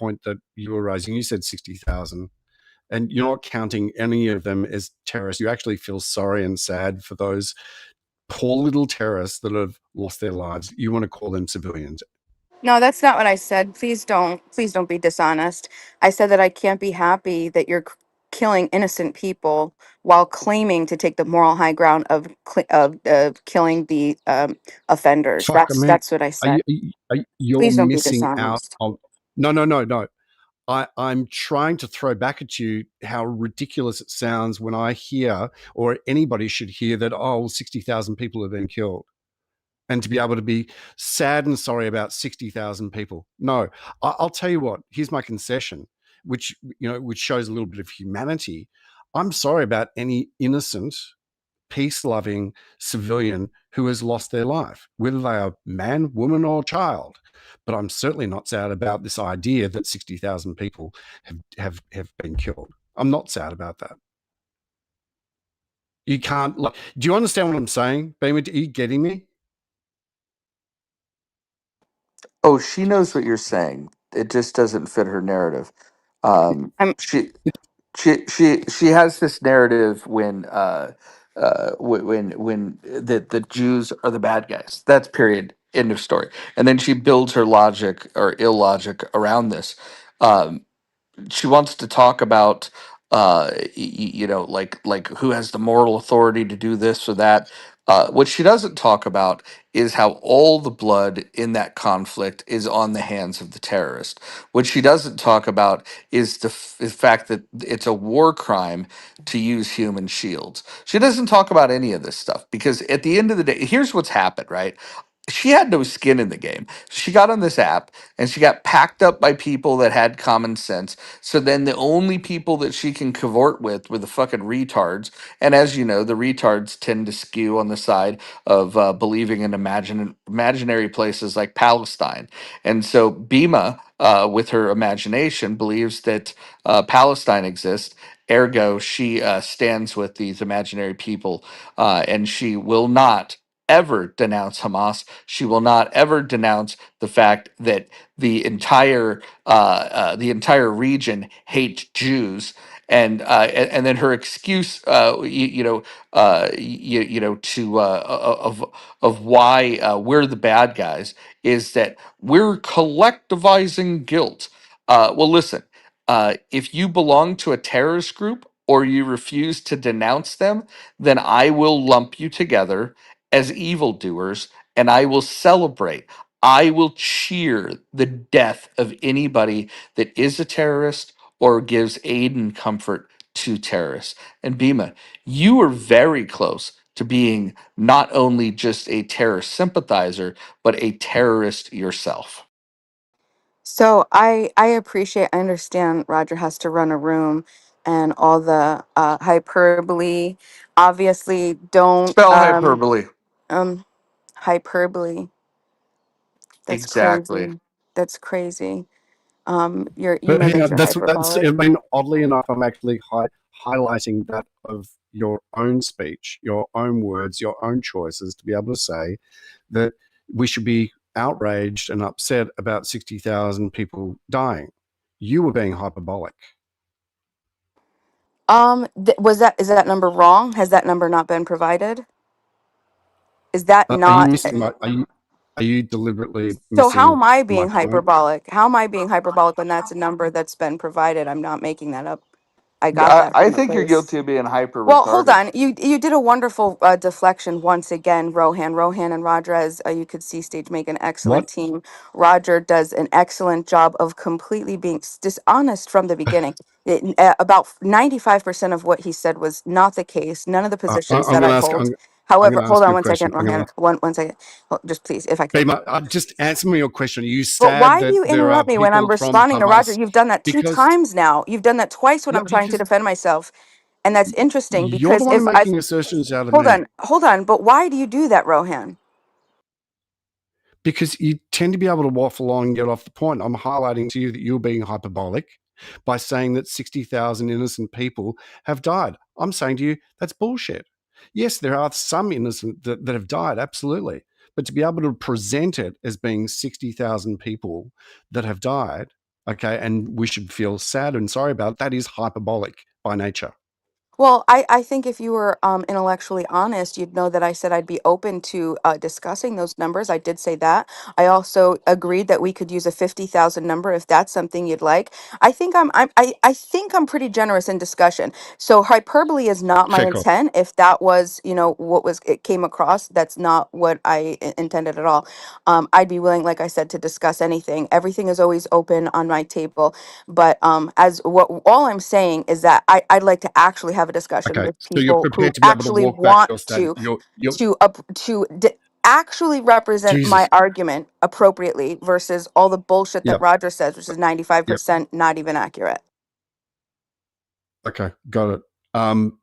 point that you were raising. You said 60,000, and you're not counting any of them as terrorists. You actually feel sorry and sad for those poor little terrorists that have lost their lives. You want to call them civilians. No, that's not what I said. Please don't be dishonest. I said that I can't be happy that you're killing innocent people while claiming to take the moral high ground of killing the offenders. Fuck, I mean, That's what I are you, said. you're Please don't be missing out dishonest. on. No, no, no, no. I'm trying to throw back at you how ridiculous it sounds when I hear, or anybody should hear, that, oh, 60,000 people have been killed. And to be able to be sad and sorry about 60,000 people. No, I'll tell you what, here's my concession, which shows a little bit of humanity. I'm sorry about any innocent, peace-loving civilian who has lost their life, whether they are man, woman, or child. But I'm certainly not sad about this idea that 60,000 people have been killed. I'm not sad about that. You can't, like, do you understand what I'm saying? Beamer, are you getting me? Oh, she knows what you're saying. It just doesn't fit her narrative. Um, I'm she she has this narrative when the Jews are the bad guys. That's period. End of story. And then she builds her logic or illogic around this. Um, she wants to talk about like who has the moral authority to do this or that. What she doesn't talk about is how all the blood in that conflict is on the hands of the terrorist. What she doesn't talk about is the fact that it's a war crime to use human shields. She doesn't talk about any of this stuff because at the end of the day, here's what's happened, right? She had no skin in the game. She got on this app and she got packed up by people that had common sense. So then the only people that she can cavort with were the fucking retards. And as you know, the retards tend to skew on the side of believing in imaginary places like Palestine. And so Bima, with her imagination, believes that Palestine exists. Ergo, she stands with these imaginary people, and she will not ever denounce Hamas. She will not ever denounce the fact that the entire region hates Jews. And then her excuse, to of why we're the bad guys is that we're collectivizing guilt. Well, listen, if you belong to a terrorist group or you refuse to denounce them, then I will lump you together as evildoers and I will celebrate. I will cheer the death of anybody that is a terrorist or gives aid and comfort to terrorists. And Bima, you are very close to being not only just a terrorist sympathizer, but a terrorist yourself. So I appreciate, I understand Roger has to run a room and all the hyperbole. Obviously, don't Spell hyperbole. um hyperbole. That's Exactly. crazy. That's crazy. You But know that you're that's. I hyperbolic. mean, oddly enough, I'm actually highlighting that of your own speech, your own words, your own choices to be able to say that we should be outraged and upset about 60,000 people dying. You were being hyperbolic. Is that number wrong? Has that number not been provided? Is that Are you not? missing my? Are you deliberately So how missing am I my being point? hyperbolic? How am I being hyperbolic when that's a number that's been provided? I'm not making that up. I got that I from a think you're place. guilty of being hyper Well, hold retarded. on. You did a wonderful deflection once again, Rohan. Rohan and Roger, as you could see, stage make an excellent What? team. Roger does an excellent job of completely being dishonest from the beginning. About 95% of what he said was not the case. None of the positions I'm that going I to ask. hold. I'm However, going to hold ask you on a one second, question. I'm going to Rohan. ask. One second. Just please, if I could. Bema, just answer me your question. Are you But sad why do that you there are interrupt me when I'm people from responding to Roger? Hamas? You've done that two Because times now. You've done that twice when yeah, I'm trying to because defend myself. And that's interesting you're the because one if I making assertions out of me. hold on, but why do you do that, Rohan? Because you tend to be able to waffle on and get off the point. I'm highlighting to you that you're being hyperbolic by saying that 60,000 innocent people have died. I'm saying to you, that's bullshit. Yes, there are some innocent that have died, absolutely. But to be able to present it as being 60,000 people that have died Okay. And we should feel sad and sorry about it. That is hyperbolic by nature. Well, I think if you were intellectually honest, you'd know that I said I'd be open to discussing those numbers. I did say that. I also agreed that we could use a 50,000 number if that's something you'd like. I think I'm pretty generous in discussion. So hyperbole is not my Check off. intent. If that was, what was it came across, that's not what intended at all. I'd be willing, like I said, to discuss anything. Everything is always open on my table. But as what all I'm saying is that I'd like to actually have a discussion Okay. with So you're people who prepared to be able to actually walk back want your statement. You're actually represent my Jesus. argument appropriately versus all the bullshit that Yep. Roger says, which is Yep. 95% not even accurate. Okay. Got it.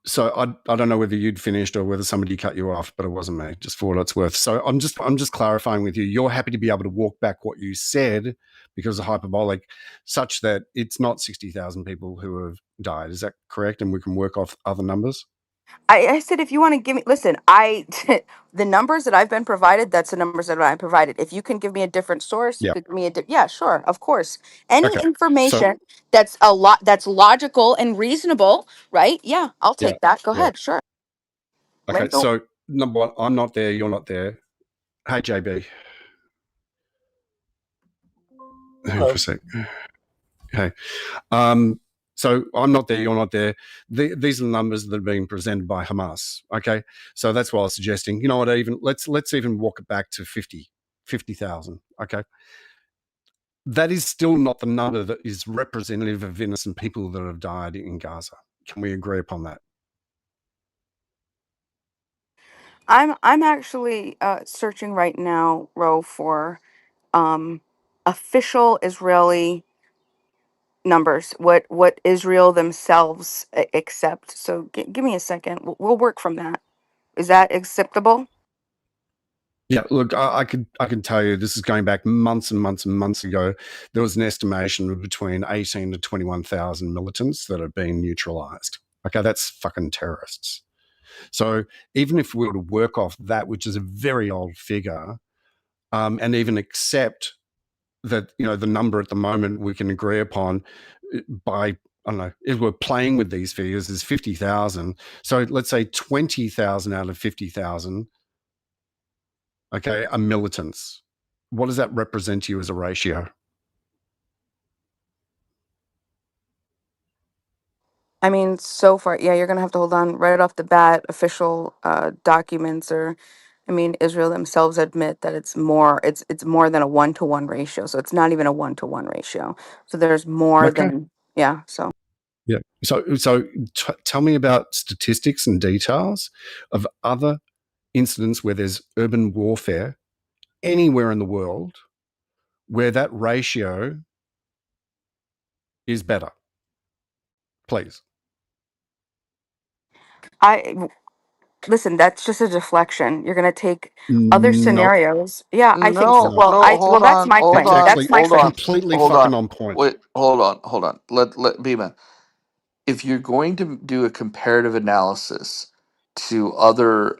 So I don't know whether you'd finished or whether somebody cut you off, but it wasn't me, just for what it's worth. So I'm just clarifying with you. You're happy to be able to walk back what you said because of hyperbolic, such that it's not 60,000 people who have died. Is that correct? And we can work off other numbers? I said, if you want to give me, listen, the numbers that I've been provided, that's the numbers that I provided. If you can give me a different source, you Yeah. could give me yeah, sure, of course. Any Okay. So information that's logical and reasonable, right? Yeah, I'll yeah. take that. Go Yeah. ahead, sure. Let Okay. it go. So number one, I'm not there. You're not there. Hey, JB. Hang on for a sec. Hey. Um, so I'm not there, you're not there. These are the numbers that are being presented by Hamas. Okay. So that's why I was suggesting, you know what, even let's even walk it back to 50,000. Okay. That is still not the number that is representative of innocent people that have died in Gaza. Can we agree upon that? I'm actually searching right now, Ro, for um official Israeli numbers, what Israel themselves accept. So give me a second. We'll work from that. Is that acceptable? Yeah, look, I can tell you this is going back months and months and months ago. There was an estimation of between 18 to 21,000 militants that have been neutralized. Okay, that's fucking terrorists. So even if we were to work off that, which is a very old figure, and even accept that, the number at the moment we can agree upon by, I don't know, if we're playing with these figures is 50,000. So let's say 20,000 out of 50,000, okay, are militants. What does that represent to you as a ratio? I mean, so far, yeah, you're gonna have to hold on right off the bat. Official documents, or, I mean, Israel themselves admit that it's more than a 1-to-1 ratio. So it's not even a 1-to-1 ratio. So there's more Okay. than, yeah. So Yeah. So tell me about statistics and details of other incidents where there's urban warfare anywhere in the world where that ratio is better, please. I listen. That's just a deflection. You're gonna take other No, scenarios. Yeah, I think so. No, no. Well, no, hold that's on, my hold That's claim. on, That's actually my hold claim. on, completely hold fucking on. on point. Wait, hold on. Let Bima. If you're going to do a comparative analysis to other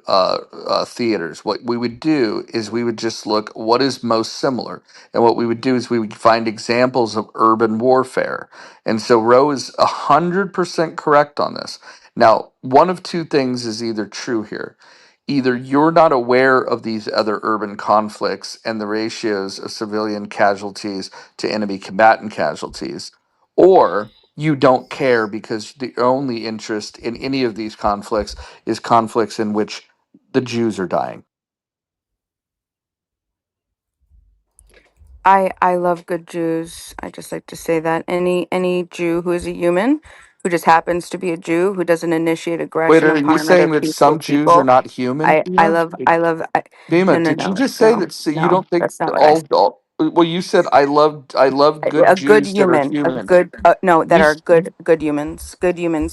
theaters, what we would do is we would just look what is most similar, and what we would do is we would find examples of urban warfare. And so Roe is 100% correct on this. Now, one of two things is either true here. Either you're not aware of these other urban conflicts and the ratios of civilian casualties to enemy combatant casualties, or you don't care because the only interest in any of these conflicts is conflicts in which the Jews are dying. I love good Jews. I just like to say that any Jew who is a human, who just happens to be a Jew, who doesn't initiate Wait, aggression are you upon another saying that peaceful some Jews are people. not human, I Bima? love I love no Bima, no did you no just say no that? So you no. don't think That's not that what I all? Well, you said I love good a good Jews that are human, a human. good no, that You are s-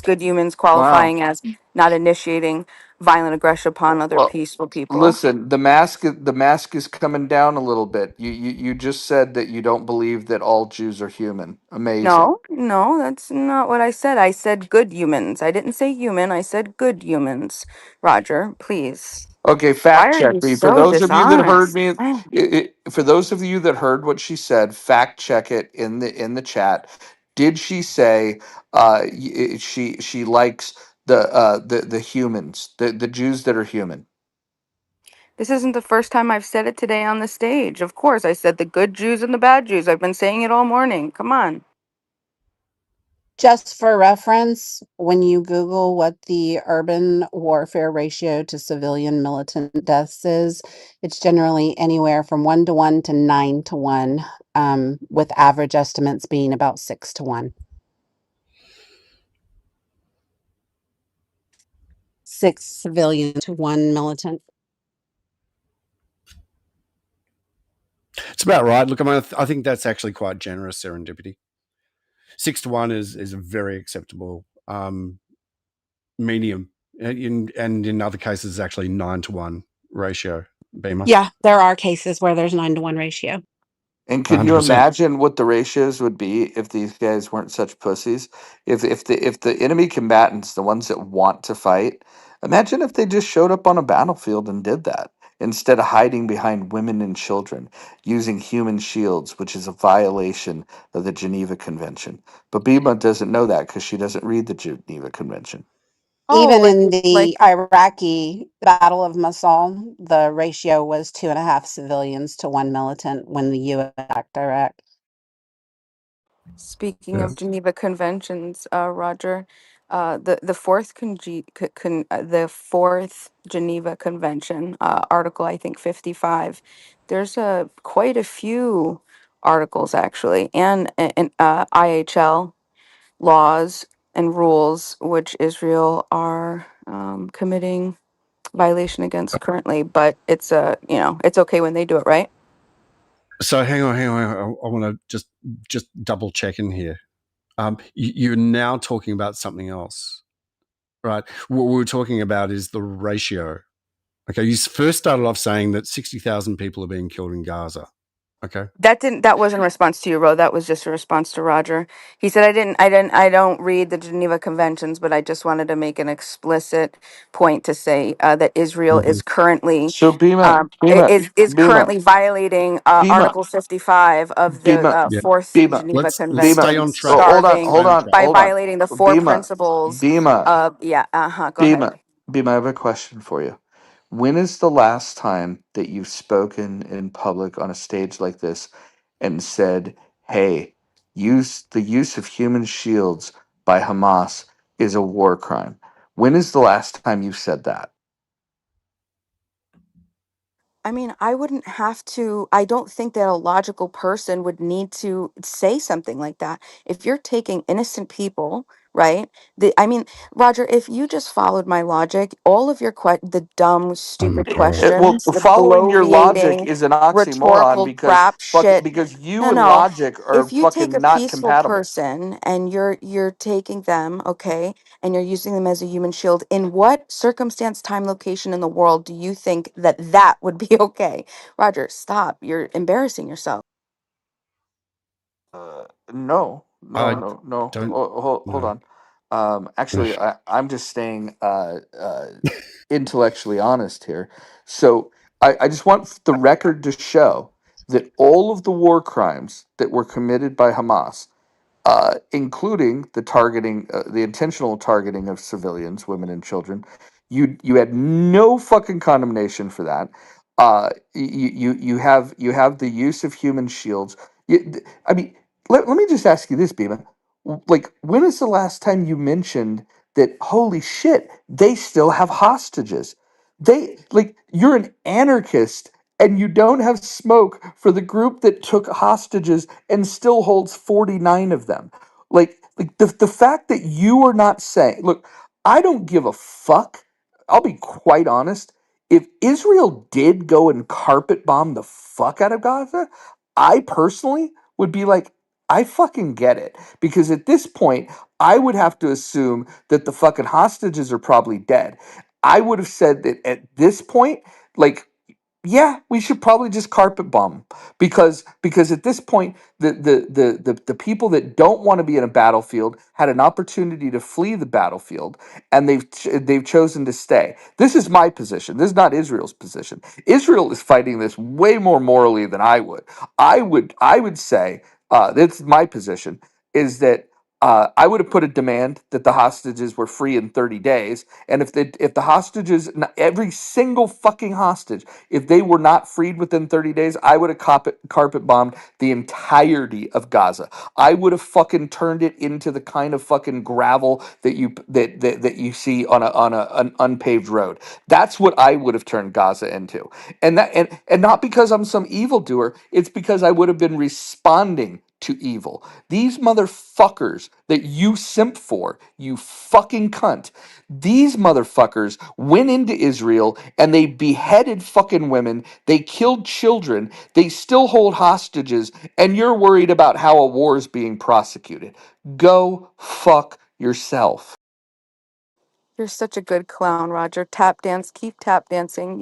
good humans wow. qualifying as not initiating violent aggression upon other Well, peaceful people. listen, the mask is coming down a little bit. You just said that you don't believe that all Jews are human. Amazing. No, no, that's not what I said. I said good humans. I didn't say human. I said good humans. Roger, please. Okay, Why fact are check you me. For so those of you that heard dishonest? me, for those of you that heard what she said, fact check it in the chat. Did she say she likes the humans, the Jews that are human? This isn't the first time I've said it today on the stage. Of course, I said the good Jews and the bad Jews. I've been saying it all morning. Come on. Just for reference, when you Google what the urban warfare ratio to civilian militant deaths is, it's generally anywhere from 1 to 1 to 9 to 1, with average estimates being about 6 to 1. 6 civilian to 1 militant. It's about right. Look, I mean, I think that's actually quite generous serendipity. 6 to 1 is a very acceptable medium. And in other cases, actually 9 to 1 ratio. Beamer, Yeah, there are cases where there's 9 to 1 ratio. And can you 100%. imagine what the ratios would be if these guys weren't such pussies? If the enemy combatants, the ones that want to fight, imagine if they just showed up on a battlefield and did that instead of hiding behind women and children, using human shields, which is a violation of the Geneva Convention. But Bima doesn't know that because she doesn't read the Geneva Convention. Oh, Even in the like Iraqi Battle of Mosul, the ratio was 2.5 civilians to 1 militant when the U.S. attacked Iraq. speaking Yeah. of Geneva Conventions, Roger, the fourth Geneva Convention, Article I think 55. There's quite a few articles actually, and IHL laws and rules which Israel are committing violation against currently. But it's it's okay when they do it, right? So hang on. I want to just double check in here. You're now talking about something else, right? What we were talking about is the ratio. Okay, you first started off saying that 60,000 people are being killed in Gaza. Okay, That wasn't a response to you, Ro. That was just a response to Roger. He said I don't read the Geneva Conventions, but I just wanted to make an explicit point to say that Israel mm-hmm. is currently So Bima, Bima, is Bima, currently violating Bima, Article 55 of the Bima, Yeah. Fourth Bima. Geneva Let's stay Convention, on track. Oh, starving Stay on track. by hold on. violating the four Bima, principles Bima, of go ahead. Bima, I have a question for you. When is the last time that you've spoken in public on a stage like this and said, "Hey, the use of human shields by Hamas is a war crime"? When is the last time you said that? I mean, I wouldn't have to, I don't think that a logical person would need to say something like that. If you're taking innocent people, right? I mean, Roger, if you just followed my logic, all of the dumb, Oh my stupid god. Well, questions, the following your logic bloviating, is an oxymoron rhetorical because crap shit. because you No, and no. logic are If you take a fucking not peaceful compatible. person and you're taking them, okay, and you're using them as a human shield, in what circumstance, time, location in the world do you think that that would be okay? Roger, stop. You're embarrassing yourself. No, no, I no, no. don't Hold know. on. Actually, I'm just staying intellectually honest here. So I just want the record to show that all of the war crimes that were committed by Hamas, including the intentional targeting of civilians, women and children. You had no fucking condemnation for that. You have the use of human shields. I mean, let me just ask you this, Bima. Like, when is the last time you mentioned that? Holy shit, they still have hostages. You're an anarchist and you don't have smoke for the group that took hostages and still holds 49 of them. The fact that you are not saying, look, I don't give a fuck. I'll be quite honest. If Israel did go and carpet bomb the fuck out of Gaza, I personally would be like, I fucking get it. Because at this point, I would have to assume that the fucking hostages are probably dead. I would have said that at this point, like, yeah, we should probably just carpet bomb because at this point the people that don't want to be in a battlefield had an opportunity to flee the battlefield, and they've chosen to stay. This is my position. This is not Israel's position. Israel is fighting this way more morally than I would. I would say that's my position is that I would have put a demand that the hostages were free in 30 days, and if the hostages, every single fucking hostage, if they were not freed within 30 days, I would have carpet bombed the entirety of Gaza. I would have fucking turned it into the kind of fucking gravel that you see on an unpaved road. That's what I would have turned Gaza into. And not because I'm some evildoer, it's because I would have been responding to evil. These motherfuckers that you simp for, you fucking cunt. These motherfuckers went into Israel and they beheaded fucking women. They killed children. They still hold hostages. And you're worried about how a war is being prosecuted. Go fuck yourself. You're such a good clown, Roger. Tap dance, keep tap dancing.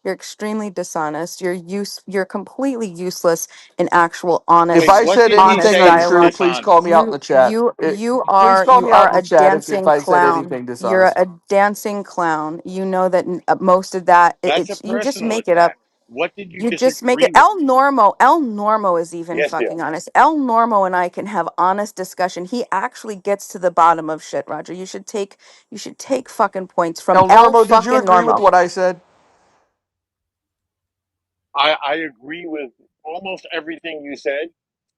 You're extremely dishonest. You're completely useless in actual If Wait, I what said did he anything honest say was untrue, dialogue. please call dishonest? me out in You the chat. you you Please are call you me out are in the a chat if dancing I said clown. anything You're dishonest. a dancing clown. You know that most of that That's a it's you just personal make it up. attack. What did you You just make it. disagree with? El Normo is even Yes, dear. fucking honest. El Normo and I can have honest discussion. He actually gets to the bottom of shit, Roger. You should take fucking points from El El Normo, did you fucking agree with Normo. what I said? I agree with almost everything you said,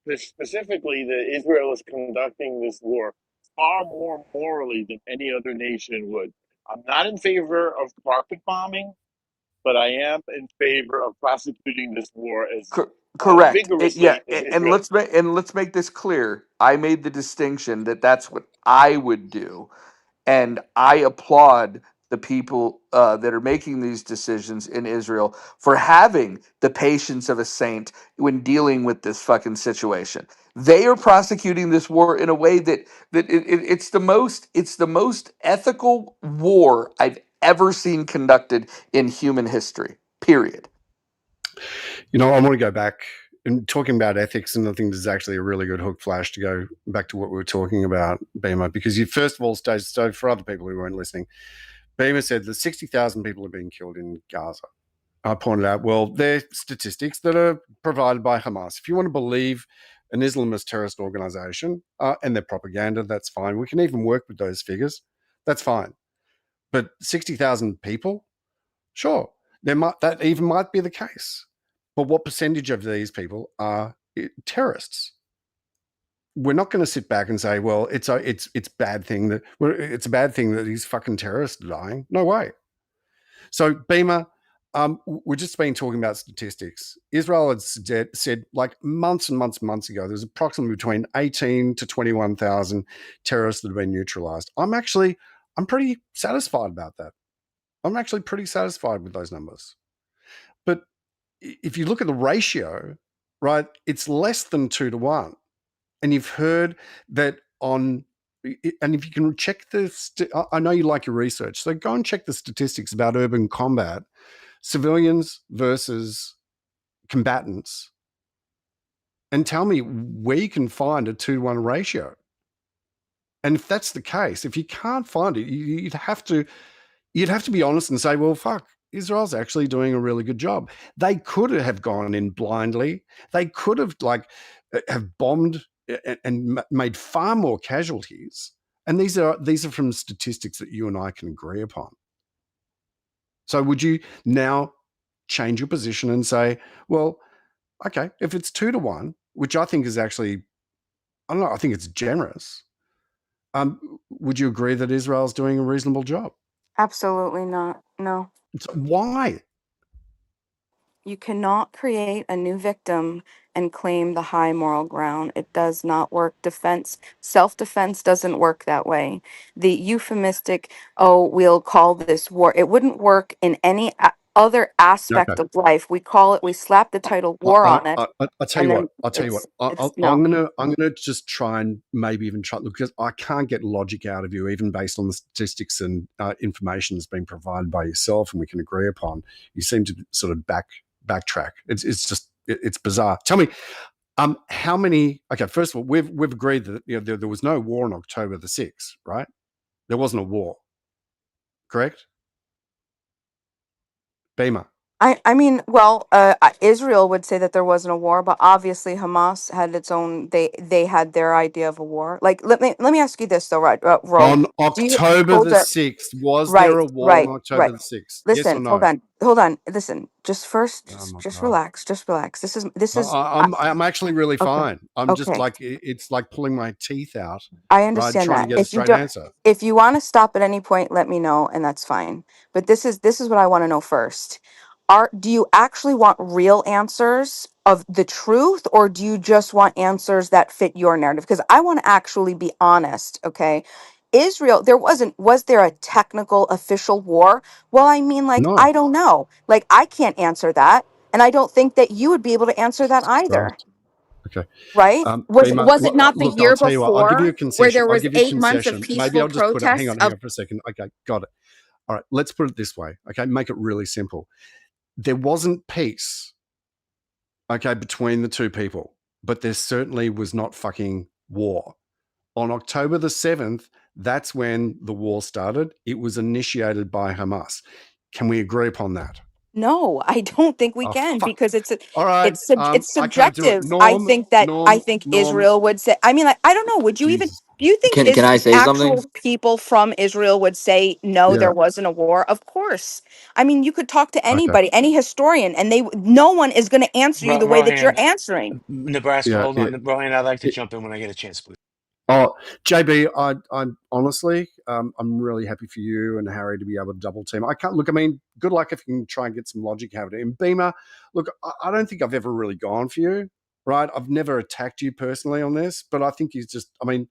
but specifically that Israel is conducting this war far more morally than any other nation would. I'm not in favor of carpet bombing, but I am in favor of prosecuting this war as Correct. Yeah, vigorously as and Israel. let's make this clear. I made the distinction that that's what I would do, and I applaud the people that are making these decisions in Israel for having the patience of a saint when dealing with this fucking situation. They are prosecuting this war in a way it's the most ethical war I've ever seen conducted in human history. Period. I want to go back and talking about ethics, and I think this is actually a really good hook flash to go back to what we were talking about, Beamer, because you first of all stated, so for other people who weren't listening, Beamer said that 60,000 people have been killed in Gaza. I pointed out, well, they're statistics that are provided by Hamas. If you want to believe an Islamist terrorist organization and their propaganda, that's fine. We can even work with those figures. That's fine. But 60,000 people, sure, that even might be the case. But what percentage of these people are terrorists? We're not going to sit back and say, well, it's bad thing that it's a bad thing that these fucking terrorists are dying. No way. So Beamer, we've just been talking about statistics. Israel had said like months and months and months ago, there's approximately between 18 to 21,000 terrorists that have been neutralized. I'm pretty satisfied about that. I'm actually pretty satisfied with those numbers. But if you look at the ratio, right, it's less than 2 to 1. And you've heard that and if you can check I know you like your research, so go and check the statistics about urban combat, civilians versus combatants, and tell me where you can find a 2 to 1 ratio. And if that's the case, if you can't find it, you'd have to be honest and say, well, fuck, Israel's actually doing a really good job. They could have gone in blindly. They could have have bombed and made far more casualties. And these are from statistics that you and I can agree upon. So would you now change your position and say, well, okay, if it's 2 to 1, which I think is actually, I don't know, I think it's generous. Would you agree that Israel's doing a reasonable job? Absolutely not. No. So why? You cannot create a new victim and claim the high moral ground. It does not work. Self-defense doesn't work that way. The euphemistic, oh, we'll call this war, it wouldn't work in any other Okay. aspect of life. We slap the title war on it, I tell you and what. then I'll tell you what. it's no. I'm gonna just try and maybe even try, because I can't get logic out of you, even based on the statistics and information that's been provided by yourself, and we can agree upon. You seem to sort of backtrack. It's just it's bizarre. Tell me, how many? Okay, first of all, we've agreed that there was no war on October the 6th, right? There wasn't a war, correct? Beamer. I mean, well, Israel would say that there wasn't a war, but obviously Hamas had its own. They had their idea of a war. Like, let me ask you this though, right, Ro? On Do you October hold the up? 6th, was there Right, a war on right, October right. the 6th? Yes or Listen, no? hold on. Listen, just first, Oh my just God. relax, just relax. This is I'm actually really okay. fine. I'm just Okay, like, it's like pulling my teeth out, I right? understand Trying to that. get a If you straight don't, answer. if you want to stop at any point, let me know, and that's fine. But this is what I want to know first. Do you actually want real answers of the truth, or do you just want answers that fit your narrative? Because I want to actually be honest, okay? Israel, was there a technical official war? Well, I mean, like, No. I don't know. Like, I can't answer that. And I don't think that you would be able to answer that Right. either. Okay. Right? Was it not the Look, I'll year tell you what, I'll give you before a where concession. there I'll was give you a 8 months of concession. Maybe peaceful I'll just put it, hang protests on, of for a second. Okay, got it. All right, let's put it this way. Okay, make it really simple. There wasn't peace, okay, between the two people, but there certainly was not fucking war. On October the 7th, that's when the war started. It was initiated by Hamas. Can we agree upon that? No, I don't think we Oh, can fuck. because All right. it's I can't do it. subjective. I think Norm. Israel would say. I mean, like, I don't know. Jesus. Do you think Can I say something? actual people from Israel would say no, Yeah. there wasn't a war? Of course. I mean, you could talk to Okay. anybody, any historian, and no one is going to answer you the way that you're Rohan, answering. Nebraska, Yeah. hold on. Rohan, I'd like to jump in when I get a chance, please. Oh, JB, I'm honestly, I'm really happy for you and Harry to be able to double team. I can't look. I mean, good luck if you can try and get some logic out of it. And Beamer, look, I don't think I've ever really gone for you, right? I've never attacked you personally on this, but I think he's just. I mean,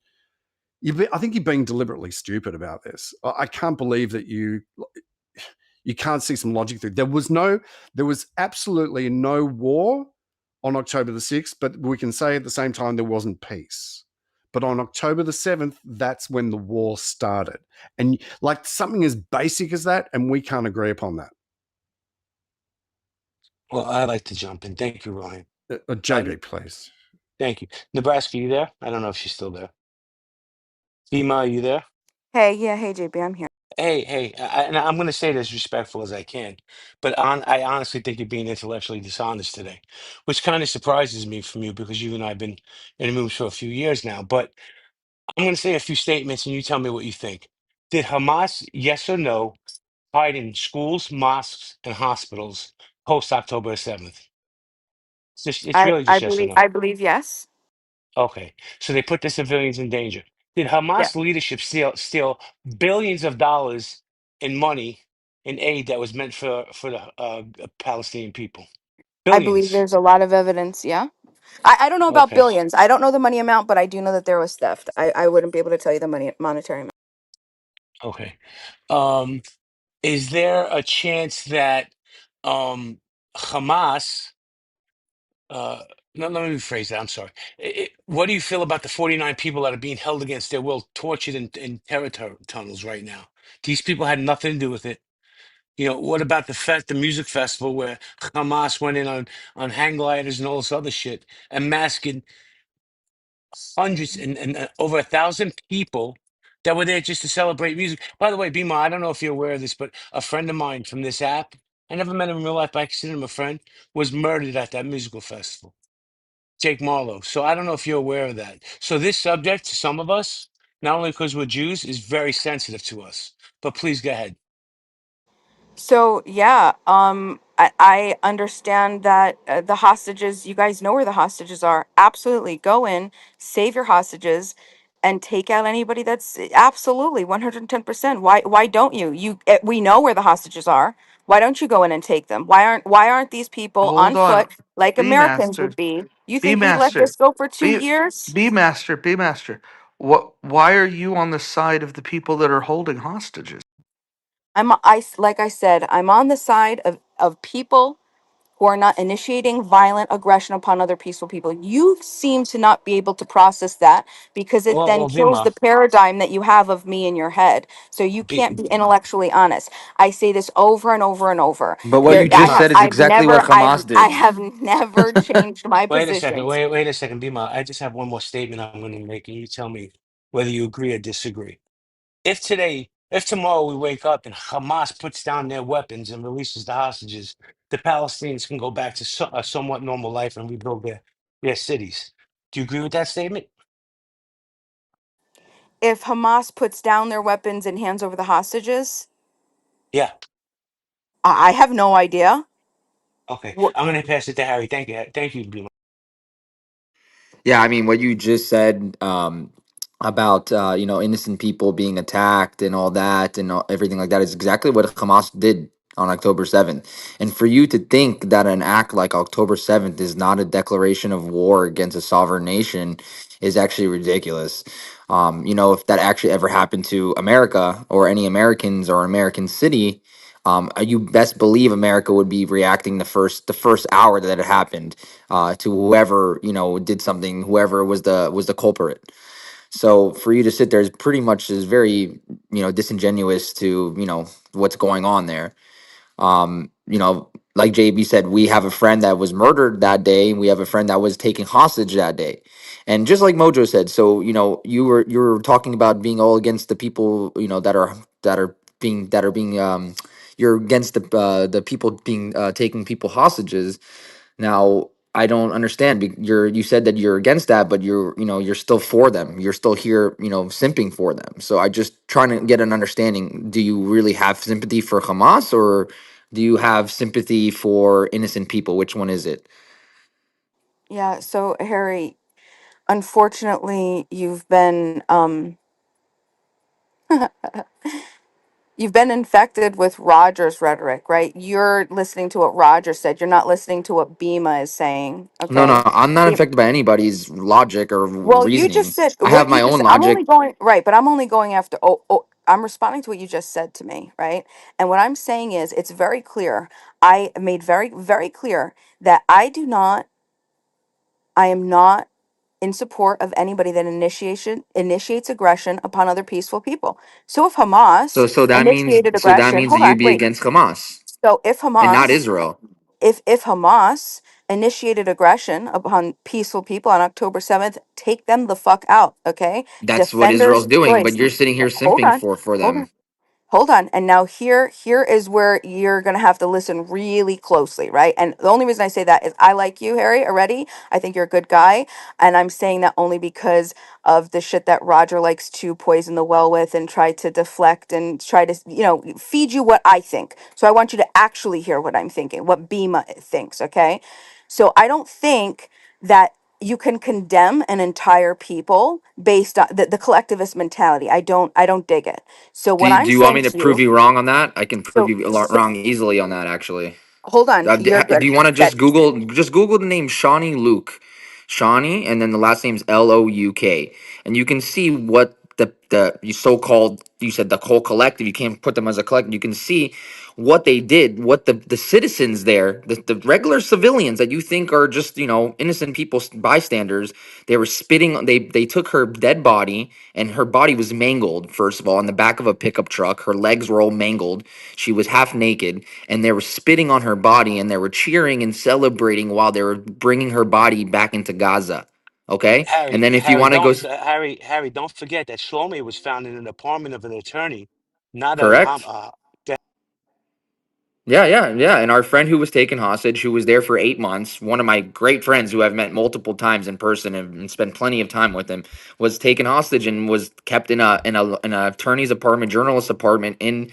I think you're being deliberately stupid about this. I can't believe that you can't see some logic through. There was absolutely no war on October the 6th, but we can say at the same time there wasn't peace. But on October the 7th, that's when the war started. And like something as basic as that, and we can't agree upon that. Well, I'd like to jump in. Thank you, Rohan. JB, please. Thank you. Nebraska, you there? I don't know if she's still there. Fema, are you there? Hey, yeah, hey, JB, I'm here. Hey, and I'm going to say it as respectful as I can, but I honestly think you're being intellectually dishonest today, which kind of surprises me from you because you and I have been in the moves for a few years now. But I'm going to say a few statements and you tell me what you think. Did Hamas, yes or no, hide in schools, mosques, and hospitals post October 7th? It's really just yes or no. I believe yes. Okay, so they put the civilians in danger. Did Yeah, Hamas leadership steal billions of dollars in money in aid that was meant for the Palestinian people? I believe Billions. there's a lot of evidence. Yeah. I don't know about Okay, billions. I don't know the money amount, but I do know that there was theft. I wouldn't be able to tell you the monetary amount. okay. Um, is there a chance that Hamas? Uh, no, let me rephrase that. I'm sorry. What do you feel about the 49 people that are being held against their will, tortured in terror tunnels right now? These people had nothing to do with it. You know, what about the music festival where Hamas went in on hang gliders and all this other shit and masked hundreds and over 1,000 people that were there just to celebrate music? By the way, Bima, I don't know if you're aware of this, but a friend of mine from this app, I never met him in real life, but I consider him a friend, was murdered at that musical festival. Jake Marlowe. So I don't know if you're aware of that. So this subject to some of us, not only because we're Jews, is very sensitive to us. But please go ahead. So yeah, I understand that the hostages. You guys know where the hostages are. Absolutely, go in, save your hostages, and take out anybody that's absolutely 110%. Why don't you? We know where the hostages are. Why don't you go in and take them? Why aren't these people on Hold on. foot like Be Americans master. would be? You Be think we let this master. go for two Be years? be master. Be master. What why are you on the side of the people that are holding hostages? Like I said, I'm on the side of of people who are not initiating violent aggression upon other peaceful people. You seem to not be able to process that because it then Well, kills Bima, the paradigm that you have of me in your head. So you can't B, be intellectually honest. I say this over and over and over. But what There, you just Bima, said is exactly what Hamas I did. have never changed my wait a second. positions. Wait a second, Bima. I just have one more statement I'm going to make, and you tell me whether you agree or disagree. If tomorrow we wake up and Hamas puts down their weapons and releases the hostages, the Palestinians can go back to a somewhat normal life and rebuild their cities. Do you agree with that statement? If Hamas puts down their weapons and hands over the hostages, Yeah. I have no idea. Okay. What? I'm going to pass it to Harry. Thank you. Thank you, Bima. Yeah, I mean, what you just said about innocent people being attacked and all that and everything like that is exactly what Hamas did on October 7th. And for you to think that an act like October 7th is not a declaration of war against a sovereign nation is actually ridiculous. If that actually ever happened to America or any Americans or American city, you best believe America would be reacting the first hour that it happened to whoever did something, whoever was the culprit. So for you to sit there is pretty much is very disingenuous to what's going on there. Like JB said, we have a friend that was murdered that day. We have a friend that was taken hostage that day. And just like Mojo said, so you were talking about being all against the people, that are being you're against the people being taking people hostages. Now, I don't understand. You said that you're against that, but you're still for them. You're still here, simping for them. So I just trying to get an understanding. Do you really have sympathy for Hamas, or do you have sympathy for innocent people? Which one is it? Yeah. So Harry, unfortunately, you've been infected with Roger's rhetoric, right? You're listening to what Roger said. You're not listening to what Bima is saying. No, Okay. no, I'm not Be- affected by anybody's logic or well, you just reasoning. said I what have you my just own said. I'm only logic. going right, but I'm only going after. I'm responding to what you just said to me, right? And what I'm saying is, it's very clear. I made very, very clear that I am not in support of anybody that initiates aggression upon other peaceful people. So if So Hamas so that means initiated so that aggression, means that hold you'd on, be wait. against Hamas So if and not Hamas, Israel. if Hamas initiated aggression upon peaceful people on October 7th, take them the fuck out, okay? That's what Defenders Israel's doing, but choice. you're sitting here Hold simping on. for Hold on. them. Hold on. And now here is where you're going to have to listen really closely, right? And the only reason I say that is I like you, Harry, already. I think you're a good guy, and I'm saying that only because of the shit that Roger likes to poison the well with and try to deflect and try to, feed you what I think. So I want you to actually hear what I'm thinking, what Bima thinks, okay? So I don't think that you can condemn an entire people based on the collectivist mentality. I don't dig it. So what Do I'm you want me saying to to prove you, you wrong on that? I can prove so, you so wrong easily on that, actually. hold on, you're Do good. you want to That just Google the name Shawnee Luke, Shawnee, and then the last name's Louk, and you can see what the you so-called, you said the whole collective. You can't put them as a collective. You can see what they did, what the citizens there, the regular civilians that you think are just innocent people, bystanders. They were spitting. They took her dead body, and her body was mangled. First of all, in the back of a pickup truck, her legs were all mangled. She was half naked, and they were spitting on her body, and they were cheering and celebrating while they were bringing her body back into Gaza. Okay, and then if you want to go, Harry, don't forget that Shlomi was found in an apartment of an attorney, not a correct. Yeah, yeah, yeah. And our friend who was taken hostage, who was there for 8 months, one of my great friends who I've met multiple times in person and spent plenty of time with him, was taken hostage and was kept in a attorney's apartment, journalist's apartment in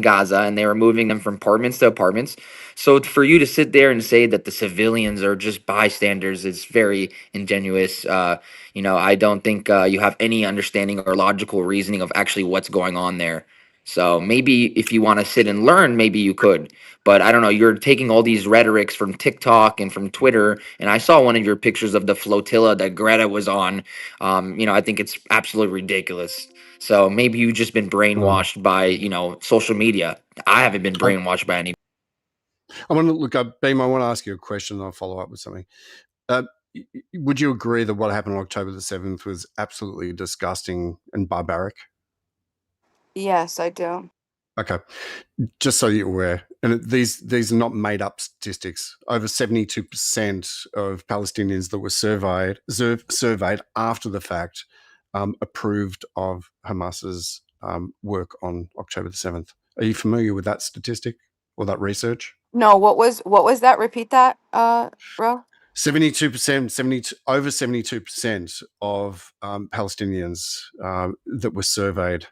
Gaza, and they were moving them from apartments to apartments. So for you to sit there and say that the civilians are just bystanders is very ingenuous. I don't think you have any understanding or logical reasoning of actually what's going on there. So maybe if you want to sit and learn, maybe you could. But I don't know. You're taking all these rhetorics from TikTok and from Twitter, and I saw one of your pictures of the flotilla that Greta was on. I think it's absolutely ridiculous. So maybe you've just been Uh, brainwashed by social media. I haven't been I, brainwashed by any. I want to look up, Beam, I want to ask you a question and I'll follow up with something. Uh, would you agree that what happened on October the 7th was absolutely disgusting and barbaric? Yes, I do. Okay. Just so you're aware, and these are not made up statistics. Over 72% of Palestinians that were surveyed after the fact approved of Hamas's work on October the 7th. Are you familiar with that statistic or that research? No, what was that? Repeat that, Ro. 72%, 70 over 72% of Palestinians that were surveyed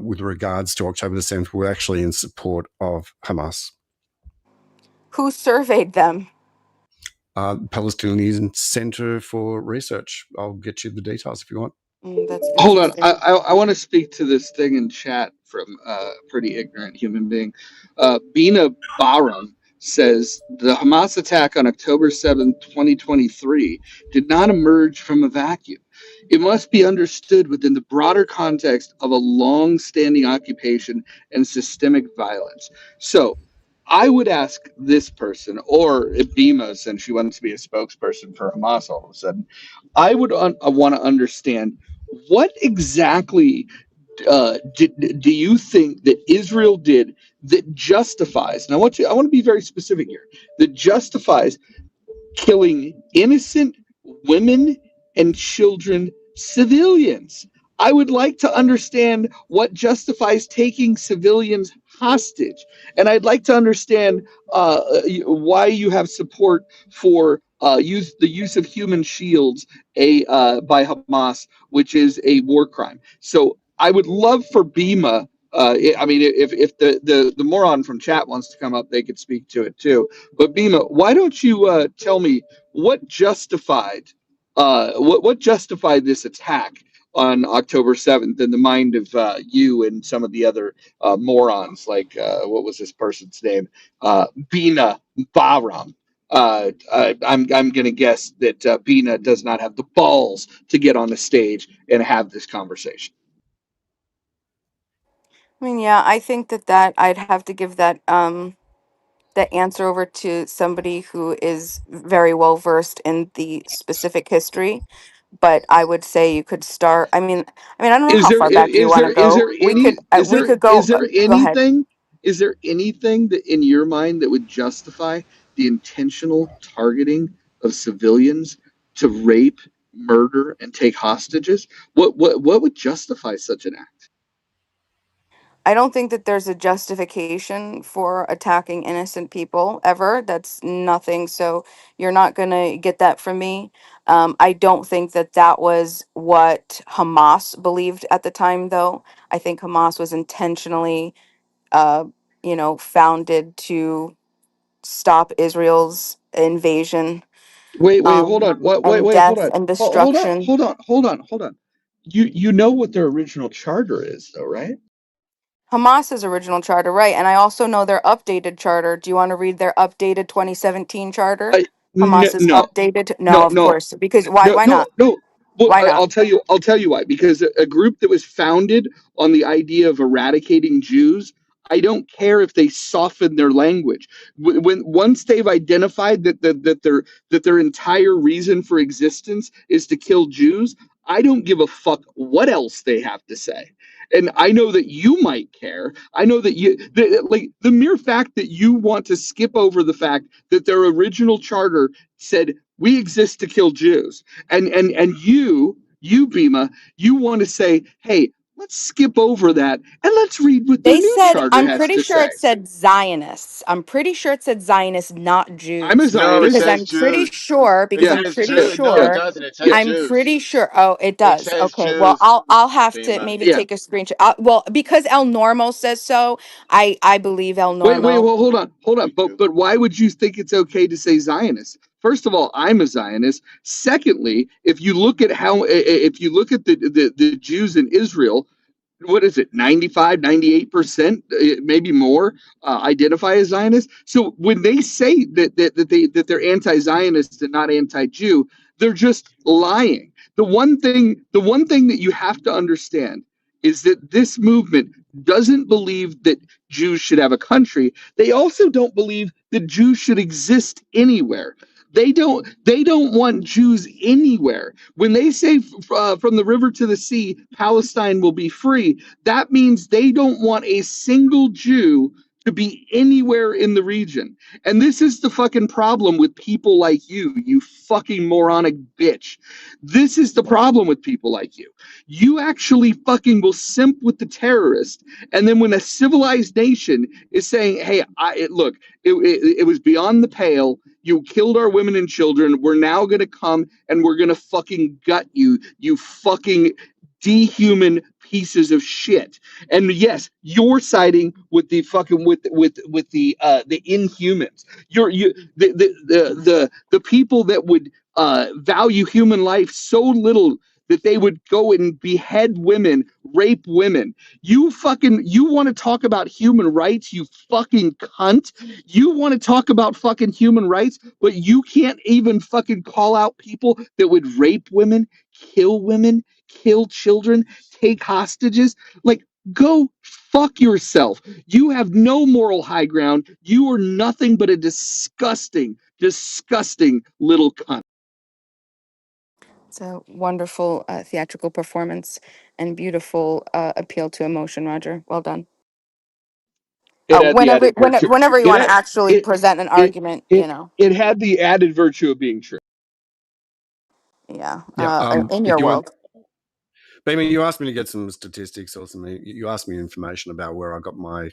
with regards to October the 7th were actually in support of Hamas. Who surveyed them? Palestinian Center for Research. I'll get you the details if you want. That's Hold on. interesting. I want to speak to this thing in chat from a pretty ignorant human being. Bina Baram says the Hamas attack on October 7th, 2023 did not emerge from a vacuum. It must be understood within the broader context of a long-standing occupation and systemic violence. So I would ask this person, or Bima, since she wants to be a spokesperson for Hamas all of a sudden, I would want to understand what exactly do you think that Israel did that justifies? And I want to be very specific here. That justifies killing innocent women and children, civilians. I would like to understand what justifies taking civilians hostage. And I'd like to understand why you have support for the use of human shields by Hamas, which is a war crime. So I would love for Bima. I mean, if the moron from chat wants to come up, they could speak to it too. But Bima, why don't you tell me what justified what justified this attack on October 7th in the mind of you and some of the other morons, like what was this person's name? Bina Baram. I'm going to guess that Bina does not have the balls to get on the stage and have this conversation. I mean, yeah, I think that I'd have to give that answer over to somebody who is very well versed in the specific history. But I would say you could start. I don't know Is how there far back you is want to there is go. there any We could is go. there Go ahead. anything is there anything that in your mind that would justify the intentional targeting of civilians to rape, murder, and take hostages? What would justify such an act? I don't think that there's a justification for attacking innocent people ever. That's nothing. So you're not going to get that from me. I don't think that was what Hamas believed at the time, though. I think Hamas was intentionally, uh, founded to stop Israel's invasion, Wait, hold on. and Wait, hold death on. and destruction. Hold on. You know what their original charter is, though, right? Hamas's original charter, right? And I also know their updated charter. Do you want to read their updated 2017 charter? I no Hamas's no updated? No, no of no course. Because why? no Why no not? no. Well, Why not? I'll tell you why. Because a group that was founded on the idea of eradicating Jews, I don't care if they soften their language. When once they've identified that their entire reason for existence is to kill Jews, I don't give a fuck what else they have to say. And I know that you might care. I know that like the mere fact that you want to skip over the fact that their original charter said we exist to kill Jews, and you Bima, you want to say, hey, let's skip over that and let's read what their They new said, charter I'm has pretty to sure say. it said Zionists. I'm pretty sure it said Zionists, not I'm a Jews. No, it Because Zionist. says I'm pretty Jews. sure, It because I'm says pretty Jews. No, it sure, doesn't. It Yeah, says I'm Jews. pretty sure. Oh, it It does. says Okay. Well, Jews, I'll have to Bima. maybe yeah. take a screenshot. Well, because El Normo says so, I believe El Wait, Normo. well, hold on. Me too. But why would you think it's okay to say Zionist? First of all, I'm a Zionist. Secondly, if you look at if you look at the Jews in Israel, what is it, 95, 98%, maybe more, identify as Zionists. So when they say that they're anti-Zionist and not anti-Jew, they're just lying. The one thing that you have to understand is that this movement doesn't believe that Jews should have a country. They also don't believe that Jews should exist anywhere. They don't want Jews anywhere. When they say from the river to the sea, Palestine will be free, that means they don't want a single Jew to be anywhere in the region. And this is the fucking problem with people like you fucking moronic bitch. This is the problem with people like you. You actually fucking will simp with the terrorist. And then when a civilized nation is saying, hey, look, it was beyond the pale. You killed our women and children. We're now going to come and we're going to fucking gut you, you fucking dehuman pieces of shit. And yes, you're siding with the fucking the inhumans. You the people that would value human life so little that they would go and behead women, rape women. You want to talk about human rights, you fucking cunt. You want to talk about fucking human rights, but you can't even fucking call out people that would rape women, kill children, take hostages. Like, go fuck yourself. You have no moral high ground. You are nothing but a disgusting, disgusting little cunt. It's a wonderful theatrical performance and beautiful appeal to emotion, Roger. Well done. It had the added virtue. Whenever you It want to had actually it present an it argument, it it had the added virtue of being true. yeah, Yeah. in If your you want, world. Beeman, you asked me to get some statistics or something. You asked me information about where I got my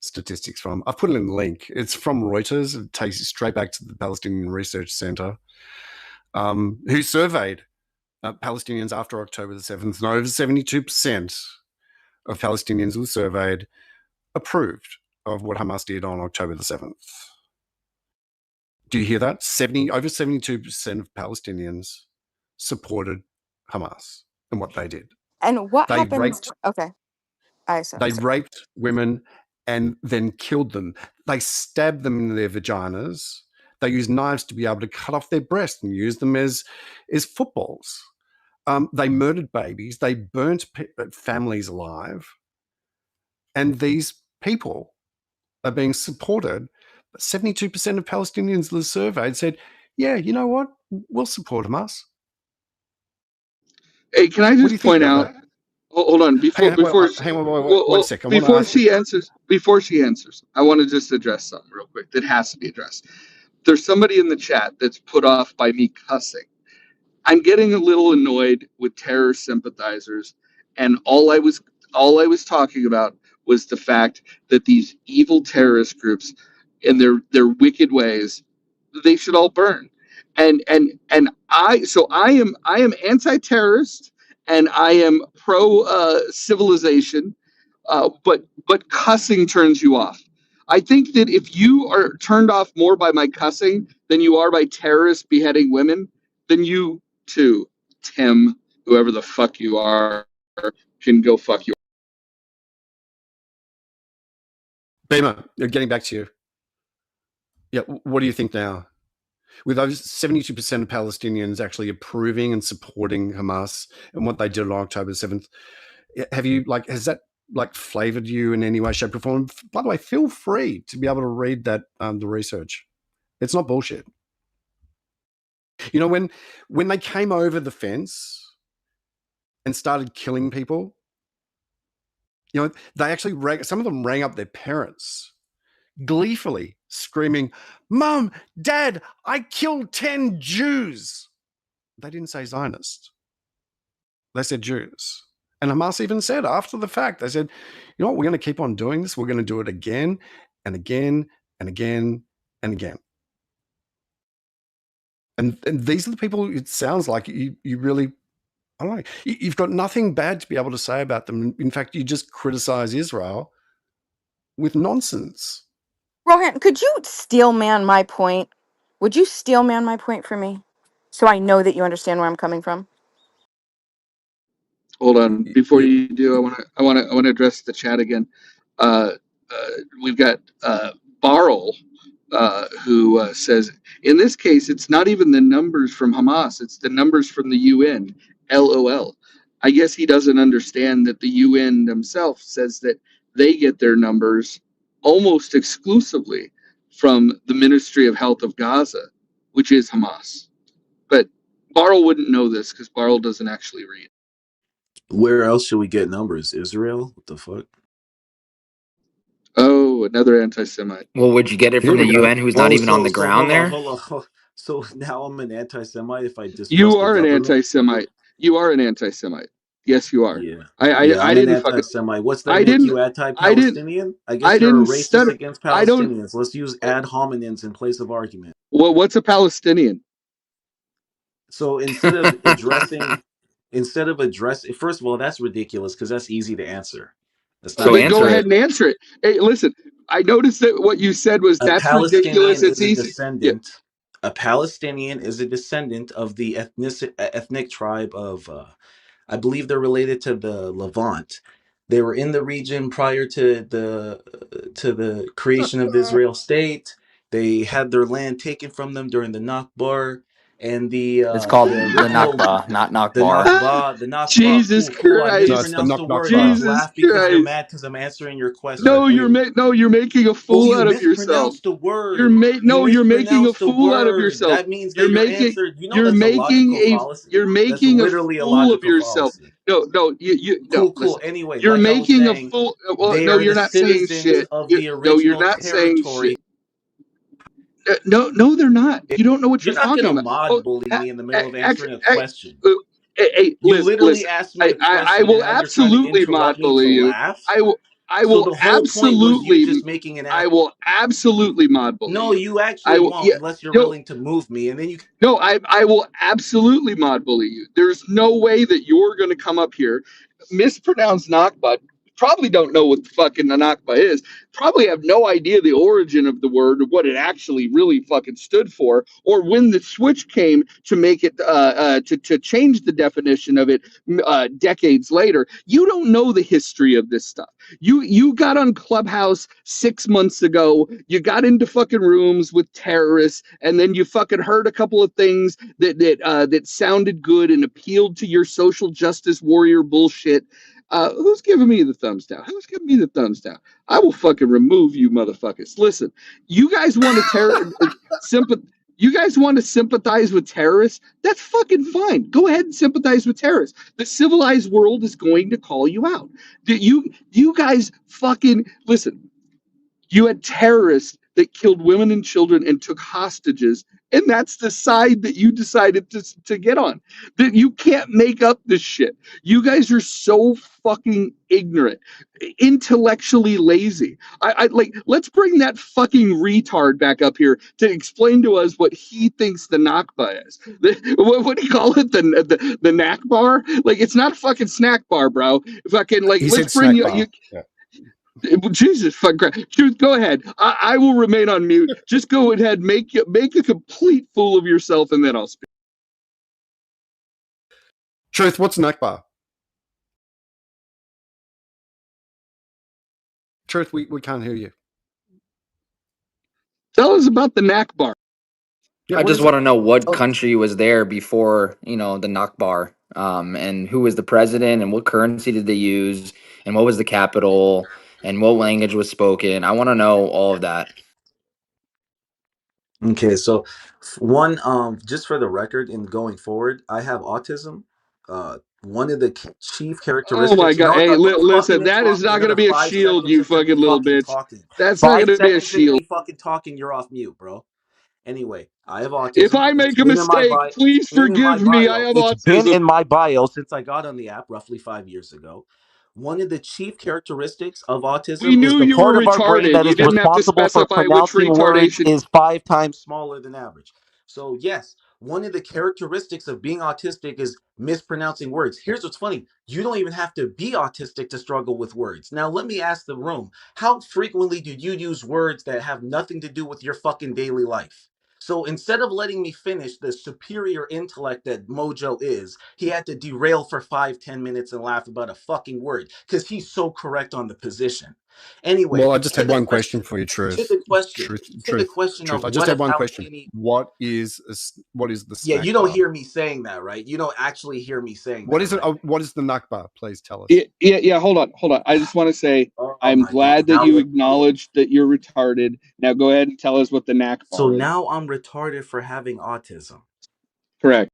statistics from. I've put it in the link. It's from Reuters. It takes you straight back to the Palestinian Research Center, who surveyed Palestinians after October the 7th, and over 72% of Palestinians who were surveyed approved of what Hamas did on October the 7th. Do you hear that? Over 72% of Palestinians supported Hamas and what they did. And what They happens? raped Okay, they sorry. raped women and then killed them. They stabbed them in their vaginas. They used knives to be able to cut off their breasts and use them as footballs. They murdered babies. They burnt families alive. And these people are being supported. 72% of Palestinians that were surveyed said, yeah, you know what? We'll support Hamas. Hey, can I What do you just think point about out? that? Hold on, Hang on, wait a second. I want to ask you. before she answers, I want to just address something real quick that has to be addressed. There's somebody in the chat that's put off by me cussing. I'm getting a little annoyed with terror sympathizers, and all I was talking about was the fact that these evil terrorist groups and their wicked ways, they should all burn. And I am anti-terrorist and I am pro civilization, but cussing turns you off. I think that if you are turned off more by my cussing than you are by terrorists beheading women, then you too, Tim, whoever the fuck you are, can go fuck you. Beamer, getting back to you. Yeah, what do you think now? With those 72% of Palestinians actually approving and supporting Hamas and what they did on October 7th, has that flavored you in any way, shape, or form? By the way, feel free to be able to read that the research. It's not bullshit. You know, when they came over the fence and started killing people, you know, they actually some of them rang up their parents gleefully, screaming, "Mom, Dad, I killed 10 Jews." They didn't say Zionist. They said Jews. And Hamas even said after the fact, they said, you know what, we're going to keep on doing this. We're going to do it again and again and again and again. And these are the people, it sounds like you really, I don't know, you've got nothing bad to be able to say about them. In fact, you just criticize Israel with nonsense. Rohan, could you steel man my point? Would you steel man my point for me, so I know that you understand where I'm coming from? Hold on, before Yeah. you do, I want to address the chat again. Uh, we've got Barl, who says, in this case, it's not even the numbers from Hamas; it's the numbers from the UN. LOL. I guess he doesn't understand that the UN themselves says that they get their numbers almost exclusively from the Ministry of Health of Gaza, which is Hamas. But Barl wouldn't know this because Barl doesn't actually read. Where else should we get numbers? Israel? What the fuck? Oh, another anti-Semite. Well, would you get it Here from the we go. UN, who's not Oh, even on the so ground hold on, there? hold on. So now I'm an anti-Semite if I You distrust the are an government? anti-Semite. You are an anti-Semite. Yes, you are. Yeah. I Yeah, I, I I'm an didn't fucking anti-Semite. What's that I make didn't you I didn't anti-Palestinian? I I guess you're a didn't racist stutter. against I don't. Palestinians. Let's use ad hominems in place of argument. Well, what's a Palestinian? So instead of addressing, first of all, that's ridiculous because that's easy to answer. That's not So But even go answer ahead it. and difficult. answer it. Hey, listen. I noticed that what you said was A that's ridiculous. Palestinian It's is a easy. Yeah. descendant. A Palestinian is a descendant of the ethnic tribe of I believe they're related to the Levant. They were in the region prior to the creation of the Israel state. They had their land taken from them during the Nakba and It's called the the whole Nakba, not the Nakbar. Nakba, the Nakba. Jesus Cool, cool. I No, it's Christ. the mispronounced knock the knock word. You bar. just Jesus laugh because you're Christ. mad because I'm answering your question. No, Anyway, you're making a oh, fool you out of yourself. mispronounced the word. You You're making a mispronounced the fool out of word. yourself. That means You're that your making answer, that's a logical fallacy. you're That's making a literally a fool of logical yourself. fallacy. No, no, Cool, cool. listen. Anyway, You're like I was making a saying, fool. Well, they no, are you're the not saying citizens shit. of the No, you're original not saying territory. shit. No, they're not. You don't know what You're you're not talking going to about. mod Oh, bully me in the middle of actually, answering a question. hey, You literally listen. asked me a I question and will now you're trying to absolutely mod interrupt me bully to you. laugh. I will. I So will the whole point was you absolutely. just making an I will absolutely mod bully No, you. you I actually will. won't Yeah. unless you're No. willing to move me and then you No, I will absolutely mod bully you. There's no way that you're going to come up here, mispronounce Nakba, probably don't know what the fucking Nakba is, probably have no idea the origin of the word or what it actually really fucking stood for, or when the switch came to make it, to change the definition of it decades later. You don't know the history of this stuff. You got on Clubhouse 6 months ago. You got into fucking rooms with terrorists, and then you fucking heard a couple of things that sounded good and appealed to your social justice warrior bullshit. Who's giving me the thumbs down? Who's giving me the thumbs down? I will fucking remove you, motherfuckers. Listen, you guys want to sympath. You guys want to sympathize with terrorists? That's fucking fine. Go ahead and sympathize with terrorists. The civilized world is going to call you out. You guys fucking listen. You had terrorists that killed women and children and took hostages, and that's the side that you decided to get on. That you can't make up this shit. You guys are so fucking ignorant, intellectually lazy. I like let's bring that fucking retard back up here to explain to us what he thinks the Nakba is. What do you call it? The knack bar? Like it's not a fucking snack bar, bro. Fucking like He let's said bring snack you. bar. Yeah. Jesus fucking Christ. Truth, go ahead. I will remain on mute. Just go ahead, make a complete fool of yourself, and then I'll speak. Truth, what's snack bar? Truth, we can't hear you. Tell us about the knack bar. Yeah, I what just is it? want to know what Oh, country was there before, the Nakbar, and who was the president and what currency did they use and what was the capital and what language was spoken. I want to know all of that. Okay, so one, just for the record, in going forward, I have autism. One of the chief Oh my characteristics. God! No, Hey, no, don't listen, fucking that is interrupt me. not going to Another be a five shield, seconds you into fucking me little fucking bitch. talking. That's not going Five to be a seconds into shield. me fucking talking, you're off mute, bro. Anyway, I have If autism. I It's make a been in my mistake, bio. It's please been in my forgive me. I bio. have It's been autism. in my bio since I got on the app roughly 5 years ago. One of the chief characteristics of We autism is knew the you were part of our brain retarded. that You is didn't have to responsible for specify which pronouncing words retardation. is 5 times smaller than average. So, yes, one of the characteristics of being autistic is mispronouncing words. Here's what's funny: you don't even have to be autistic to struggle with words. Now, let me ask the room, how frequently do you use words that have nothing to do with your fucking daily life? So instead of letting me finish the superior intellect that Mojo is, he had to derail for 5, 10 minutes and laugh about a fucking word because he's so correct on the position. Anyway, Well, I just to had the one question question, for you, to Truth. the question, Truth, to the truth, question truth. of I just what had a one question. Palestinian. What is the Yeah, snack you don't bar? hear me saying that, right? You don't actually hear me saying What that, is it? right? What is the Nakba? Please tell us. Yeah. Hold on. I just want to say Oh I'm my God. glad that you acknowledged that you're retarded. Now go ahead and tell us what the knack So bar is. now I'm retarded for having autism. Correct.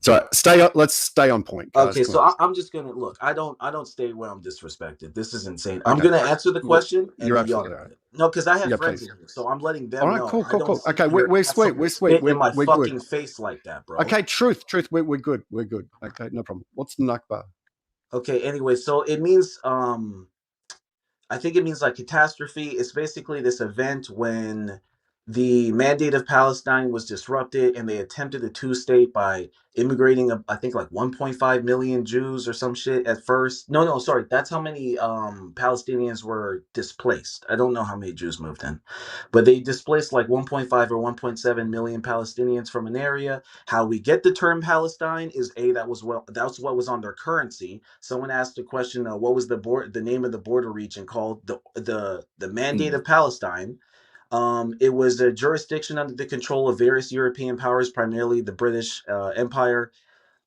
So let's stay on point, guys. Okay, Come so on. I'm just gonna look. I don't stay where I'm disrespected. This is insane. I'm Okay. gonna answer the question, and You're then y'all absolutely got right. it. No, because I have Yeah, friends please. in here, so I'm letting All them right. know. Cool. I Cool. don't Cool. sit Okay. here We're and have sweet. someone We're sweet. spit in my We're good. fucking face like that, bro. Okay. Truth. We're good. We're good. Okay. No problem. What's the Nakba? Okay, anyway, so it means I think it means like catastrophe. It's basically this event when the mandate of Palestine was disrupted and they attempted a two-state by immigrating, I think like 1.5 million Jews or some shit at first. No, sorry. That's how many Palestinians were displaced. I don't know how many Jews moved in, but they displaced like 1.5 or 1.7 million Palestinians from an area. How we get the term Palestine is that's what was on their currency. Someone asked a question, what was the name of the border region called? The Mandate of Palestine. It was a jurisdiction under the control of various European powers, primarily the British Empire.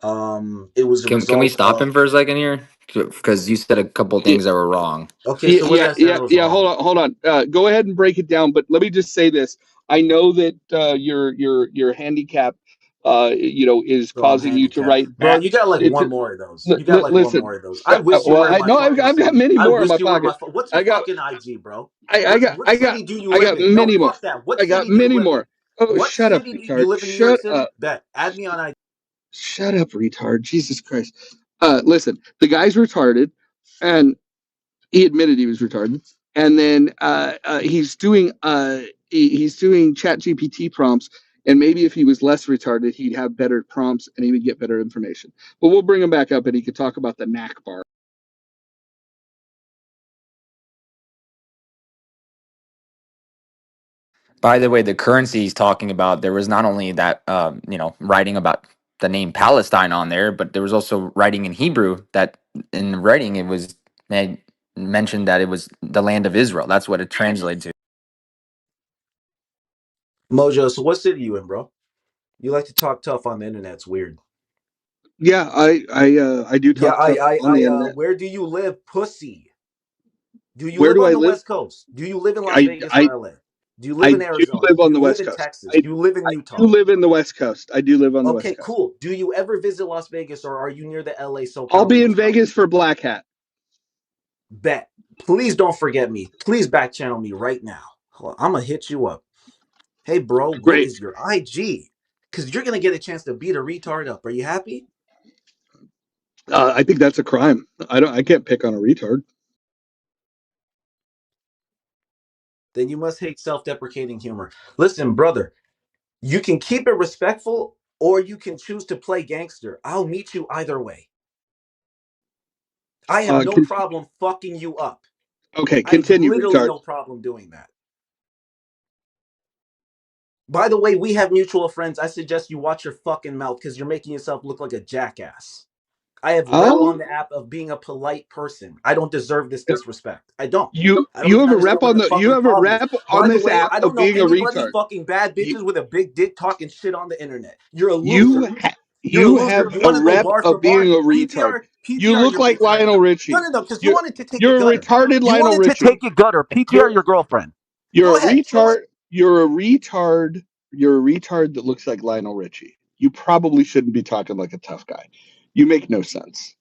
It was a Can we result stop him of. for a second here? Because you said a couple things that were wrong. Okay, so what did I say that was Yeah. wrong? Hold on. Go ahead and break it down. But let me just say this: I know that your handicap, is So I'm causing you to handicapped, write bro. back. You got like one more of those. You got like one Listen. more of those. I wish you Well, were in I my know fucking I've got city. many I more in wish my you were in my. pocket. What's your I got fucking IG, bro? I What got what I got city do you I live got in? No, many more. fuck that. What I got city do you many live in? more. Oh, What shut up, city do you retard! live in New York Shut City? up! Bet. Add me on IG. Shut up, retard! Jesus Christ! Listen, the guy's retarded, and he admitted he was retarded, and then he's doing Chat GPT prompts, and maybe if he was less retarded, he'd have better prompts and he would get better information. But we'll bring him back up, and he could talk about the knack bar. By the way, the currency he's talking about, there was not only that, writing about the name Palestine on there, but there was also writing in Hebrew that in writing it was mentioned that it was the land of Israel. That's what it translated to. Mojo. So what city you in, bro? You like to talk tough on the internet. It's weird. Yeah, I do Yeah, talk tough on the internet. where do you live, pussy? Do you Where live do on I the live? West Coast? Do you live in Las I Vegas I or LA? Do you live I in do Arizona? live Do on you the live West in Coast. Texas? Do you live in I do Utah? live in the West Coast. I do live on the West Okay, Coast. cool. Do you ever visit Las Vegas or are you near the LA I'll SoCal be in region? Vegas for Black Hat. Bet. Please don't forget me. Please back channel me right now. I'm gonna hit you up. Hey, bro, what Great. is your IG? Because you're gonna get a chance to beat a retard up. Are you happy? I think that's a crime. I can't pick on a retard. Then you must hate self-deprecating humor. Listen, brother, you can keep it respectful or you can choose to play gangster. I'll meet you either way. I have no Con- problem fucking you up. okay, I have continue, literally retard. no problem doing that. By the way, we have mutual friends. I suggest you watch your fucking mouth because you're making yourself look like a jackass. I have rep Oh, on the app of being a polite person. I don't deserve this disrespect. I don't. you I don't have a understand rep what on the the you fucking have a problem is. rep on By the this way, app I of don't know being a anybody retard. fucking bad You bitches with a big dick talking shit on the internet. You're a you loser. ha- You're a you loser. have You a want to go rep bar for of bar? being a retard. You PTR look your like bitch right Lionel now. No, Richie. no, no, because you You're wanted to take a you're a gutter. retarded You Lionel wanted to Richie. take a gutter. PTR You're your girlfriend. you're Go a ahead. retard. You're a retard. You're a retard that looks like Lionel Richie. You probably shouldn't be talking like a tough guy. You make no sense.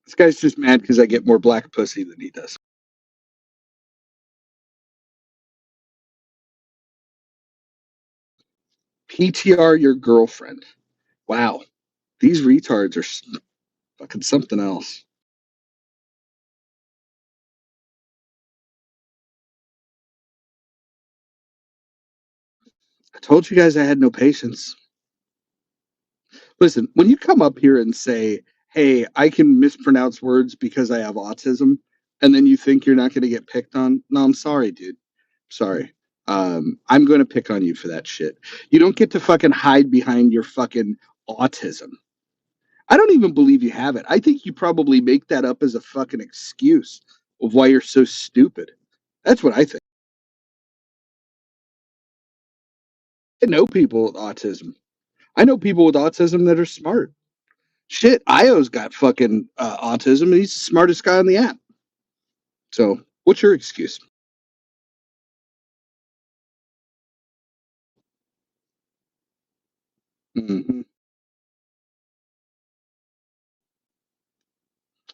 This guy's just mad because I get more black pussy than he does. PTR your girlfriend. Wow, these retards are fucking something else. I told you guys I had no patience. Listen, when you come up here and say, hey, I can mispronounce words because I have autism, and then you think you're not going to get picked on, no, I'm sorry, dude. Sorry. I'm going to pick on you for that shit. You don't get to fucking hide behind your fucking autism. I don't even even believe you have it. I think you probably make that up as a fucking excuse of why you're so stupid. That's what I think. I know people with autism. I know people with autism that are smart. Shit, Io's got fucking autism, and he's the smartest guy on the app. So, what's your excuse? Hmm.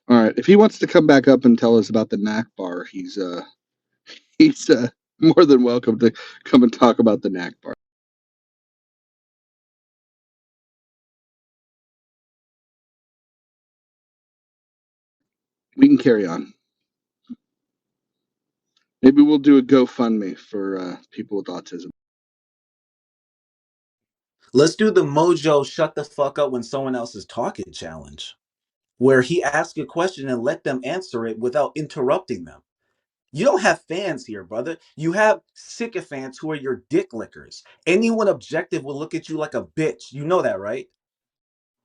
All right, if he wants to come back up and tell us about the knack bar, he's more than welcome to come and talk about the knack bar. We can carry on. Maybe we'll do a GoFundMe for people with autism. Let's do the Mojo shut the fuck up when someone else is talking challenge, where he asks a question and let them answer it without interrupting them. You don't have fans here, brother. You have sycophants who are your dick lickers. Anyone objective will look at you like a bitch. You know that, right?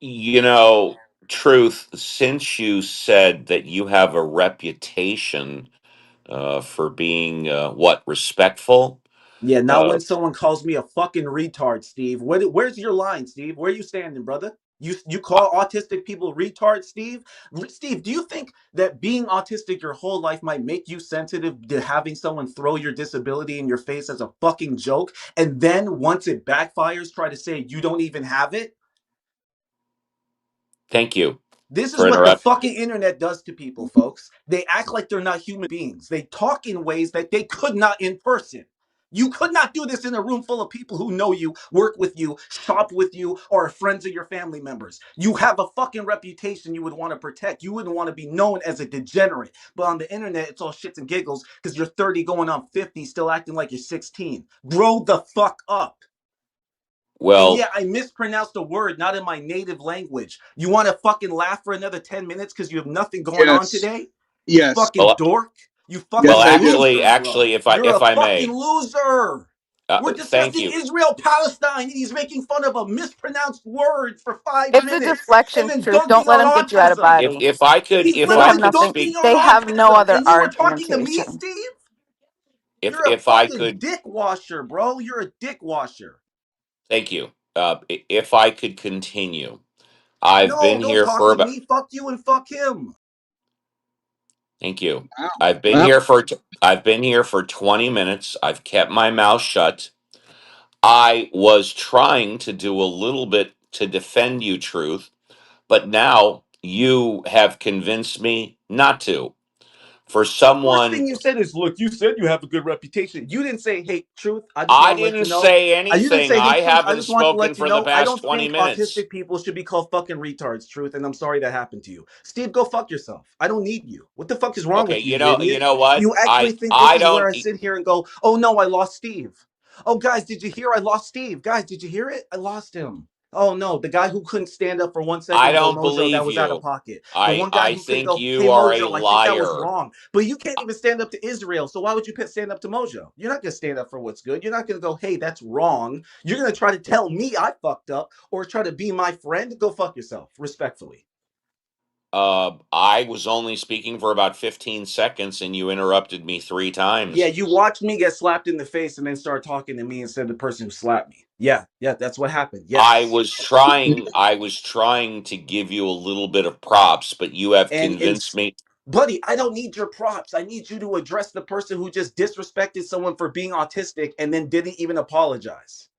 You know, Truth, since you said that you have a reputation for being, what, respectful? Yeah, not Uh, when someone calls me a fucking retard, Steve. Where's your line, Steve? Where are you standing, brother? You call autistic people retards, Steve? Steve, do you think that being autistic your whole life might make you sensitive to having someone throw your disability in your face as a fucking joke, and then once it backfires, try to say you don't even have it? Thank you This is for what the interrupting. fucking internet does to people, folks. They act like they're not human beings. They talk in ways that they could not in person. You could not do this in a room full of people who know you, work with you, shop with you, or are friends of your family members. You have a fucking reputation you would want to protect. You wouldn't want to be known as a degenerate. But on the internet, it's all shits and giggles because you're 30 going on 50, still acting like you're 16. Grow the fuck up. And Well, yeah, I mispronounced a word not in my native language. You want to fucking laugh for another 10 minutes because you have nothing going on Yes, today? You yes, fucking well, dork. You well, yes, fucking I do. actually, loser, bro. actually, You're if a I fucking may, loser. We're thank discussing you. Israel Palestine and he's making fun of a mispronounced word for five It's a minutes and deflection, then truth. Don't dunking let on them get you out of autism. If body. if I could, He's if They I have literally could nothing. dunking speak, on They have no autism. other And you were talking to me, argumentation. Steve? if You're a if I fucking could, dick washer, bro. You're a dick washer. thank you. If I could continue, I've No, been don't here talk for to about. me. Fuck you and fuck him. Thank you. Wow. I've been Wow. here for. I've been here for 20 minutes. I've kept my mouth shut. I was trying to do a little bit to defend you, Truth, but now you have convinced me not to. For The first someone, thing you said is, "Look, you said you have a good reputation." You didn't say, "Hey, truth, I just I want to let didn't you know." say You didn't anything. say, "Hey, I truth, I haven't just want to spoken let you for the know I past don't 20 think minutes. autistic people should be called fucking retards, truth, and I'm sorry that happened to you." Steve, go fuck yourself. I don't need you. What the fuck is wrong Okay, with you, you you know, idiot? what? You actually think this I is where don't I sit here and go, "Oh no, I lost Steve." Oh, guys, did you hear I lost Steve? Guys, did you hear it? I lost him. Oh no, the guy who couldn't stand up for 1 second I and go, don't Mojo, that believe was out of you. pocket. The one guy I who couldn't think go, "Hey, you are a Mojo, I think that was liar. wrong." But you can't even stand up to Israel. So why would you stand up to Mojo? You're not going to stand up for what's good. You're not going to go, "Hey, that's wrong." You're going to try to tell me I fucked up or try to be my friend. Go fuck yourself, respectfully. I was only speaking for about 15 seconds and you interrupted me three Yeah, times. you watched me get slapped in the face and then start talking to me instead of the person who slapped me. Yeah, yeah, that's what happened. Yes. I was trying to give you a little bit of props, but you have And convinced me. buddy, I don't need your props. I need you to address the person who just disrespected someone for being autistic and then didn't even apologize.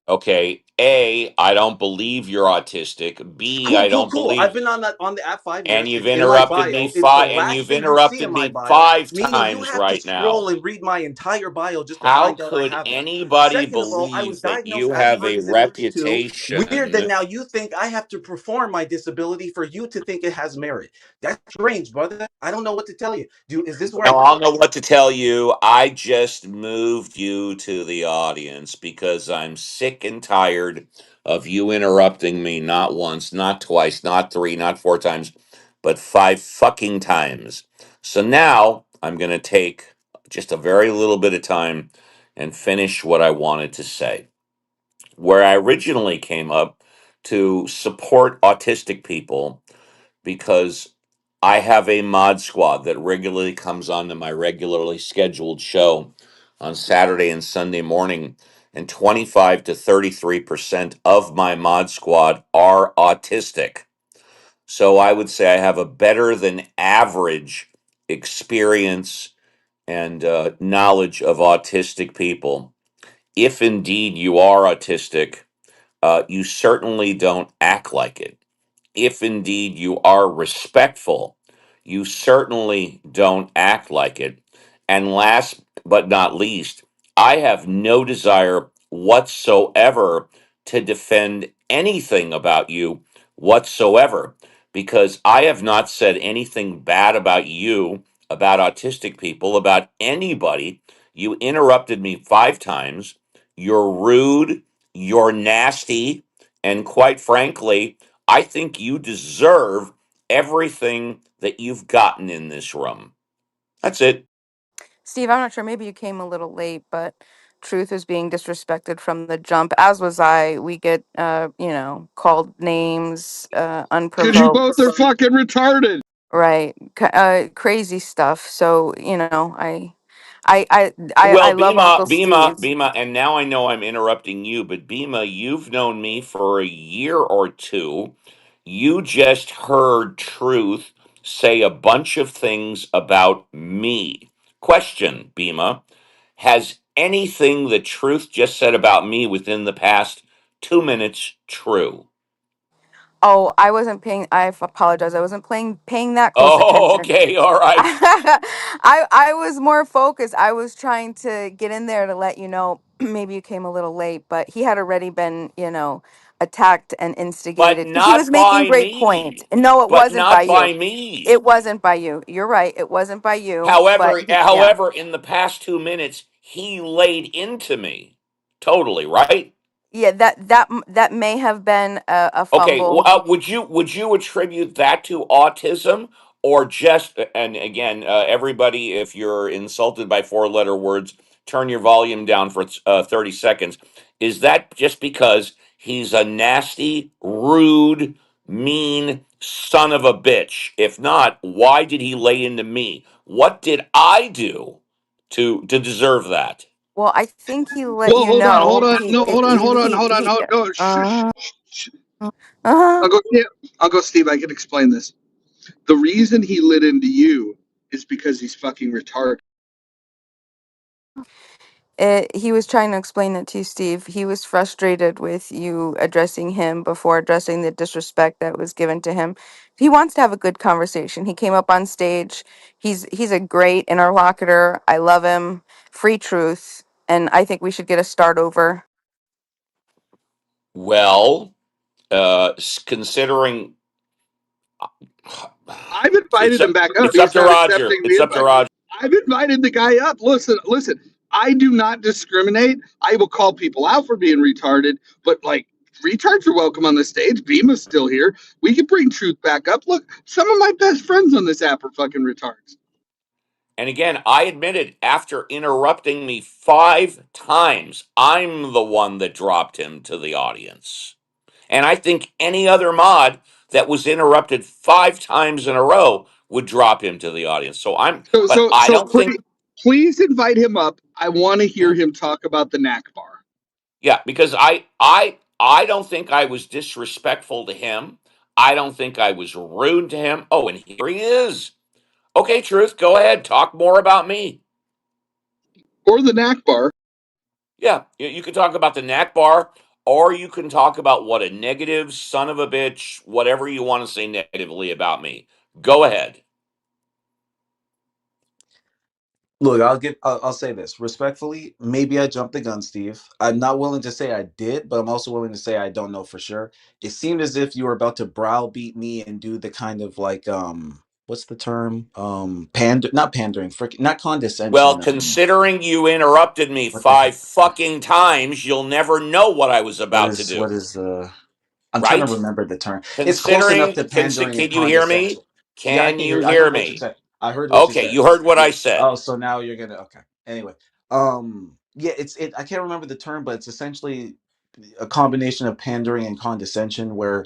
Okay, A, I don't believe you're autistic. B, Cool, I cool, don't cool. I've believe, been on the app 5 years. and you've It's in my interrupted me bio. It's the five, and last you've thing you see in interrupted my me bio, five meaning you times have to right now. scroll and read my entire bio just to How find out I could have one. anybody Second of all, I was believe that diagnosed you at have a birth disability too. Weird that reputation? now you think I have to perform my disability for you to think it has merit. That's strange, brother. I don't know what to tell you. Is this where Well, I don't know what to tell you. I just moved you to the audience because I'm sick and tired of you interrupting me not once, not twice, not three, not four times, but five fucking times. So now I'm going to take just a very little bit of time and finish what I wanted to say. Where I originally came up to support autistic people because I have a mod squad that regularly comes on to my regularly scheduled show on Saturday and Sunday morning. And 25 to 33% of my mod squad are autistic. So I would say I have a better than average experience and knowledge of autistic people. If indeed you are autistic, you certainly don't act like it. If indeed you are respectful, you certainly don't act like it. And last but not least, I have no desire whatsoever to defend anything about you whatsoever because I have not said anything bad about you, about autistic people, about anybody. You interrupted me 5 times. You're rude. You're nasty. And quite frankly, I think you deserve everything that you've gotten in this room. That's it. Steve, I'm not sure. Maybe you came a little late, but Truth is being disrespected from the jump, as was I. We get, called names, Because you both unprovoked, are fucking retarded. right? Crazy stuff. So, I Well, love Bima, Uncle Steve. Bima, Bima, and now I know I'm interrupting you, but Bima, you've known me for a year or two. You just heard Truth say a bunch of things about me. Question, Bima, has anything the Truth just said about me within the past 2 minutes true? Oh, I wasn't paying. Apologize. I wasn't paying that close Oh, attention. okay, all right. I was more focused. I was trying to get in there to let you know maybe you came a little late, but he had already been, attacked and But instigated because he was not making by great points. me. And no, it But wasn't by not you. by me. It wasn't by you. You're right. It wasn't by you. But However, yeah. however, in the past 2 minutes, he laid into me. Totally, right? Yeah, that may have been a Okay, fumble. would you attribute that to autism or just and again, everybody, if you're insulted by four-letter words, turn your volume down for 30 seconds. Is that just because he's a nasty, rude, mean son of a bitch? If not, why did he lay into me? What did I do to deserve that? Well, I think he let Well, you hold on, hold know. on. He No, hold on, he hold on, he hold on. he. No, no, Uh, shh. uh, I'll go, yeah, I'll go, Steve. I can explain this. The reason he lit into you is because he's fucking retarded. he was trying to explain it to you, Steve. He was frustrated with you addressing him before addressing the disrespect that was given to him. He wants to have a good conversation. He came up on stage. He's a great interlocutor. I love him. Free Truth, and I think we should get a start over. Well, considering I've it's invited him up, back up. it's up He's to not Roger. accepting the It's up to invite. Roger. I've invited the guy up. Listen. I do not discriminate. I will call people out for being retarded, but like retards are welcome on the stage. Beamer's still here. We can bring truth back up. Look, some of my best friends on this app are fucking retards. And again, I admitted after interrupting me 5 times, I'm the one that dropped him to the audience. And I think any other mod that was interrupted 5 times in a row would drop him to the audience. So But so I so don't think, please invite him up. I want to hear yeah, him talk about the knack bar. yeah, because I don't think I was disrespectful to him. I don't think I was rude to him. Oh, and here he is. Okay, Truth, go ahead. Talk more about me. Or the knack bar. Yeah, you can talk about the knack bar, or you can talk about what a negative son of a bitch, whatever you want to say negatively about me. Go ahead. Look, I'll say this respectfully. Maybe I jumped the gun, Steve. I'm not willing to say I did, but I'm also willing to say I don't know for sure. It seemed as if you were about to browbeat me and do the kind of like what's the term? Not pandering, not Well, condescension. considering you interrupted me What the heck? 5 fucking times, you'll never know what I was What about to is what do, is the I'm trying to right? remember the term. It's close enough to Considering, pandering and can you hear me? condescension. Yeah, I Can can you hear. I hear heard what you me? said. I heard what you Okay, said. you heard what Yeah. I Oh, said. so now you're gonna okay. Anyway, yeah, it's I can't remember the term, but it's essentially a combination of pandering and condescension where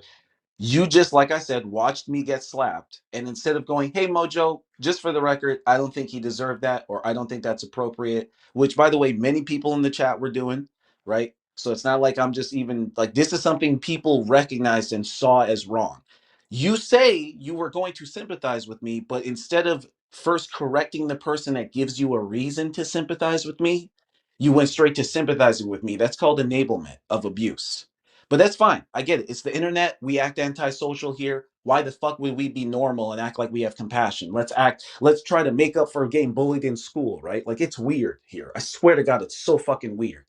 you just, like I said, watched me get slapped. And instead of going, hey, Mojo, just for the record, I don't think he deserved that, or I don't think that's appropriate, which, by the way, many people in the chat were doing, right? So it's not like I'm just even like, this is something people recognized and saw as wrong. You say you were going to sympathize with me, but instead of first correcting the person that gives you a reason to sympathize with me, you went straight to sympathizing with me. That's called enablement of abuse. But that's fine. I get it. It's the internet. We act antisocial here. Why the fuck would we be normal and act like we have compassion? Let's try to make up for getting bullied in school, right? Like it's weird here. I swear to God, it's so fucking weird.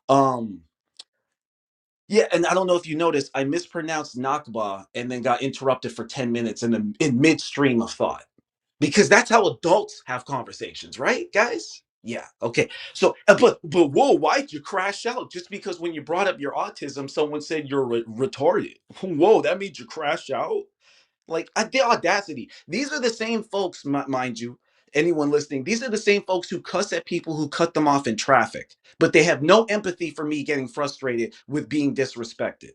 Um, yeah, and I don't know if you noticed, I mispronounced Nakba and then got interrupted for 10 minutes in midstream of thought. Because that's how adults have conversations, right, guys? Yeah. Okay. So, but whoa, why'd you crash out? Just because when you brought up your autism, someone said you're retarded. Whoa, that means you crash out. Like the audacity. These are the same folks, mind you. Anyone listening, these are the same folks who cuss at people who cut them off in traffic, but they have no empathy for me getting frustrated with being disrespected.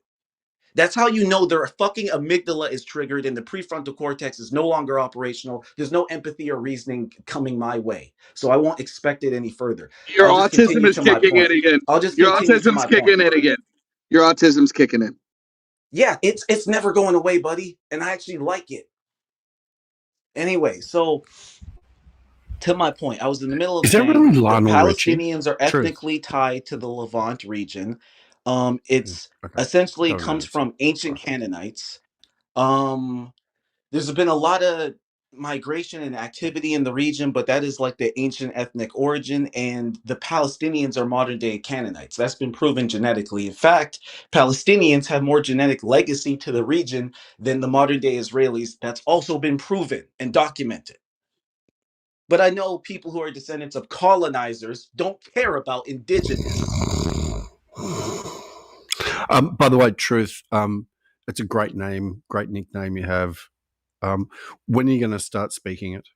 That's how you know their fucking amygdala is triggered and the prefrontal cortex is no longer operational. There's no empathy or reasoning coming my way. So I won't expect it any further. Your I'll just autism continue is to my kicking in point. again. I'll just Your continue to autism's my point. kicking in again. Your autism's kicking in. Yeah, it's never going away, buddy. And I actually like it. Anyway, so to my point, I was in the middle of Is that saying really the Lionel Richie? Palestinians are Truth. ethnically tied to the Levant region. Mm, It's okay. essentially Doesn't comes matter. So, from ancient sorry. Canaanites. There's been a lot of migration and activity in the region, but that is like the ancient ethnic origin, and the Palestinians are modern day Canaanites. That's been proven genetically. In fact, Palestinians have more genetic legacy to the region than the modern day Israelis. That's also been proven and documented. But I know people who are descendants of colonizers don't care about indigenous. By the way, Truth, it's a great name, great nickname you have. Um, when are you going to start speaking it?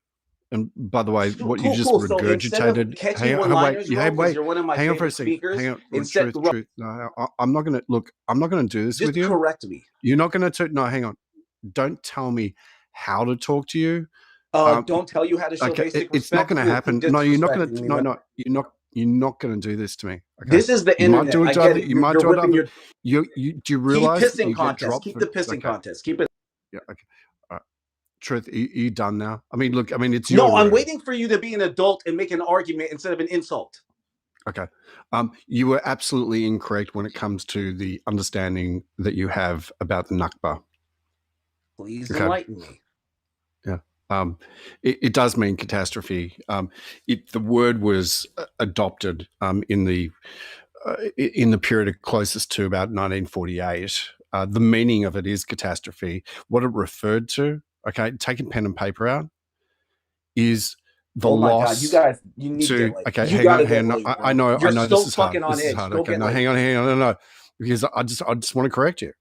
And by the way, what you Cool, just cool. So instead of regurgitated, catchy hang on, wait, one-liners, bro, because you're one of my hang on for a favorite second. Hang speakers, on, instead, truth. No, I'm not going to look. I'm not going to do this just with you. correct me. You're not going to. No, hang on. Don't tell me how to talk to you. Don't tell you how to show Okay, basic it's not respect. going to Cool. Keep happen. No, you're not going disrespecting to. me. No, no, you're not going to do this to me. Okay, This is the you might internet. do it I to get other. it. You might You're do it to whipping other. your You do you keep realize that pissing you get contest. dropped Keep for? the pissing Okay, contest. Keep it. yeah, okay. Truth, are you done now? I mean, look, I mean, it's your No, I'm room. waiting for you to be an adult and make an argument instead of an insult. Okay. You were absolutely incorrect when it comes to the understanding that you have about the Nakba. Please Okay. enlighten me. Yeah. It does mean catastrophe. The word was adopted in the period closest to about 1948. The meaning of it is catastrophe. What it referred to, okay, taking pen and paper out, is the Oh my God, you loss guys, you need to get to. laid. Okay, You hang on, gotta hang get on. No, laid, I bro. know, You're this so is hard. fucking on This is edge. hard. Go Okay, get no, laid. hang on, no, because I just want to correct you.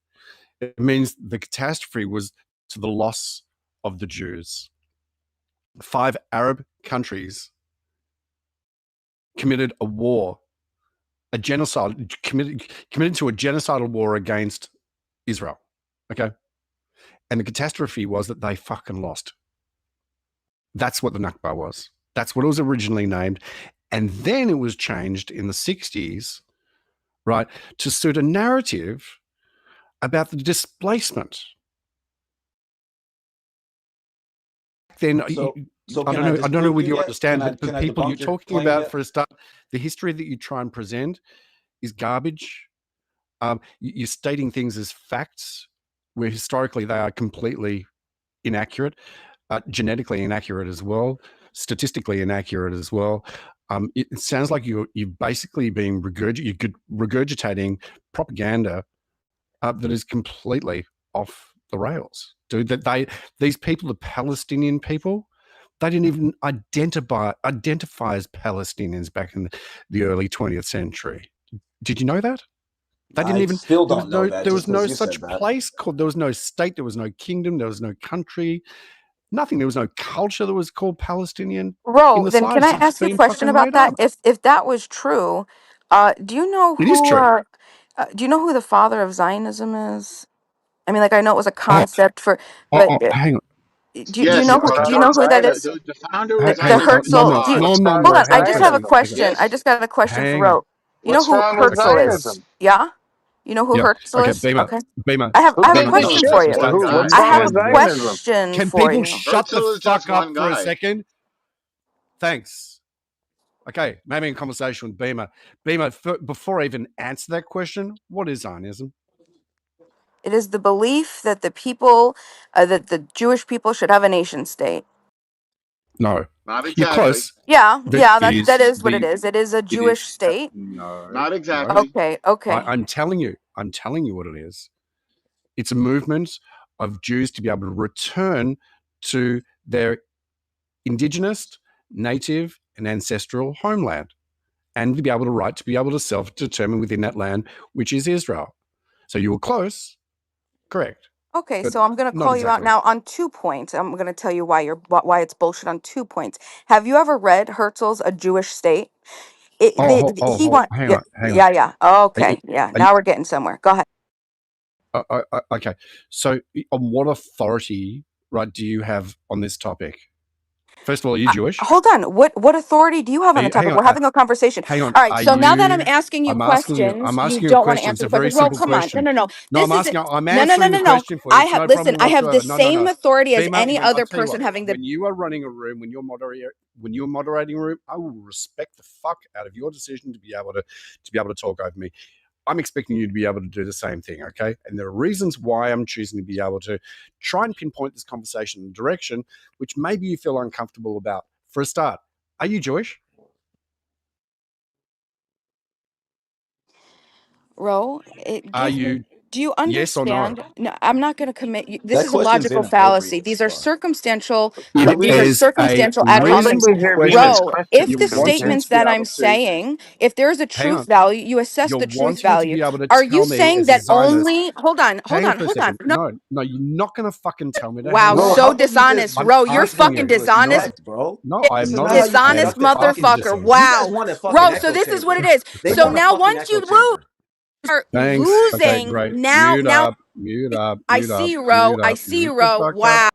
It means the catastrophe was to the loss of the Jews. 5 Arab countries committed a war, a genocide, committed to a genocidal war against Israel. Okay. And the catastrophe was that they fucking lost. That's what the Nakba was. That's what it was originally named. And then it was changed in the 60s, right, to suit a narrative about the displacement. Then So I can don't I know. I don't know disprove whether you you yet? Can understand, I but the can I people you're debunk your talking claim about, yet? for a start, the history that you try and present is garbage. You're stating things as facts, where historically they are completely inaccurate, genetically inaccurate as well, statistically inaccurate as well. It sounds like you're basically being regurgitating propaganda that is completely off the rails, dude. These people, the Palestinian people, they didn't even identify as Palestinians back in the early 20th century. Did you know that? They didn't I even. still don't know that There just was no because you said such that. place called. There was no state. There was no kingdom. There was no country. Nothing. There was no culture that was called Palestinian in Ro, the then can I slightest. It's ask you a been question fucking about made that? up. If that was true, do you know It is who true. Do you know who the father of Zionism is? I mean, like, I know it was a Oh, concept for, oh, but oh, hang on. do you Yes, know the who Okay, father of that Zionism, is? the founder of The hang on. Zionism No, Herzl. no, Do you, no, was no, hold no. on, I Hang just on. have a Zionism. Okay, question. I Yes. just got a question for hang on. Ro. You know What's who wrong with Herzl is? Zionism? Yeah? You know who Yeah. Herzl Okay, is? Beamer, Okay. Beamer, I Who have a gives Beamer. a question shit? for Just, you. just, Who? What's I just wrong have with a one word. Zionism? question Can for people you. shut the Herzl is fuck just up one for a guy. second? Thanks. Okay, maybe in conversation with Beamer. Beamer, before I even answer that question, what is Zionism? It is the belief that that the Jewish people should have a nation state. No. Not You're exactly. close. Yeah, That yeah, that is is what it the, is. It is a it Jewish is, state. no, Not no. exactly. Okay, okay. I'm telling you what it is. It's a movement of Jews to be able to return to their indigenous, native, and ancestral homeland, and to be able to self-determine within that land, which is Israel. So you were close, correct, Okay, but so I'm going to not call you out exactly. now on 2 points. I'm going to tell you why it's bullshit on 2 points. Have you ever read Herzl's A Jewish State? He want Hang yeah, on, hang on. yeah, yeah. Are you, Okay, yeah. are you, Now we're getting somewhere. Go ahead. okay. So, on what authority, right, do you have on this topic? First of all, are you Jewish? Hold on. What authority do you have Are on the you, hang topic? on, We're having a conversation. hang on. All right. Are So now that I'm you? asking you questions, I'm you asking you a don't want to question. answer It's the a very question. Ro, simple come on. No, question. no, no. No, This is it. I'm No, no, no, answering no, the no. question for you. I It's have no problem listen. I have the whatsoever. No, no, same no. authority as Beamer, any I'll other tell you what. person having the. When you are running a room, when you're moderating a room, I will respect the fuck out of your decision to be able to talk over me. I'm expecting you to be able to do the same thing, okay? And there are reasons why I'm choosing to be able to try and pinpoint this conversation in a direction which maybe you feel uncomfortable about. For a start, are you Jewish? Ro, Are you do you yes or no? understand? No, I'm not going to commit. This That is a question's logical fallacy. inappropriate as These are fuck. circumstantial. It These are is a circumstantial ad I want reason hominems. to hear question. Bima's Ro, if question. the You're Can we hear? wanting statements to be that able I'm to saying, if there is a hang truth on. value, you assess You're the truth wanting to value. be able to Are you tell me saying as a that Zionist. only? Hold on, hold Hang on on, for a hold on. second. No, No, you're not going to fucking tell me to wow, hang Bro, on. how so about you just dishonest, I'm Ro. You're answer asking fucking with you. No, dishonest. respect, bro? no, I am This is not not how you Dishonest I'm conduct a fucking fucking motherfucker. debate. dishonest. You guys Wow. want a fucking Ro, so echo this is what it chamber. is. They So want a now fucking once you echo lose, chamber. are Thanks. Okay, losing. great. Now, Mute now up, mute up, I mute see up, you, Ro. mute I up, see you, mute the Ro. fuck up. Wow.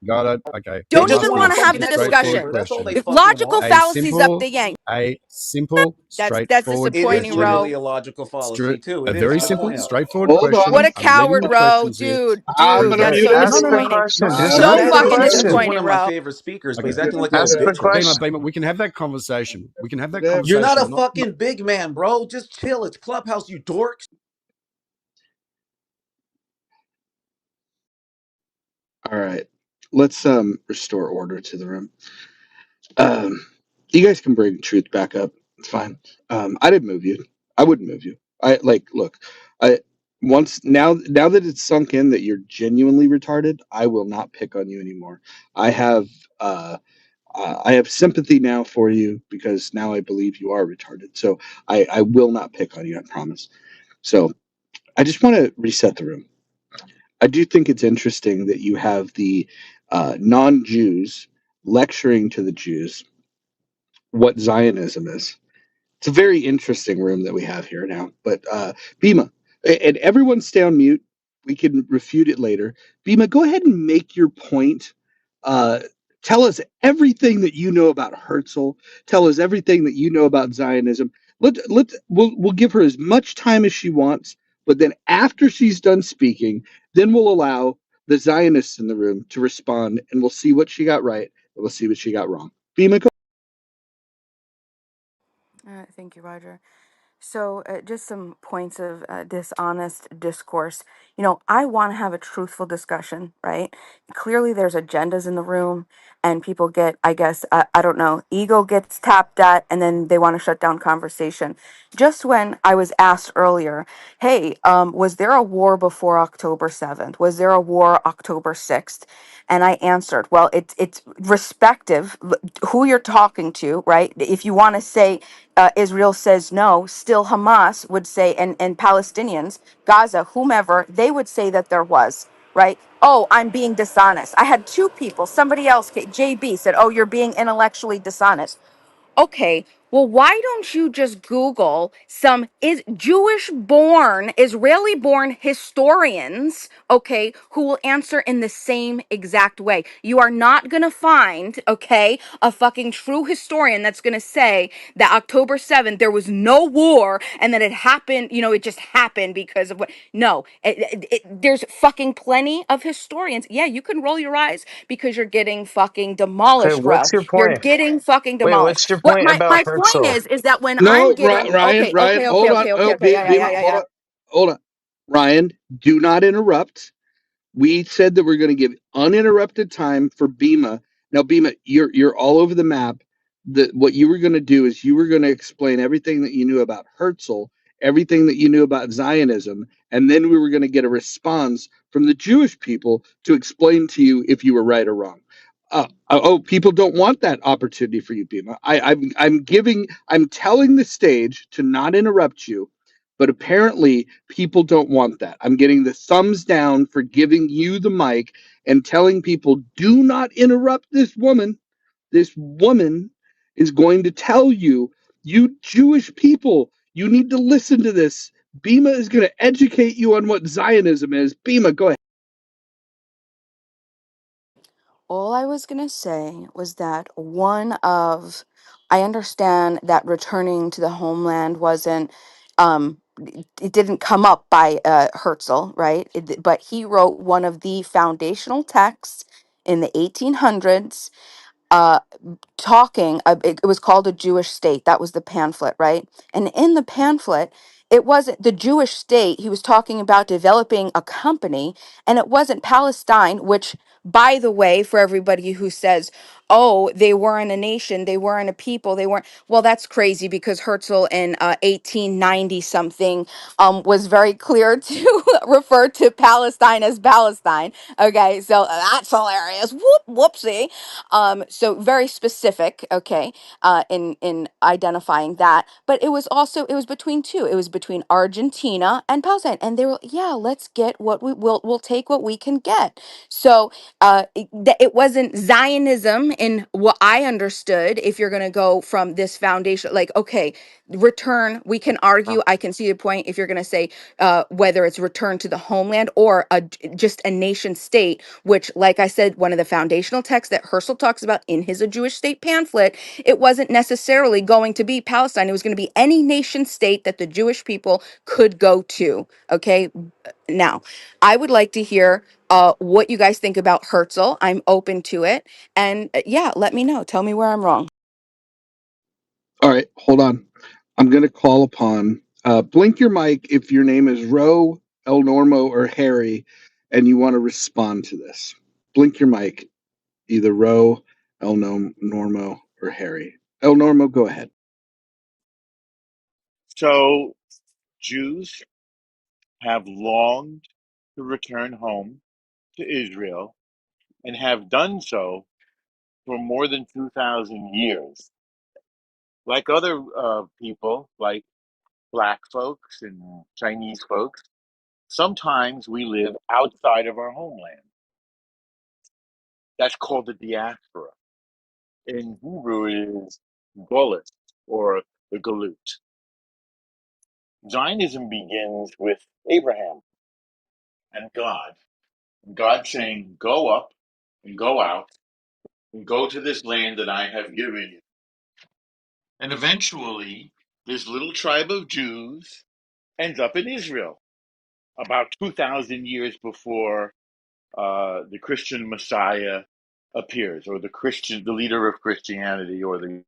Got it. Okay. They Don't I'm just even asking want you a a want to have fucking the simple, echo straightforward discussion. chamber. That's all they question. If fucking logical want. fallacies up the yank. A simple, That's straightforward It is disappointing, question. Ro. generally a logical fallacy too. A It is. very Good simple, point out. straightforward Hold What on. question. a I'm reading coward, the Ro. questions here. Dude, I'm dude, gonna that's Exactly. mute so up. No, Ask no, the no, disappointing. question. no. Just Let me So ask That the answer the fucking dude, that's question. one disappointing, of my Ro. favorite speakers, but he's Okay. acting like a little Ask the bitch right Beamer, now. question. Beamer, we can have that conversation. We can have that Yeah. You're not a conversation. fucking big man, bro. Just chill. It's Clubhouse, you dorks. All right. Let's restore order to the room. Um, you guys can bring truth back up. It's fine. I didn't move you. I wouldn't move you. I like look. I once now that it's sunk in that you're genuinely retarded, I will not pick on you anymore. I have I have sympathy now for you because now I believe you are retarded. So I will not pick on you. I promise. So I just want to reset the room. I do think it's interesting that you have the non-Jews lecturing to the Jews what Zionism is. It's a very interesting room that we have here now. But Bima, and everyone stay on mute. We can refute it later. Bima, go ahead and make your point. Uh, tell us everything that you know about Herzl. Tell us everything that you know about Zionism. We'll give her as much time as she wants, but then after she's done speaking, then we'll allow the Zionists in the room to respond, and we'll see what she got right, and we'll see what she got wrong. Bima, go. Thank you, Roger. So, just some points of dishonest discourse. I want to have a truthful discussion, right? Clearly, there's agendas in the room, and people get, I guess, I don't know, ego gets tapped at, and then they want to shut down conversation. Just when I was asked earlier, hey, was there a war before October 7th? Was there a war October 6th? And I answered, well, it's respective who you're talking to, right? If you want to say Israel says no, still Hamas would say, and Palestinians, Gaza, whomever, they would say that there was, right? Oh, I'm being dishonest. I had two people, somebody else, JB, said, oh, you're being intellectually dishonest. Okay, Well, why don't you just Google some is Jewish born, Israeli born historians, okay, who will answer in the same exact way. You are not going to find, okay, a fucking true historian that's going to say that October 7th there was no war and that it happened, it just happened because of what. No, there's fucking plenty of historians. Yeah, you can roll your eyes because you're getting fucking Okay, demolished, bro. what's your You're point? getting fucking Wait, demolished. what's your What point my about my point Herzl? is that when I'm No, getting Ryan, Ryan, hold on. Oh, yeah, Bima, yeah, yeah. hold on. Ryan, do not interrupt. We said that we're going to give uninterrupted time for Bima. Now, Bima, you're all over the map. What you were going to do is you were going to explain everything that you knew about Herzl, everything that you knew about Zionism, and then we were going to get a response from the Jewish people to explain to you if you were right or wrong. People don't want that opportunity for you, Bima. I'm telling the stage to not interrupt you, but apparently people don't want that. I'm getting the thumbs down for giving you the mic and telling people, do not interrupt this woman. This woman is going to tell you, you Jewish people, you need to listen to this. Bima is going to educate you on what Zionism is. Bima, go ahead. All I was gonna say was that I understand that returning to the homeland wasn't, it didn't come up by Herzl, right? But he wrote one of the foundational texts in the 1800s, it was called A Jewish State. That was the pamphlet, right? And in the pamphlet, it wasn't the Jewish state. He was talking about developing a company, and it wasn't Palestine, which, by the way, for everybody who says, oh, they weren't a nation, they weren't a people, they weren't, well, that's crazy because Herzl in 1890 something was very clear to refer to Palestine as Palestine. Okay, so that's hilarious. Whoopsie. So very specific, okay, in identifying that. But it was between two. It was between Argentina and Palestine, and they were, yeah, let's get what we'll take what we can get. So it wasn't Zionism in what I understood. If you're going to go from this foundation, like, okay, return, we can argue. I can see the point if you're going to say whether it's return to the homeland or just a nation state, which, like I said, one of the foundational texts that Herzl talks about in his A Jewish State pamphlet, it wasn't necessarily going to be Palestine. It was going to be any nation state that the Jewish people could go to. Okay. Now, I would like to hear what you guys think about Herzl. I'm open to it. And yeah, let me know. Tell me where I'm wrong. All right, hold on. I'm going to call upon, blink your mic if your name is Ro, El Normo, or Harry, and you want to respond to this. Blink your mic, either Ro, Normo, or Harry. El Normo, go ahead. So Jews have longed to return home to Israel and have done so for more than 2,000 years. Like other people, like Black folks and Chinese folks, sometimes we live outside of our homeland. That's called the diaspora. In Hebrew, it is Golis or the Galut. Zionism begins with Abraham and God. God saying, go up and go out and go to this land that I have given you. And eventually, this little tribe of Jews ends up in Israel about 2,000 years before the Christian Messiah appears, or the leader of Christianity, or the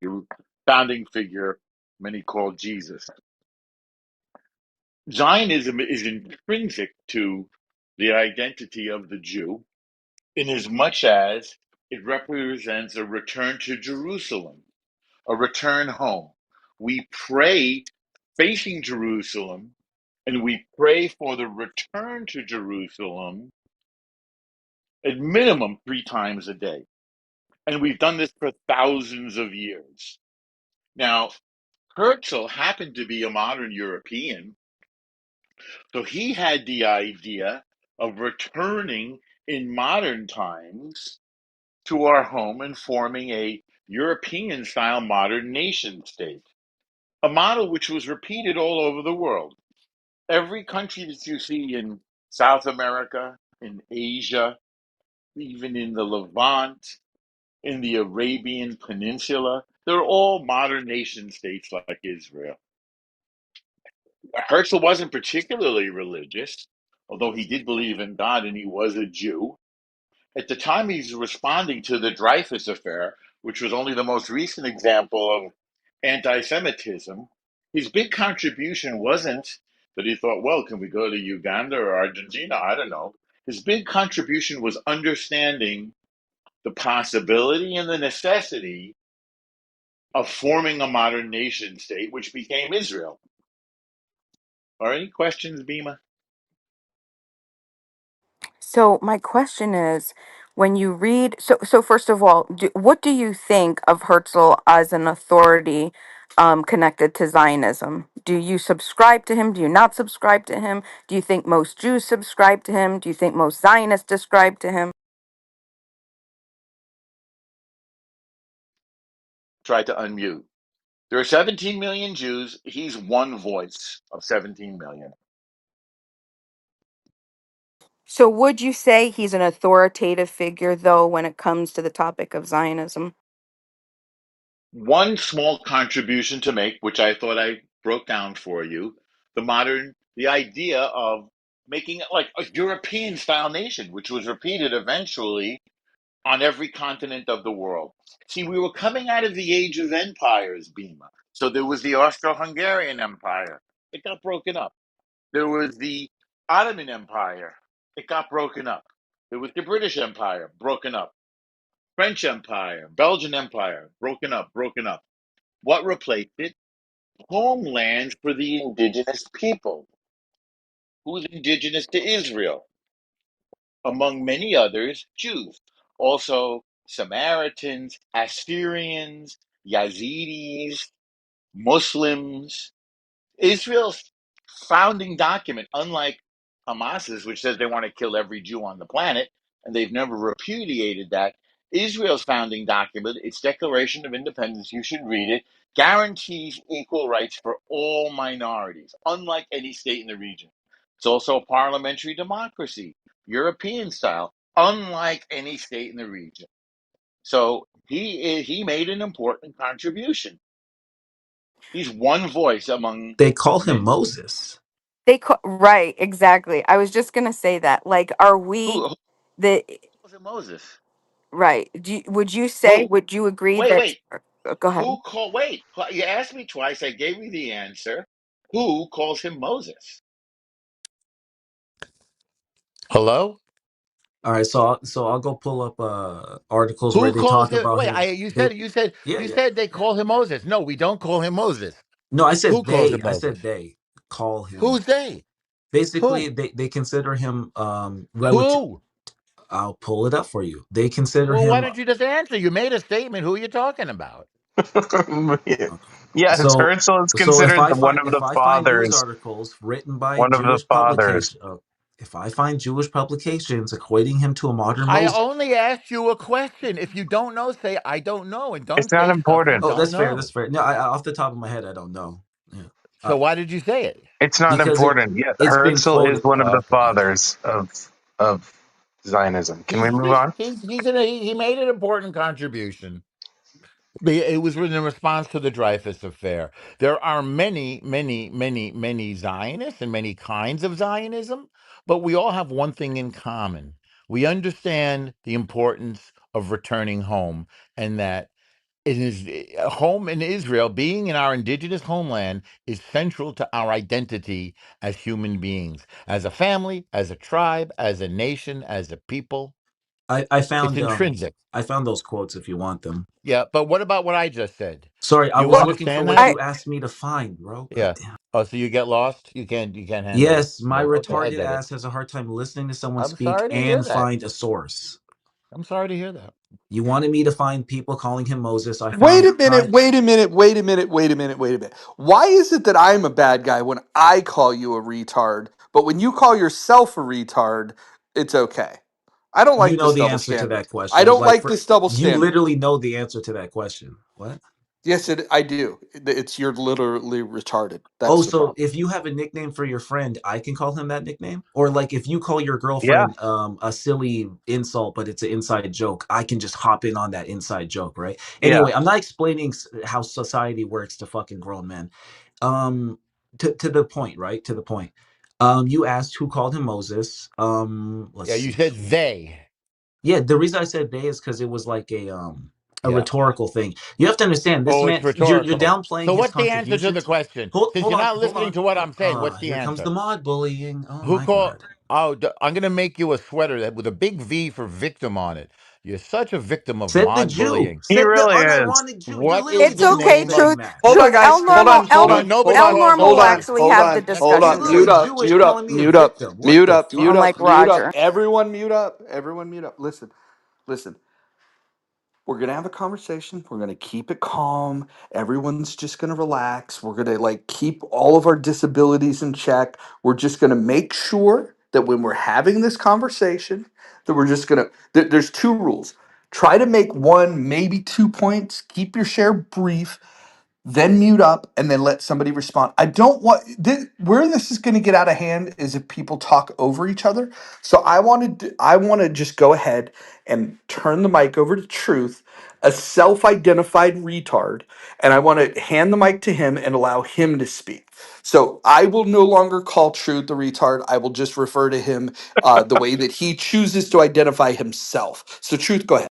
founding figure many call Jesus. Zionism is intrinsic to the identity of the Jew, in as much as it represents a return to Jerusalem, a return home. We pray facing Jerusalem, and we pray for the return to Jerusalem at minimum 3 times a day. And we've done this for thousands of years. Now, Herzl happened to be a modern European, so he had the idea of returning in modern times to our home and forming a European style modern nation state. a model which was repeated all over the world. Every country that you see in South America, in Asia, even in the Levant, in the Arabian Peninsula, they're all modern nation states like Israel. Herzl wasn't particularly religious, although he did believe in God and he was a Jew. At the time he's responding to the Dreyfus affair, which was only the most recent example of anti Semitism, his big contribution wasn't that he thought, well, can we go to Uganda or Argentina? I don't know. His big contribution was understanding the possibility and the necessity of forming a modern nation state, which became Israel. Are any questions, Bima? So my question is, when you read, so first of all, what do you think of Herzl as an authority connected to Zionism? Do you subscribe to him? Do you not subscribe to him? Do you think most Jews subscribe to him? Do you think most Zionists subscribe to him? Try to unmute. There are 17 million Jews. He's one voice of 17 million. So would you say he's an authoritative figure, though, when it comes to the topic of Zionism? One small contribution to make, which I thought I broke down for you, the idea of making it like a European style nation, which was repeated eventually on every continent of the world. See, we were coming out of the age of empires, Bima. So there was the Austro-Hungarian Empire. It got broken up. There was the Ottoman Empire. It got broken up. There was the British Empire, broken up. French Empire, Belgian Empire, broken up, broken up. What replaced it? Homelands for the indigenous people. Who's indigenous to Israel? Among many others, Jews. Also, Samaritans, Assyrians, Yazidis, Muslims. Israel's founding document, unlike Hamas's, which says they want to kill every Jew on the planet, and they've never repudiated that, Israel's founding document, its Declaration of Independence, you should read it, guarantees equal rights for all minorities, unlike any state in the region. It's also a parliamentary democracy, European style, unlike any state in the region. So he made an important contribution. He's one voice among They call him many. Moses. Right, exactly. I was just gonna say that. Like, are we Who the calls him Moses? right? Would you say? Who? Would you agree Wait, that? wait. Go ahead. Who call? Wait. You asked me twice. I gave you the answer. Who calls him Moses? Hello. All right, so I'll go pull up articles where Who they calls talk him? about Wait, his. you They, said you said yeah, you yeah, said they yeah. call him Moses. No, we don't call him Moses. No, I Who said calls they. him I Moses? said they call him. Who's they? Basically, Who? they consider him relative. Who? I'll pull it up for you. They consider Well, why him. don't you just answer? You made a statement. Who are you talking about? Okay. Yes, So Herzl is so considered one of if the I find news fathers. articles written by One of the Jewish fathers. publication, if I find Jewish publications equating him to a modern I Moses. only asked you a question. If you don't know, say I don't know, and It's don't not say stuff you important. Oh, don't that's fair. That's know. fair. No, off the top of my head, I don't know. Yeah, So uh, why did you say it? It's not because important. Yes, it's been Herzl is quoted. one of the Okay. fathers of Zionism. Can we move on? He made an important contribution. It was written in response to the Dreyfus affair. There are many, many, many, many Zionists and many kinds of Zionism, but we all have one thing in common. We understand the importance of returning home, and that it is home in Israel, being in our indigenous homeland, is central to our identity as human beings, as a family, as a tribe, as a nation, as a people. It's intrinsic. I found those quotes if you want them. Yeah, but what about what I just said? Sorry, I You was looking for understand what that? I you asked me to find, bro. God Yeah. damn. Oh, so you get lost? You can't handle it. Yes, my Yeah. Okay, I retarded get it. ass has a hard time listening to someone I'm speak sorry to hear and that. find a source. I'm sorry to hear that. You wanted me to find people calling him Moses. I Wait found a minute, wait a minute, wait a minute, wait a minute, wait a minute. Why is it that I'm a bad guy when I call you a retard, but when you call yourself a retard, it's okay? I don't you like know this the double answer to standard. that I question. don't Like like for this double you standard. literally know the answer to that question. What? Yes, I do. It's you're literally retarded. Oh, That's the so problem. if you have a nickname for your friend, I can call him that nickname? Or like if you call your Yeah, girlfriend a silly insult, but it's an inside joke, I can just hop in on that inside joke, right? yeah. Anyway, I'm not explaining how society works to fucking grown men. Um to the point, right? To the point. You asked who called him Moses. Let's Yeah, you see. said they. Yeah, the reason I said they is because it was like a Yeah. rhetorical thing. You have to understand this Oh, it's man, you're rhetorical. downplaying So his what's the answer to the contributions. question? Since Hold you're on, not hold listening on. to what I'm saying, what's the Here comes the answer? mod bullying. Oh Who my called? god. Oh, I'm going to make you a sweater that with a big V for victim on it. You're such a victim of Said the mod Jew. bullying. He Said the really is. unironic Jew. You're What literally is It's the the one okay, name of? saying truth. that. Hold on, Truth. guys. L Hold normal. on. Hold No, L on. Hold nobody L on. calls normal Hold will Moses. on. actually Hold have the on. That's Hold you're on. discussion, literally Mute truth. up. Jewish Mute calling up. me a Mute up. victim. What Mute the up. Mute fuck? Unlike up. Mute up. Roger. Everyone mute up. Everyone mute up. Listen. Listen. We're gonna have a conversation. We're gonna keep it calm. Everyone's just gonna relax. We're gonna like keep all of our disabilities in check. We're just gonna make sure that when we're having this conversation, that we're just gonna. There's two rules. Try to make one, maybe 2 points. Keep your share brief, then mute up and then let somebody respond. I don't want where this is going to get out of hand is if people talk over each other. So I want to just go ahead and turn the mic over to Truth, a self-identified retard, and I want to hand the mic to him and allow him to speak. So I will no longer call Truth the retard. I will just refer to him the way that he chooses to identify himself. So Truth, go ahead.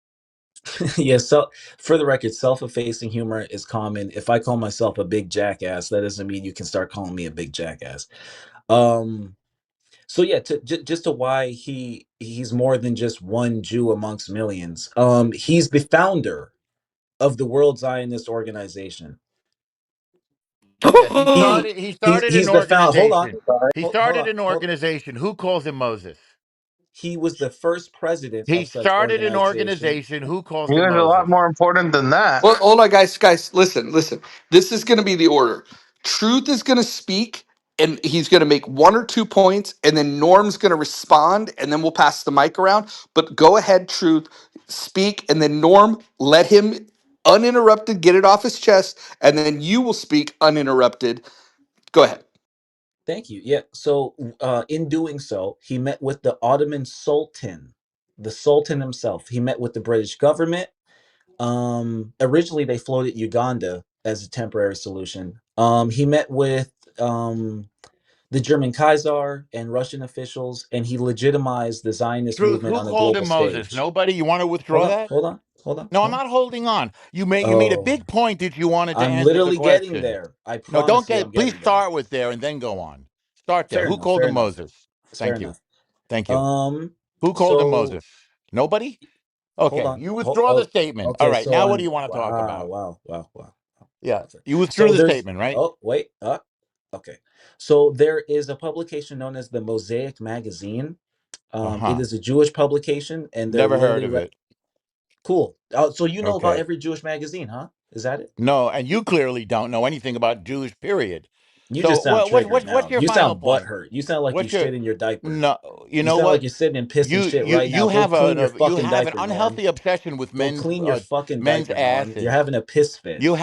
Yeah, so for the record, self-effacing humor is common. If I call myself a big jackass, that doesn't mean you can start calling me a big jackass. Um so yeah, just to why he's more than just one Jew amongst millions. He's the founder of the World Zionist Organization. Yeah, he He started. He started an he's the found. Hold on. organization. He Hold started on. an Hold. organization. Who calls him Moses? He was the first president He of such started an organization. organization. Who calls He him was a lot Moses? more important than that. Well, hold on, guys. Guys, listen, listen. This is going to be the order. Truth is going to speak, and he's going to make 1 or 2 points, and then Norm's going to respond, and then we'll pass the mic around. But go ahead, Truth, speak, and then Norm, let him uninterrupted get it off his chest, and then you will speak uninterrupted. Go ahead. Thank you. Yeah. So, in doing so, he met with the Ottoman Sultan, the Sultan himself. He met with the British government. Originally, they floated Uganda as a temporary solution. He met with the German Kaiser and Russian officials, and he legitimized the Zionist Truth. movement Who on a called him global Moses? stage. Nobody. You want to Hold withdraw on. that? Hold on. Hold on. No, I'm Hold on. not holding on. You made a Oh, big point that you wanted to I'm answer the literally getting question. there. I No, don't promise you, I'm get. Please getting there. start with there and then go on. Start there. Fair Who enough. called Fair him enough. Moses? It's fair Thank you. enough. Thank you. Um. Who called him So Moses? Nobody. hold Okay, on. you withdraw the Oh, statement. All okay. right, So now what do I'm you want to talk wow, about? wow, wow, wow. Yeah, Okay. you withdrew So the there's statement, right? oh wait. Okay. So there is a publication known as the Mosaic Magazine. Uh It huh. is a Jewish publication, and they're Never heard literally of it. cool. So you know about Okay. every Jewish magazine, huh? Is that it? No, and you clearly don't know anything about Jewish period. You just So, sound triggered what's now. your You final sound point? butthurt. You sound like you What's your shit in your diaper. no? You You know sound like what? you're sitting and pissing shit right now. You Go have clean your you fucking have an diaper, Norm. unhealthy obsession with Go clean your fucking men's diaper, Norm. You're asses. having a piss fit. You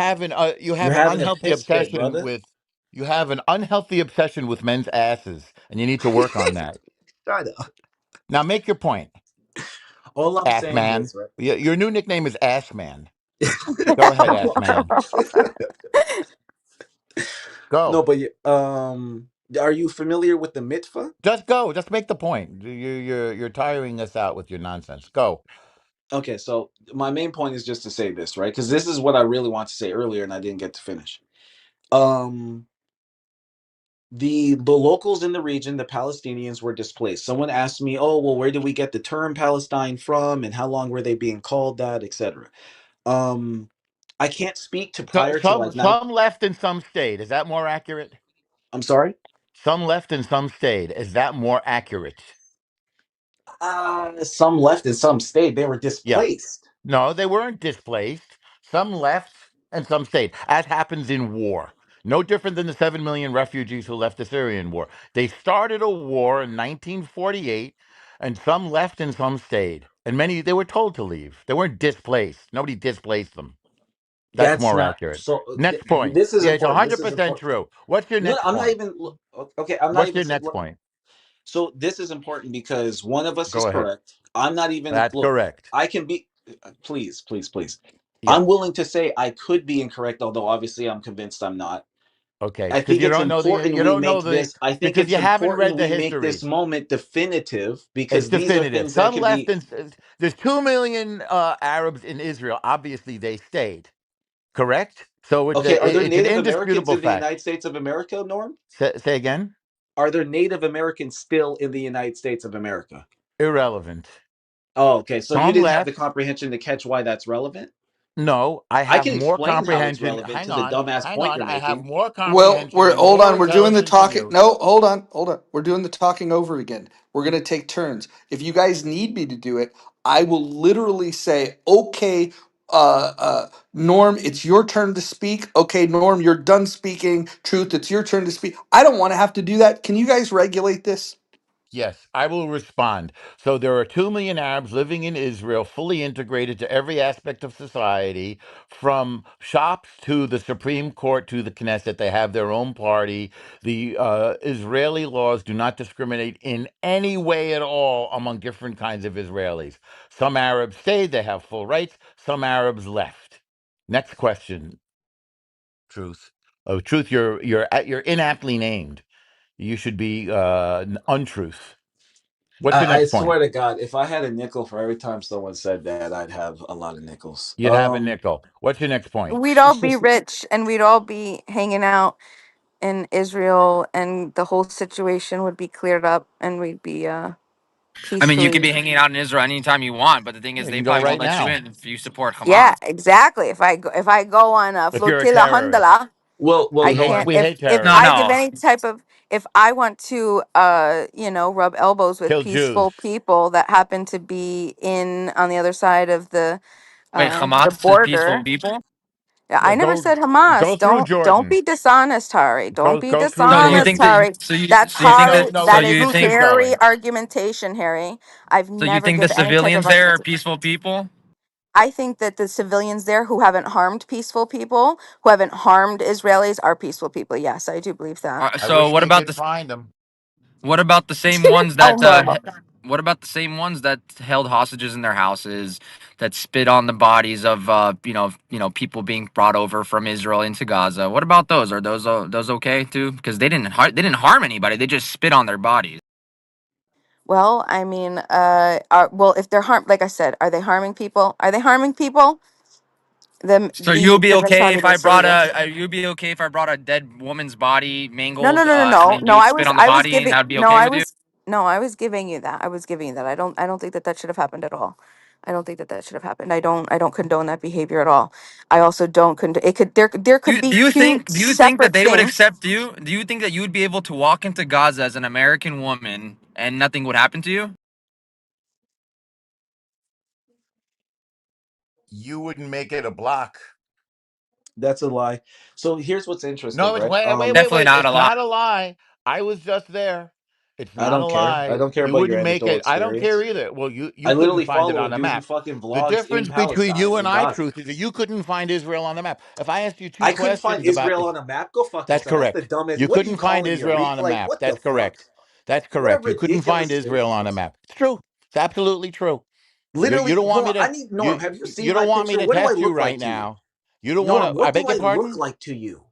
You're have an having a unhealthy piss fit, obsession brother. with men's asses, and you need to work on that. Shut up. Now, make your point, All I'm Ass saying Man. is, right? Your new nickname is Ass Man. Go ahead, Ass Man. No, Go. but are you familiar with the mitva? Just go. Just make the point. You're tiring us out with your nonsense. Go. Okay, so my main point is just to say this, right? Because this is what I really want to say earlier, and I didn't get to finish. Um, the locals in the region, the Palestinians, were displaced. Someone asked me, "Oh, well, where did we get the term Palestine from, and how long were they being called that, etc." Um, I can't speak to So prior to like nine. some left and some stayed. Is that more accurate? I'm sorry. Some left and some stayed. Is that more accurate? Some left and some stayed. They were Yeah. displaced. No, they weren't displaced. Some left and some stayed, as happens in war. No different than the 7 million refugees who left the Syrian war. They started a war in 1948, and some left and some stayed. And many, they were told to leave. They weren't displaced. Nobody displaced them. That's That's more not accurate. so. Next point. This is Yeah, it's important. This is 100% important. true. What's your No, next I'm not point? even. Okay, I'm not What's even your saying. next point? So this is important because one of us is Go ahead. correct. I'm not even. That's Look, correct. I can be. Please, please, please. Yeah. I'm willing to say I could be incorrect, although obviously I'm convinced I'm not. Okay. I Because think you it's don't know the important you we don't know make the this. I think because it's you haven't important read the we make this history. moment definitive It's because these are definitive. things that Some can less be. than there's 2 million Arabs in Israel. Obviously, they stayed. Correct. So it's Okay, are there it's an Native Americans indisputable in the fact. United States of America, Norm? Say again. Are there Native Americans still in the United States of America? Irrelevant. Oh, okay. So you Some didn't have the left. comprehension to catch why that's relevant? No, I I have can more explain how it's comprehension. relevant to the dumbass Hang point on. you're I have making. more Well, comprehension we're and hold more on. We're doing the intelligence than talking. you. No, hold on, hold on. We're doing the talking over again. We're gonna take turns. If you guys need me to do it, I will literally say, "Okay, Norm, it's your turn to speak." Okay, Norm, you're done speaking. Truth, it's your turn to speak. I don't want to have to do that. Can you guys regulate this? Yes, I will respond. So there are 2 million Arabs living in Israel, fully integrated to every aspect of society, from shops to the Supreme Court to the Knesset. They have their own party. The Israeli laws do not discriminate in any way at all among different kinds of Israelis. Some Arabs stayed, they have full rights. Some Arabs left. Next question, Truth. Oh, Truth, you're inaptly named. You should be untruth. What's your I next point? swear to God, if I had a nickel for every time someone said that, I'd have a lot of nickels. You'd have a nickel. What's your next point? We'd all be rich and we'd all be hanging out in Israel and the whole situation would be cleared up and we'd be I mean, you could peacefully. be hanging out in Israel anytime you want, but the thing is, You they can go probably won't right let you now in if you support Yeah, Hamas. exactly. If I go on a if you're a flotilla terrorist. hundala, Well, I We hate can't Norm. we if hate if No, I terrorists. give no. any type of if I want to rub elbows with Kill Jews. peaceful people that happen to be in on the other side of Wait, the Hamas is peaceful border. people? Yeah, Yeah, I never go said Hamas. go through Don't Jordan. be dishonest, Hari. Don't be Go through So you dishonest, think Jordan. that? Hari. That's So you think Hari. that? No, So where That the is you truth is think? Harry going. argumentation, Harry. I've So you never think the given any type of civilians there are argumentation. peaceful people? I think that the civilians there who haven't harmed peaceful people, who haven't harmed Israelis, are peaceful people. Yes, I do believe that. I So wish what we about could the? find them. What about the same ones Oh, that? horrible. What about the same ones that held hostages in their houses, that spit on the bodies of people being brought over from Israel into Gaza? What about those? Are those okay too? Because they didn't harm anybody. They just spit on their bodies. Well, I mean, if they're like I said, are they harming people? Are they harming people? Then So you'll be then that's okay probably if the I brought civilians. you'll be okay if I brought a dead woman's body No, no, mangled, no, no, and no, then you no. would spit on the body, and that would be okay with you? I was giving you that. I was giving you that. I don't think that that should have happened at all. I don't think that that should have happened. I don't condone that behavior at all. I also don't condone. It could there could be two Do you think that separate they would things. accept you? Do you think that you would be able to walk into Gaza as an American woman and nothing would happen to you? You wouldn't make it a block. That's a lie. So here's what's interesting, No, right? Definitely not a It's lot. not a lie. I was just there. It's I not a don't care. I lie. don't care You about your wouldn't make anecdotal it. I don't care experience. either. Well, I you couldn't literally find it follow a on a dude who map. fucking The vlogs in difference between Palestine, you and in I, Gaza. Truth, is that you couldn't find Israel on the map. If I asked you two I couldn't find questions about Israel this, on a map. Go fuck that's yourself. That's the correct. dumbest. You What are you couldn't find calling me a Israel re? on a Like, map. what the That's fuck? correct. That's What a correct. You couldn't find ridiculous Israel statement on a is. map. It's true. It's absolutely true. You Literally, don't want hold me on. I to need Norm. Have you seen you my don't want me picture? to What do I test you look like right to you? now. You don't want Norm, to. I what beg do your I look pardon. like to you?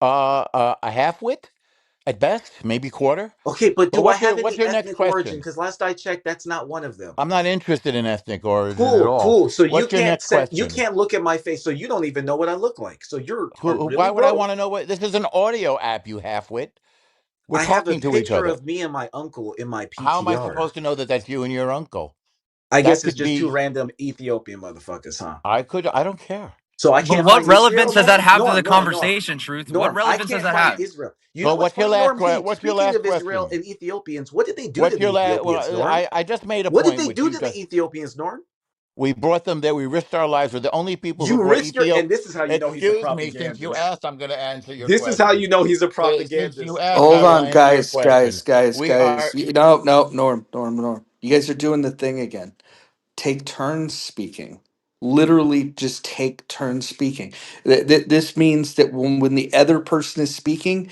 A half wit at best, maybe quarter. Okay, but But do I what's have what's any your next ethnic origin? question? Because last I checked, that's not one of them. I'm not interested in ethnic origin at Cool, all. cool. So you What's your can't next set, you question? can't look at my face, so you don't even know what I look like. So you're Why really, would I bro? want to know what this is? An audio app, you half-wit. We're I have a talking to each picture other. of me and my uncle in my How am I PTR. supposed to know that that's you and your uncle? I That guess it's could just two be. random Ethiopian motherfuckers, huh? I don't care. So I But can't what find Israel, relevance does that Norm? have to the Norm. conversation, Truth? What Norm, I relevance does can't that find have? Israel. You know So what's what's your funny, Norm? Hey, what's your speaking last of Israel question? and Ethiopians, what did they do to What's the your last? Ethiopians, Well, Norm? I just made a What did point, they which do you to the just. Ethiopians, Norm? We brought them there. We risked our lives. We're the only people who You brought risked your, and Ethiopia. this is how you know he's a Excuse me. Since you propagandist. asked, I'm going to answer your This is how question. you know he's a Since you propagandist. asked, I Hold will on, answer your guys, guys, question. guys, We are. guys. No, no, Norm. You guys are doing the thing again. Take turns speaking. literally just take turns speaking. This means that when the other person is speaking,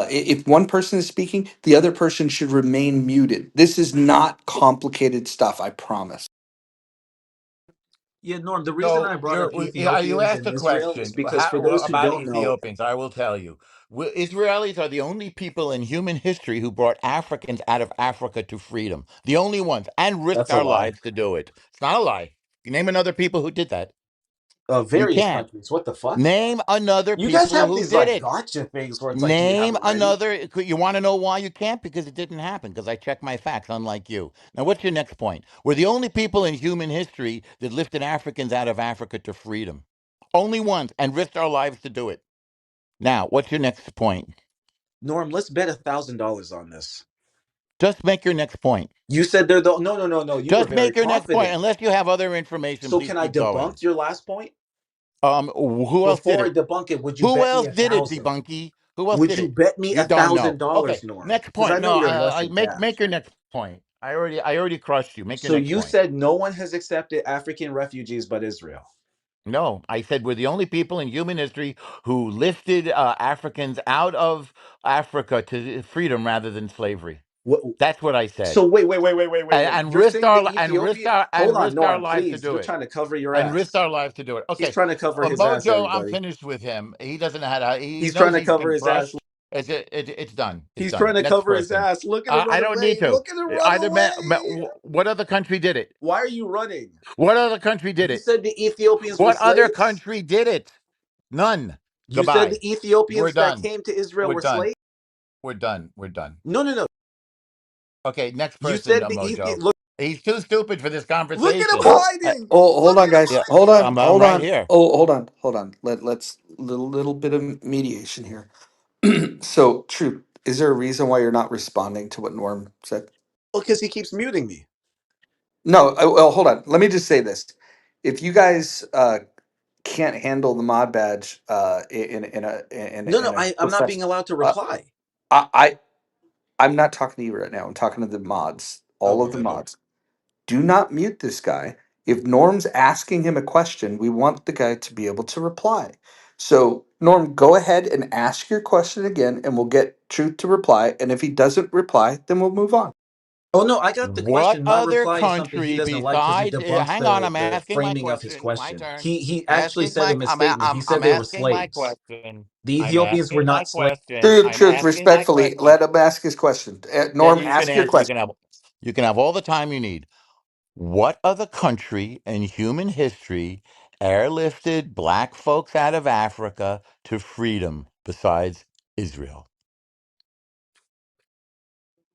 if one person is speaking, the other person should remain muted. This is not complicated stuff, I promise. Yeah, Norm, the reason So I brought up you Ethiopians asked and a Israel is question because for those who about don't know, Ethiopians. I will tell you, Israelis are the only people in human history who brought Africans out of Africa to freedom. The only ones, and risked that's a our lie. lives to do it. It's not a lie. You name another people who did that. You Various can't countries. What the fuck? name another You guys people have who these did like it. gotcha things where it's like, do you have Name it ready? another. You want to know why you can't? Because it didn't happen. Because I checked my facts, unlike you. Now, what's your next point? We're the only people in human history that lifted Africans out of Africa to freedom. Only once, and risked our lives to do it. Now, what's your next point? Norm, let's bet $1,000 on this. Just make your next point. You said they're the no. You were Just very make your next point. confident. Unless you have other information, So please can I keep going. debunk your last point? Who else did Before I it? debunk it, would you Who bet me else a did it, thousand? Debunky? Who else Would did you it? bet me You a don't thousand know. dollars, Okay, Norm? next Because I point. know No, you're Russian make cash. your next point. I already crushed you. Make your So next you point. said no one has accepted African refugees but Israel. No, I said we're the only people in human history who lifted Africans out of Africa to freedom rather than slavery. What? That's what I said, So wait. and You're risked saying the our and risked Ethiopian? our and Hold on, risked our Norm, lives to please. do You're it, trying to cover your and risked ass. our lives to do it. He's Okay, trying to cover his ass, Mojo, I'm everybody. finished with him. He doesn't know how to. He He's trying knows to he's cover been his ass. crushed. It's done. It's He's done. trying to Next cover his person. ass. Look at him I run don't need away. to. Look at him run Either away. what other country did it? Why are you running? What other country did You it? said the Ethiopians were What other slaves? country did it? None. You said Goodbye. the We're Ethiopians that done. came to Israel We're were done. slaves? We're done. We're done. No. Okay, next You person, said the Mojo. Look, He's too stupid for this look at him conversation. hiding. Hold Look on, at him guys. Yeah, Hold hiding. on, I'm hold right on. here. Oh, hold on. Let's little bit of mediation here. So, Truth, is there a reason why you're not responding to what Norm said? Well, because he keeps muting me. No. Well, hold on. Let me just say this: if you guys can't handle the mod badge No. in a I'm not being profession, allowed to uh, reply. I I'm not talking to you right now. I'm talking to the mods, all of the Okay. mods. Do not mute this guy. If Norm's asking him a question, we want the guy to be able to reply. So, Norm, go ahead and ask your question again, and we'll get Truth to reply. And if he doesn't reply, then we'll move on. Oh no, I got the What question. My other reply is something he country doesn't like because it besides? debunks Hang on, I'm the asking my framing of his question. My question. turn. He actually Asking said a my. misstatement. He I'm said they were asking my slaves. question. The I'm Ethiopians were asking my not slaves. question. Truth, I'm Truth, asking my respectfully, question. let him ask his question. Then Norm, you can ask your answer. question. You can have all the time you need. What other country in human history airlifted black folks out of Africa to freedom besides Israel?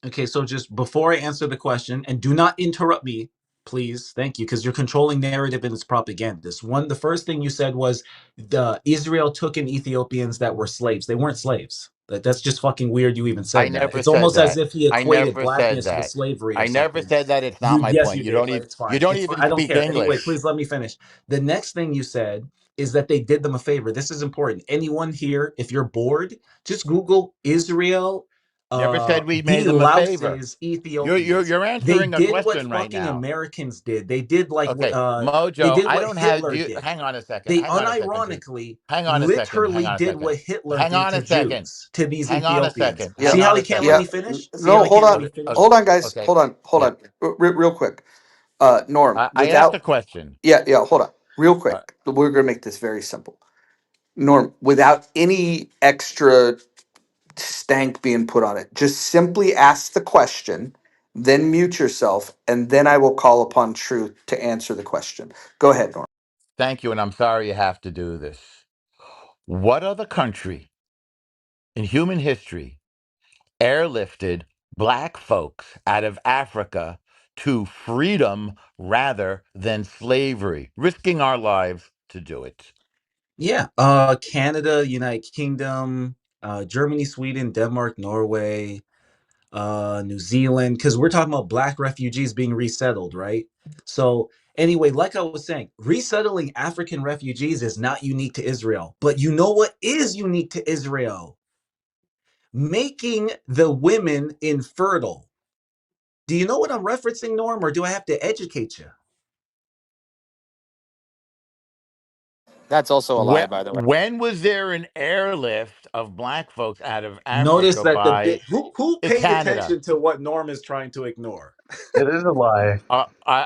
Okay, so just before I answer the question, and do not interrupt me, please, thank you, because you're controlling narrative and it's propaganda. The first thing you said was the Israel took in Ethiopians that were slaves. They weren't slaves. That's just fucking weird. You even I said that. never It's said almost as that. if he I equated never said blackness with that. slavery or I never something. said that. It's not You my yes, point. you did, but it's You fine. don't It's fine. even I don't speak care. Anyway, English. please let me finish. The next thing you said is that they did them a favor. This is important. Anyone here, if you're bored, just Google Israel Never said we made them a favor. delouses You're Ethiopians. you're They answering a did what question right fucking now. Americans did. They did like Okay, they Mojo, did I what don't have Hitler you. did. Hang on a second. They Hang on a second, Truth. unironically Hang on a second. Hang literally on a did second. what Hitler Hang did on to a second. Jews, to these Hang on a Ethiopians. second. Yeah, See Hang how on he a can't let yeah. me second. finish? See how No, he hold can't let me on. finish? Okay. Hold on, guys. Okay. Hold Yeah. on. Real quick. Norm, I asked a without, question. yeah, hold on. Real Uh, quick. We're going to make this very simple. Norm, without any extra stank being put on it, just simply ask the question, then mute yourself, and then I will call upon Truth to answer the question. Go ahead, Norm. Thank you, and I'm sorry you have to do this. What other country in human history airlifted black folks out of Africa to freedom rather than slavery, risking our lives to do it? Yeah. Canada, United Kingdom, Germany, Sweden, Denmark, Norway, New Zealand, because we're talking about black refugees being resettled, right? So anyway, like I was saying, resettling African refugees is not unique to Israel. But you know what is unique to Israel? Making the women infertile. Do you know what I'm referencing, Norm, or do I have to educate you? That's also a lie, by the way. When was there an airlift of black folks out of Notice Africa that the by bit who paid Canada? attention to what Norm is trying to ignore. It is a lie.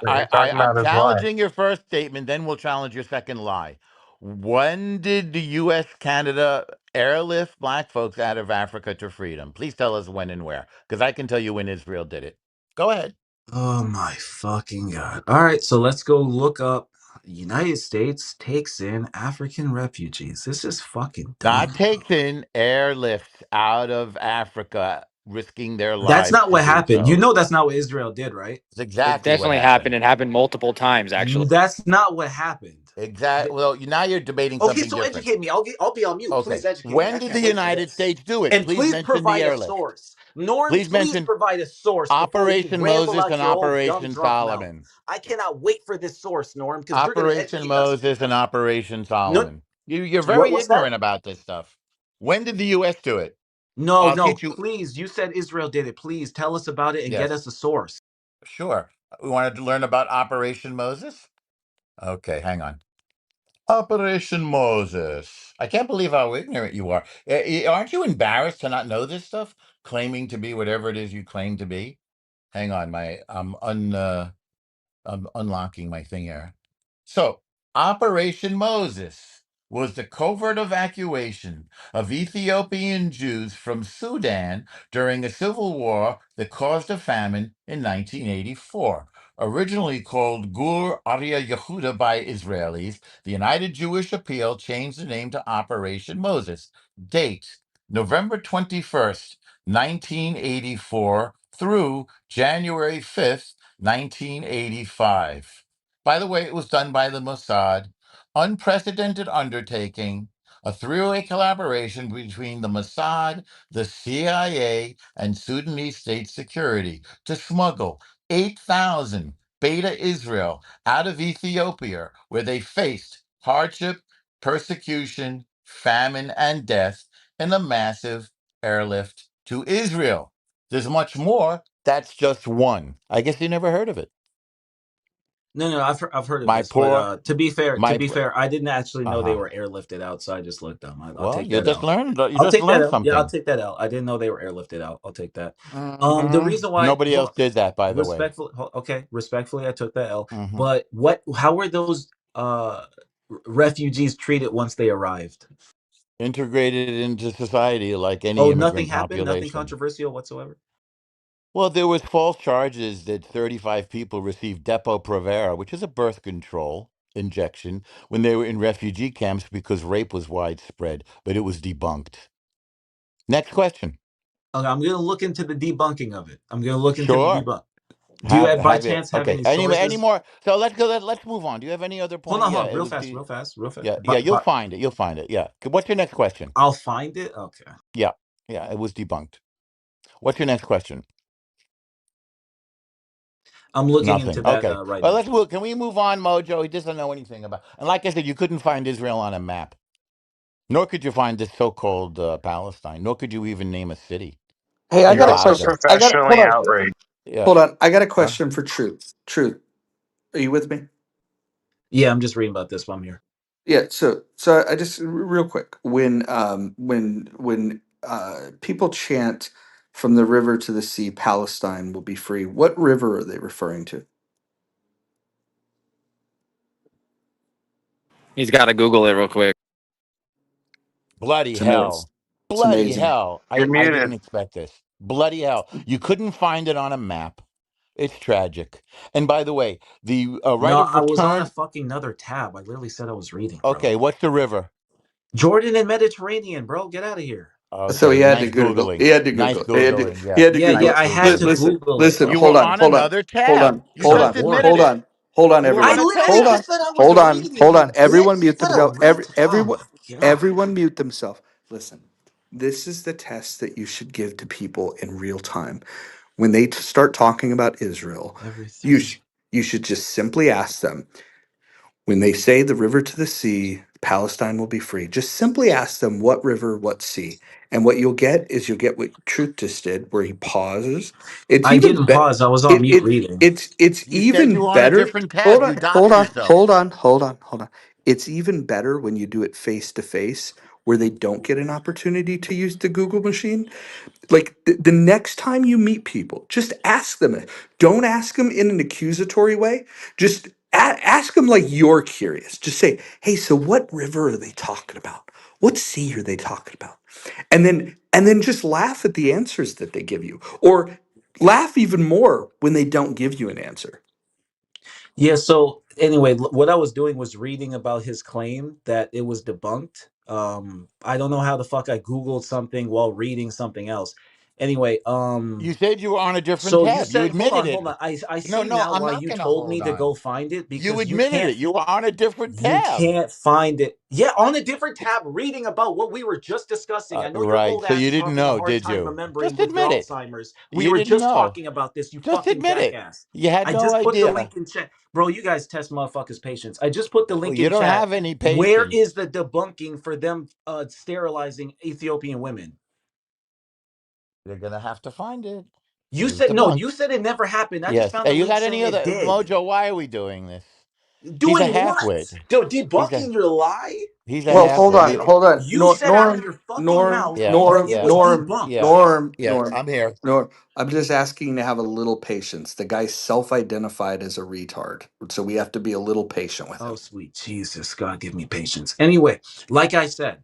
What you're talking I'm about is a lie. challenging your first statement, then we'll challenge your second lie. When did the U.S. Canada airlift black folks out of Africa to freedom? Please tell us when and where, because I can tell you when Israel did it. Go ahead. Oh my fucking god. All right, so let's go look up United States takes in African refugees. This is fucking Not dumb, bro. takes in airlifts out of Africa, risking their That's lives not to what do happened. You so. know that's not what Israel did, right? It's It exactly what definitely happened. happened. It happened multiple times, actually. That's not what happened. Exactly. Well, now you're debating Okay, something so different. educate me. I'll be on mute. Okay. Please educate me. When I did can't the wait for United this. States do it? And Please please mention the provide a airlift. source. Norm, Please please mention provide a source before you Operation ramble Moses out and your old dumb Operation drunk mouth. Solomon. I cannot wait for this source, Norm, because you're gonna Operation educate us. Moses and Operation No, Solomon. You're very what's that? ignorant about this stuff. When did the U.S. do it? No, I'll no, teach you. please. You said Israel did it. Please tell us about it and get Yes, us a source. sure. We wanted to learn about Operation Moses? Okay, hang on. Operation Moses. I can't believe how ignorant you are. Aren't you embarrassed to not know this stuff? Claiming to be whatever it is you claim to be? Hang on, I'm unlocking my thing here. So, Operation Moses was the covert evacuation of Ethiopian Jews from Sudan during a civil war that caused a famine in 1984. Originally called Gur Aria Yehuda by Israelis, the United Jewish Appeal changed the name to Operation Moses. Date November 21st, 1984 through January 5th, 1985. By the way, it was done by the Mossad. Unprecedented undertaking, a three-way collaboration between the Mossad, the CIA, and Sudanese state security to smuggle 8,000 Beta Israel out of Ethiopia, where they faced hardship, persecution, famine, and death in a massive airlift to Israel. There's much more. That's just one. I guess you never heard of it. No, no, I've heard of My this, but poor, to my, be fair, I didn't actually know they uh-huh. were airlifted out, so I just looked them. I'll Well, take that out. you I'll just take that learned out. Yeah, I'll something. take that out. I didn't know they were airlifted out. I'll take that. The Hmm. reason why, Nobody hold else on, did that, by the way. okay, respectfully, I took that L. Hmm. But how were those refugees treated once they arrived? Integrated into society like any Oh, nothing immigrant happened, nothing population. controversial whatsoever. Well, there was false charges that 35 people received Depo-Provera, which is a birth control injection, when they were in refugee camps because rape was widespread, but it was debunked. Next question. Okay, I'm gonna look into the debunking of it. I'm gonna look into the Sure. debunk. Do you by Have it. chance have Okay. any Any sources? more? So let's go. Let's move on. Do you have any other point? Hold Yeah, on, it real was fast, the. real fast, real fast. Yeah, yeah. You'll find it. You'll find it. Yeah. What's your next question? I'll find it. Okay. Yeah, yeah. It was debunked. What's your next question? I'm looking Nothing. into that Okay. right Well, now. let's move. Can we move on, Mojo? He doesn't know anything about. And like I said, you couldn't find Israel on a map, nor could you find this so-called Palestine, nor could you even name a city. Hey, I got You're a also Gaza. question. I got hold professionally on, outraged. Yeah. hold on. I got a Huh? question for Truth. Truth, are you with me? Yeah, I'm just reading about this one here. Yeah. So I just real quick when people chant from the river to the sea, Palestine will be free. What river are they referring to? He's got to Google it real quick. Bloody It's amazing. hell. It's Bloody amazing. hell. You're I muted. didn't expect this. Bloody hell. You couldn't find it on a map. It's tragic. And by the way, the right No, of I was on a return. fucking another tab. I literally said I was reading, bro. Okay, what's the river? Jordan and Mediterranean, bro. Get out of here. So he Okay, had to nice Google. Googling. He had to Nice Google. He had to. Googling, He yeah. had to Yeah, Google yeah, it. I had to Listen. Google it. Listen. You Oh were Hold on. on man, Hold on. another Hold tab. on. You Hold so just on. admitted Hold boring. it. on. Hold on, You were I on everyone. a literally Hold tab. on. just said I was Hold on. reading it, Hold you on. Everyone bitch. You mute said a themselves. ret. Oh Everyone. my god. Everyone mute themselves. Listen. This is the test that you should give to people in real time. When they start talking about Israel, you Everything. sh- you should just simply ask them, when they say the river to the sea, Palestine will be free. Just simply ask them what river, what sea. And what you'll get what Truth just did, where he pauses. It's I even didn't better. pause. I was on It, mute it reading. it's You said even you were on a better. different Hold tab. on, You hold doxed on, yourself. hold on, hold on, hold on. it's even better when you do it face to face, where they don't get an opportunity to use the Google machine. Like the next time you meet people, just ask them. Don't ask them in an accusatory way. Just ask them like you're curious. Just say, "Hey, so what river are they talking about? What sea are they talking about?" And then just laugh at the answers that they give you, or laugh even more when they don't give you an answer. Yeah, so anyway, what I was doing was reading about his claim that it was debunked. I don't know how the fuck I Googled something while reading something else. Anyway, You said you were on a different so you tab. You said, hold admitted on, it. hold on. I No, see no, now I'm why not you going to told hold me to go on. find it You because admitted it. You were on a different you tab. can't find it. Yeah, on a different tab, reading about what we were just discussing. I know your Right. old So ass you is didn't having a know, hard did time you? remembering Just with your admit it. Alzheimer's. We You were didn't just know. talking about this, you Just fucking admit it. jackass. You had I no just put the idea. link in chat. Bro, you guys test motherfuckers' patience. I just put the Well, link you in don't chat. have any Where patience. is the debunking for them sterilizing Ethiopian women? You're going to have to find it. It You was said no, you debunked. said it never happened. I just Yes. found Hey, a you link got saying any it other did. Mojo? Why are we doing this? He's a Doing what? halfwit. He's a Debunking your lie? he's a Well, You hold halfwit. on, said hold on. you said out of Norm, your fucking Norm, mouth Yeah. that Norm, it Yeah. was Norm, debunked. Yeah. Norm, Yeah. Norm, I'm here. Norm. I'm just asking to have a little patience. The guy self-identified as a retard, so we have to be a little patient with Oh, him. sweet Jesus, God, give me patience. Anyway, like I said,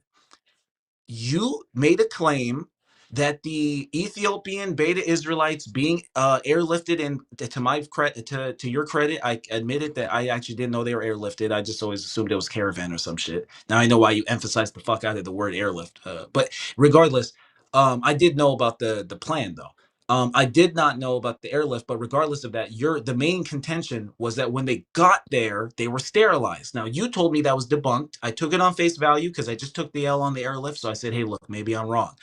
you made a claim that the Ethiopian Beta Israelites being airlifted, and to my credit, to your credit, I admitted that I actually didn't know they were airlifted. I just always assumed it was caravan or some shit. Now I know why you emphasized the fuck out of the word airlift. But regardless, I did know about the plan though. I did not know about the airlift, but regardless of that, the main contention was that when they got there, they were sterilized. Now you told me that was debunked. I took it on face value because I just took the L on the airlift. So I said, hey, look, maybe I'm wrong.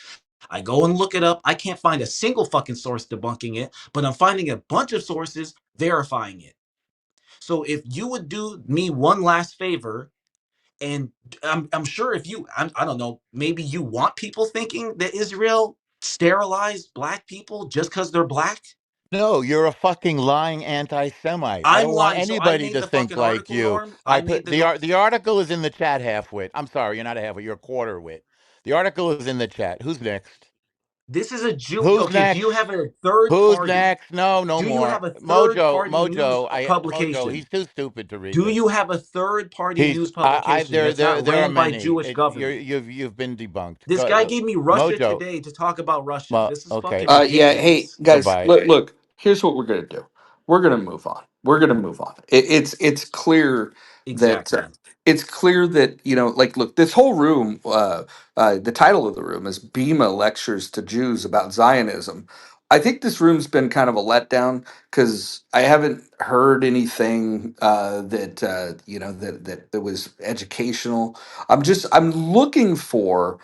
I go and look it up. I can't find a single fucking source debunking it, but I'm finding a bunch of sources verifying it. So if you would do me one last favor, and I'm sure if you, I don't know, maybe you want people thinking that Israel sterilized black people just because they're black. No, you're a fucking lying anti-Semite. I I'm don't want lying. So I anybody made to the think fucking like article, you. Norm. I I made put the no. the article is in the chat half-wit. I'm sorry, you're not a half-wit. You're a quarter-wit. The article is in the chat. Who's next? This is a Jew. Who's Okay, do next? you have a third Who's party? next? No, no Do you more. have a third Mojo, party news Mojo. publication? He's too stupid to read Do this. you have a third party news I publication there that's there not there are ran by many. Jewish government? You've been debunked. This guy gave me Russia Mojo. Today to talk about Russia. This is Okay. fucking Yeah, hey ridiculous. guys, Goodbye. look. Here's what we're gonna do. We're gonna move on. We're gonna move on. It's clear that Exactly. like, look, this whole room. The title of the room is Bema lectures to Jews about Zionism. I think this room's been kind of a letdown because I haven't heard anything that was educational. I'm looking for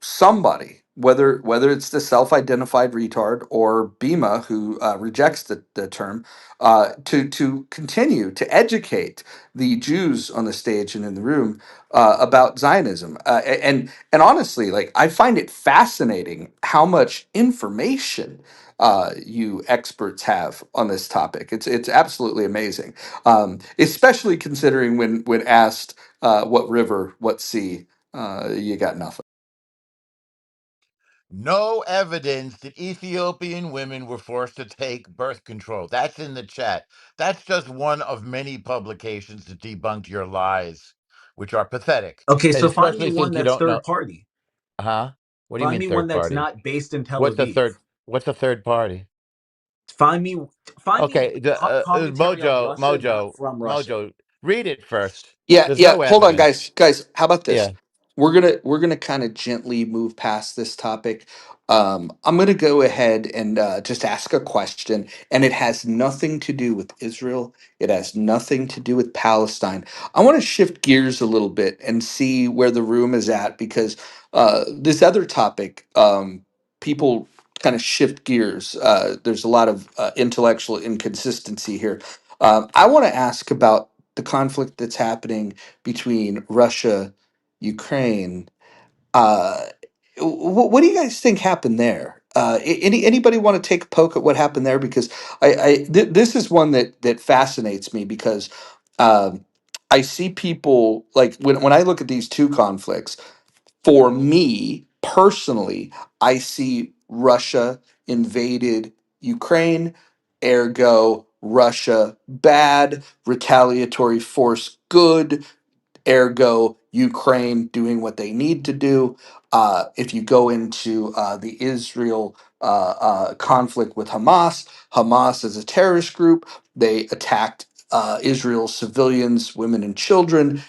somebody, whether it's the self-identified retard or Bema who rejects the term, to continue to educate the Jews on the stage and in the room about Zionism. And honestly, like, I find it fascinating how much information you experts have on this topic. It's absolutely amazing, especially considering when asked what river, what sea, you got nothing. No evidence that Ethiopian women were forced to take birth control. That's in the chat. That's just one of many publications that debunked your lies, which are pathetic. Okay, And so find me especially one since you that's don't know. third party. Huh? What do you Find mean me one third that's party? not based in Tel What's a Aviv. third? What's a third party? Find me find me Okay, commentary on Russia not from Russia. Mojo. Read it first. Yeah, There's yeah. no Hold on, evidence. guys. How about this? Yeah. We're gonna kind of gently move past this topic. I'm gonna go ahead and just ask a question, and it has nothing to do with Israel. It has nothing to do with Palestine. I want to shift gears a little bit and see where the room is at, because this other topic, people kind of shift gears. There's a lot of intellectual inconsistency here. I want to ask about the conflict that's happening between Russia, Ukraine. Uh, what do you guys think happened there? Anybody want to take a poke at what happened there? Because this is one that fascinates me because um, I see people like when I look at these two conflicts, for me personally, I see Russia invaded Ukraine, ergo Russia bad, retaliatory force good, ergo Ukraine doing what they need to do. If you go into the Israel conflict with Hamas, Hamas is a terrorist group. They attacked Israel's civilians, women, and children.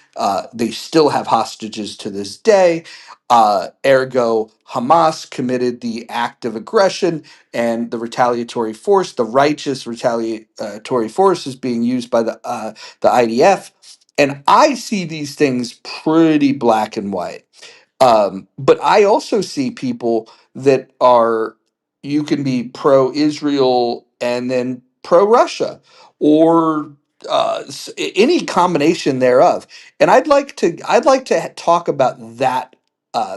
They still have hostages to this day. Ergo, Hamas committed the act of aggression, and the retaliatory force, the righteous retaliatory force, is being used by the IDF. And I see these things pretty black and white. But I also see people that are, you can be pro Israel and then pro Russia, or any combination thereof. And I'd like to talk about that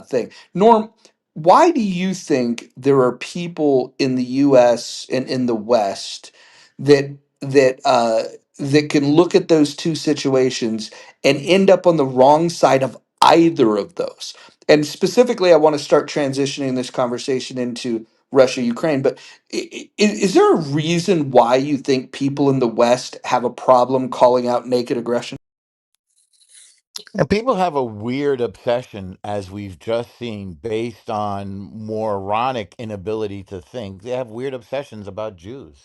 thing. Norm, why do you think there are people in the U.S. and in the West that that can look at those two situations and end up on the wrong side of either of those? And specifically, I want to start transitioning this conversation into Russia, Ukraine. But is there a reason why you think people in the West have a problem calling out naked aggression? And people have a weird obsession, as we've just seen, based on moronic inability to think. They have weird obsessions about Jews.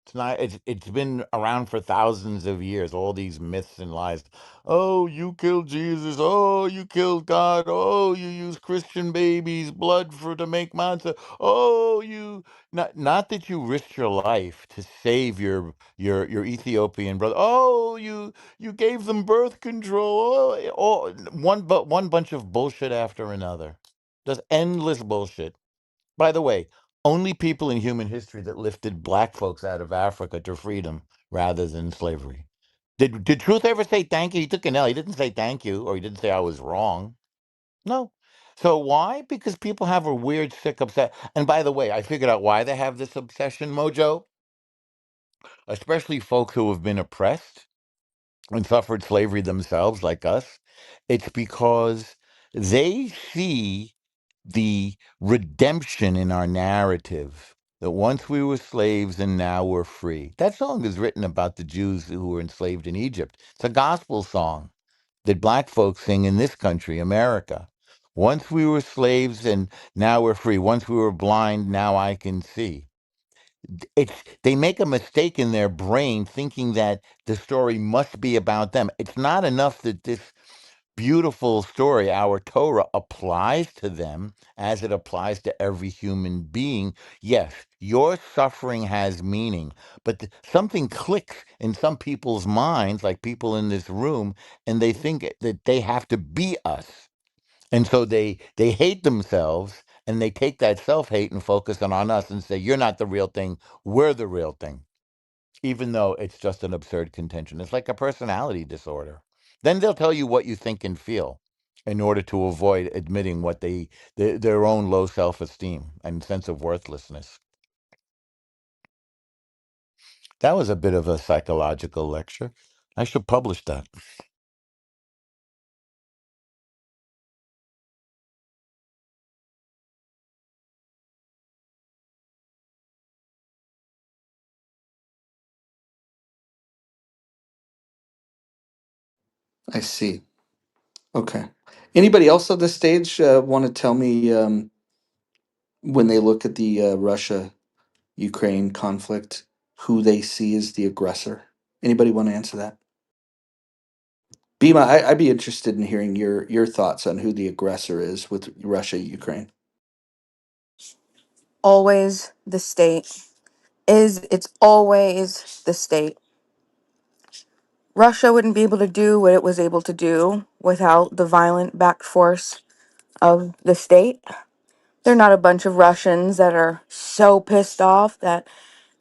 It's not. It's been around for thousands of years. All these myths and lies. Oh, you killed Jesus. Oh, you killed God. Oh, you use Christian babies' blood for to make monster. Oh, you not that you risked your life to save your Ethiopian brother. Oh, you gave them birth control. Oh, one bunch of bullshit after another. Just endless bullshit. By the way, only people in human history that lifted black folks out of Africa to freedom rather than slavery. Did Truth ever say thank you? He took an L. He didn't say thank you, or he didn't say I was wrong. No. So why? Because people have a weird, sick obsession. And by the way, I figured out why they have this obsession, Mojo. Especially folks who have been oppressed and suffered slavery themselves, like us. It's because they see the redemption in our narrative that once we were slaves and now we're free. That song is written about the Jews who were enslaved in Egypt. It's a gospel song that black folks sing in this country, America. Once we were slaves and now we're free. Once we were blind, now I can see. It's they make a mistake in their brain thinking that the story must be about them. It's not enough that this beautiful story, our Torah, applies to them as it applies to every human being. Yes, your suffering has meaning, but something clicks in some people's minds, like people in this room, and they think that they have to be us. And so they hate themselves and they take that self-hate and focus on us and say, you're not the real thing, we're the real thing, even though it's just an absurd contention. It's like a personality disorder. Then they'll tell you what you think and feel in order to avoid admitting what their own low self-esteem and sense of worthlessness. That was a bit of a psychological lecture. I should publish that. I see. Okay. Anybody else on the stage want to tell me when they look at the Russia Ukraine conflict, who they see as the aggressor? Anybody want to answer that? Bima, I'd be interested in hearing your thoughts on who the aggressor is with Russia Ukraine. Always the state. It's always the state. Russia wouldn't be able to do what it was able to do without the violent backed force of the state. They're not a bunch of Russians that are so pissed off that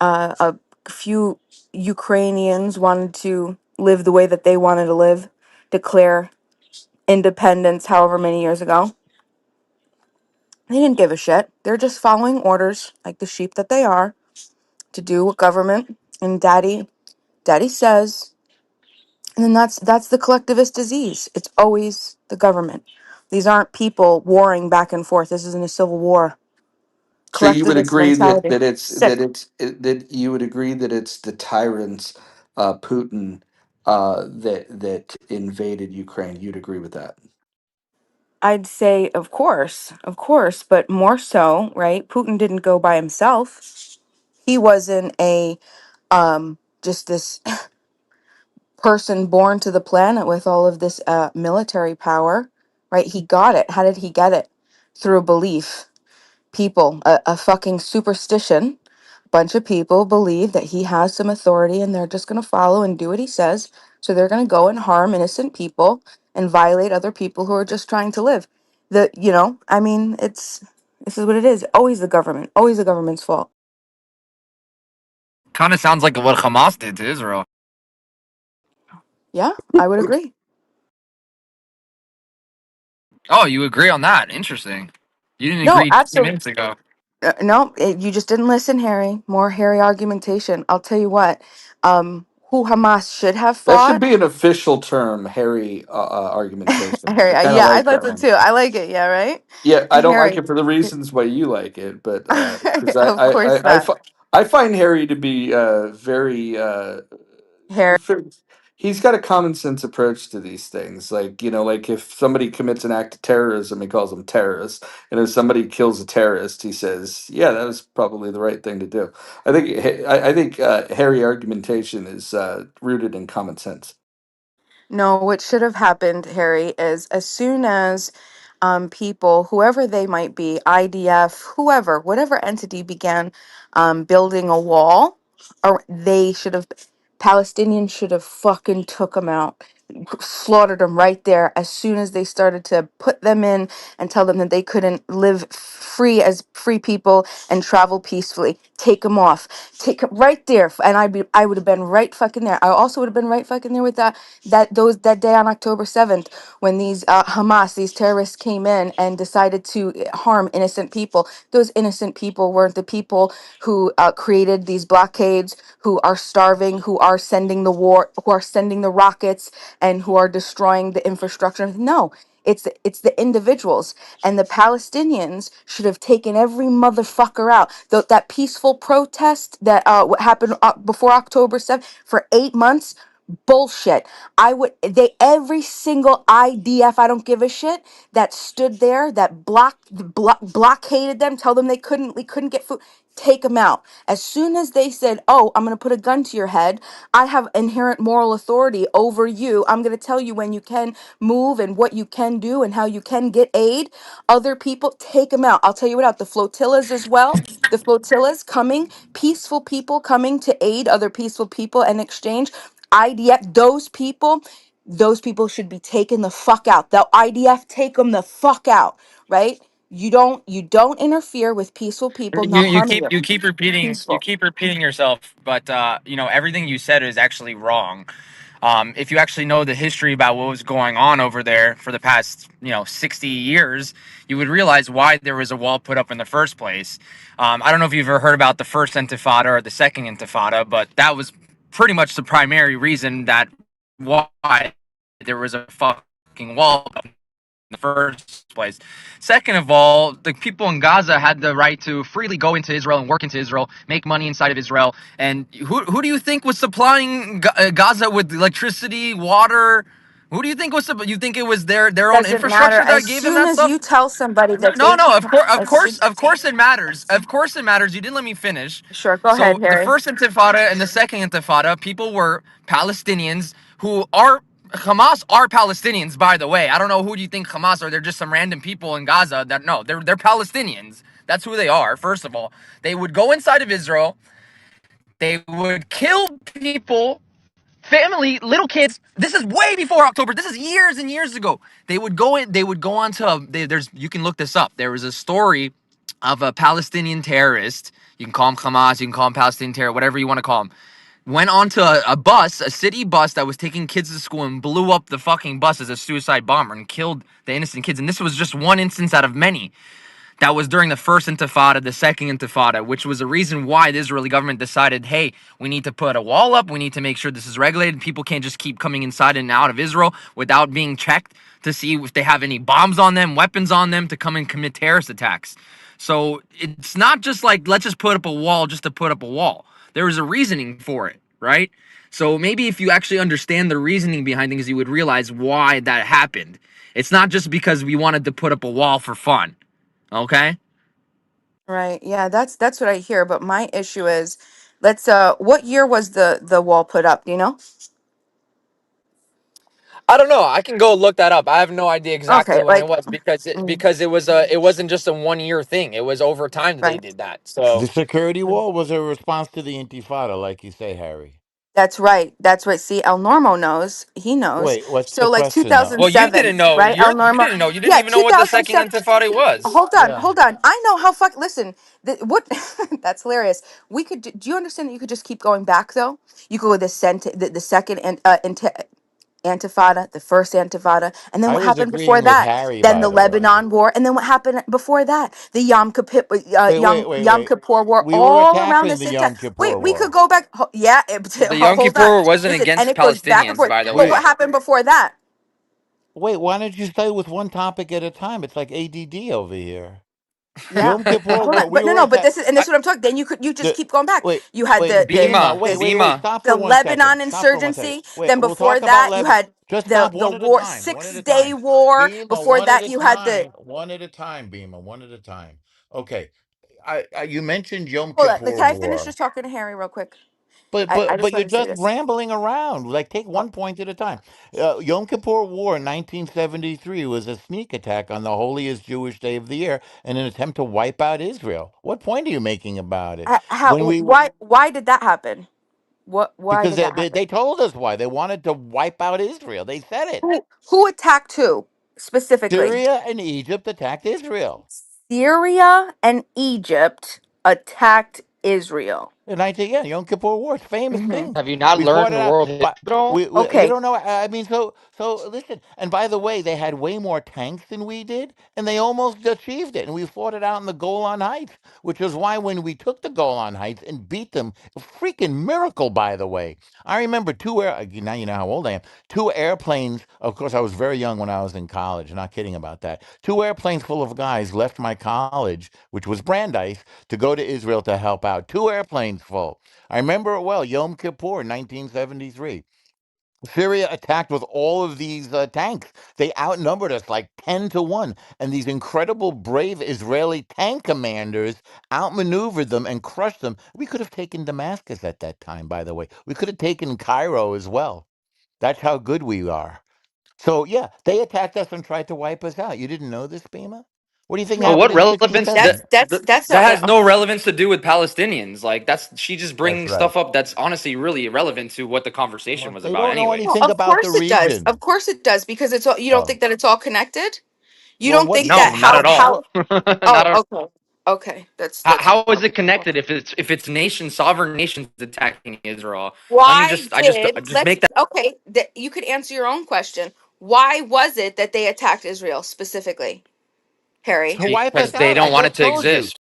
a few Ukrainians wanted to live the way that they wanted to live, declare independence however many years ago. They didn't give a shit. They're just following orders like the sheep that they are to do what government and daddy says. And then that's the collectivist disease. It's always the government. These aren't people warring back and forth. This isn't a civil war. So you would Collectivist agree that mentality. Sick. that you would agree that it's the tyrants, Putin, that invaded Ukraine. You'd agree with that. I'd say, of course, but more so, right? Putin didn't go by himself. He wasn't a just this person born to the planet with all of this military power, right? He got it. How did he get it? Through a belief. People, a fucking superstition. Bunch of people believe that he has some authority and they're just going to follow and do what he says. So they're going to go and harm innocent people and violate other people who are just trying to live. I mean, this is what it is. Always the government, always the government's fault. Kind of sounds like what Hamas did to Israel. Yeah, I would agree. Oh, you agree on that? Interesting. You didn't No, agree 20 absolutely. minutes ago. No, you just didn't listen, Harry. More Harry argumentation. I'll tell you what. Who Hamas should have That should fought. be an official term, Harry argumentation. Harry, I kind of yeah, I like thought that so one. too. I like it. Yeah, right. Yeah, I don't like Harry, it for the reasons why you like it, but because of course not. I find Harry to be very Harry. Fair- he's got a common sense approach to these things. Like, like if somebody commits an act of terrorism, he calls them terrorists. And if somebody kills a terrorist, he says, yeah, that was probably the right thing to do. I think Harry argumentation is rooted in common sense. No, what should have happened, Harry, is as soon as people, whoever they might be, IDF, whoever, whatever entity began building a wall, or they should have, Palestinians should have fucking took them out, slaughtered them right there as soon as they started to put them in and tell them that they couldn't live free as free people and travel peacefully. Take them off, take 'em right there, and I would have been right fucking there. I also would have been right fucking there with that day on October 7th when these Hamas, these terrorists came in and decided to harm innocent people. Those innocent people weren't the people who created these blockades, who are starving, who are sending the war, who are sending the rockets, and who are destroying the infrastructure. No. It's the individuals, and the Palestinians should have taken every motherfucker out. That peaceful protest that what happened before October 7th for 8 months, bullshit. They every single IDF, I don't give a shit, that stood there, that blockaded them, tell them we couldn't get food. Take them out. As soon as they said, "Oh, I'm going to put a gun to your head. I have inherent moral authority over you. I'm going to tell you when you can move and what you can do and how you can get aid." Other people, take them out. I'll tell you what, out the flotillas as well. The flotillas coming, peaceful people coming to aid other peaceful people and exchange. IDF, those people should be taken the fuck out. The IDF, take them the fuck out, right? You don't interfere with peaceful people You not you harming keep you. you keep repeating Peaceful. yourself, but everything you said is actually wrong. If you actually know the history about what was going on over there for the past 60 years, you would realize why there was a wall put up in the first place. I don't know if you've ever heard about the first Intifada or the second Intifada, but that was pretty much the primary reason that why there was a fucking wall the first place. Second of all, the people in Gaza had the right to freely go into Israel and work into Israel, make money inside of Israel. And who do you think was supplying Gaza with electricity, water? Who do you think was you think it was their own Doesn't matter. infrastructure that As gave them soon that as stuff? you tell somebody No, that no, they, no. Of course, as soon, of course, it matters. Of course, it matters. You didn't let me finish. sure, go ahead, So the Harry. first Intifada and the second Intifada, people were Palestinians who are Hamas are Palestinians, by the way. I don't know who do you think Hamas are. They're just some random people in Gaza that no, they're Palestinians. That's who they are. First of all, they would go inside of Israel. They would kill people family, little kids. This is way before October. This is years and years ago. They would go in. They would go on to. There's. You can look this up. There was a story of a Palestinian terrorist. You can call him Hamas. You can call him Palestinian terror. Whatever you want to call him. Went onto a bus, a city bus that was taking kids to school, and blew up the fucking bus as a suicide bomber and killed the innocent kids. And this was just one instance out of many. That was during the first intifada, the second intifada, which was the reason why the Israeli government decided, hey, we need to put a wall up. We need to make sure this is regulated. People can't just keep coming inside and out of Israel without being checked to see if they have any bombs on them, weapons on them to come and commit terrorist attacks. So it's not just like, let's just put up a wall just to put up a wall. There was a reasoning for it, right? So maybe if you actually understand the reasoning behind things, you would realize why that happened. It's not just because we wanted to put up a wall for fun. Okay. Right. Yeah, that's what I hear. But my issue is, let's what year was the wall put up? Do you know? I don't know. I can go look that up. I have no idea exactly Okay, when it like was because mm, it wasn't just a 1 year thing. It was over time that they right. did that. So The security Mm. wall was a response to the Intifada, like you say, Harry. That's right. That's right. See, El Normo knows. He knows. Wait, what's the So like question though? well, you 2007, didn't know. right? El You Normo. didn't know. You didn't Yeah, even know what the second 2007. intifada was. Hold on, Yeah. hold on. I know how fuck. Listen, what? That's hilarious. We could. Do you understand that you could just keep going back though? You go with the second and Antifada, the first Antifada, and then I what was happened before agreeing with that? Harry, Then by the the way. Lebanon War, and then what happened before that? The Wait, wait, wait, Yom wait. Kippur War, We were all around attacking the the same time. Yom Kippur Wait, we could War. go back. Yeah, The Yom hold on. Kippur wasn't Listen, and against it goes back and Palestinians, forth. by the But We what way. happened before that? wait. Why don't you stay with one topic at a time? It's like ADD over here. Yeah. Yom Kippur Hold on. War. We But no, were no. But attack. this is and this I, is what I'm talking. Then you just The keep going back. wait, You had wait, Bima. Wait, this wait, wait. Bima. Stop for the 1 second. Lebanon Stop for 1 second. insurgency. Wait, Then we'll before talk about that, you Lebanon. had Just stop the one at a war time. One at 6 a Day time. War. Bima, Before one at that, a you had the time. One at a time, Bima. One at a time. Okay. You mentioned Yom hold on. Kippur Can I finish War. just talking to Harry real quick? But I but just but you're want to say just this. rambling around. Like take Oh, one point at a time. Yom Kippur War in 1973 was a sneak attack on the holiest Jewish day of the year in an attempt to wipe out Israel. What point are you making about it? how? When we Why did that happen? What? Why because did that happen? they told us why they wanted to wipe out Israel. They said it. Who attacked who specifically? Syria and Egypt attacked Israel. Syria and Egypt attacked Israel. In 19, yeah, Yom Kippur War, it's a famous Hmm. thing. Have you not We fought learned it out, world history but at all? you Okay, don't know. I mean, so listen. And by the way, they had way more tanks than we did, and they almost achieved it. And we fought it out in the Golan Heights, which is why when we took the Golan Heights and beat them, a freaking miracle. By the way, I remember now you know how old I am. Two airplanes. Of course, I was very young when I was in college. Not kidding about that. Two airplanes full of guys left my college, which was Brandeis, to go to Israel to help out. Two airplanes full. I remember it well, Yom Kippur, 1973. Syria attacked with all of these tanks. They outnumbered us like 10 to 1. And these incredible, brave Israeli tank commanders outmaneuvered them and crushed them. We could have taken Damascus at that time, by the way. We could have taken Cairo as well. That's how good we are. So, yeah, they attacked us and tried to wipe us out. You didn't know this, Bima? What do you think But no, happened what in relevance that's 67? that's that's that not. has no relevance to do with Palestinians. Like that's she just That's bringing right. stuff up that's honestly really irrelevant to what the conversation Well, was they about don't know Well, anyways. anything of about the course it does. region. Of course it does because it's all. You don't Oh. think that it's all connected. You Well, don't what do think you No, that think? not at all. how. Not Oh, at okay, okay. That's how is it connected if it's sovereign nations attacking Israel? Let me why just I did just let's make that okay. That you could answer your own question. Why was it that they attacked Israel specifically, Harry? To wipe us because they out. I don't want it just to told you. exist.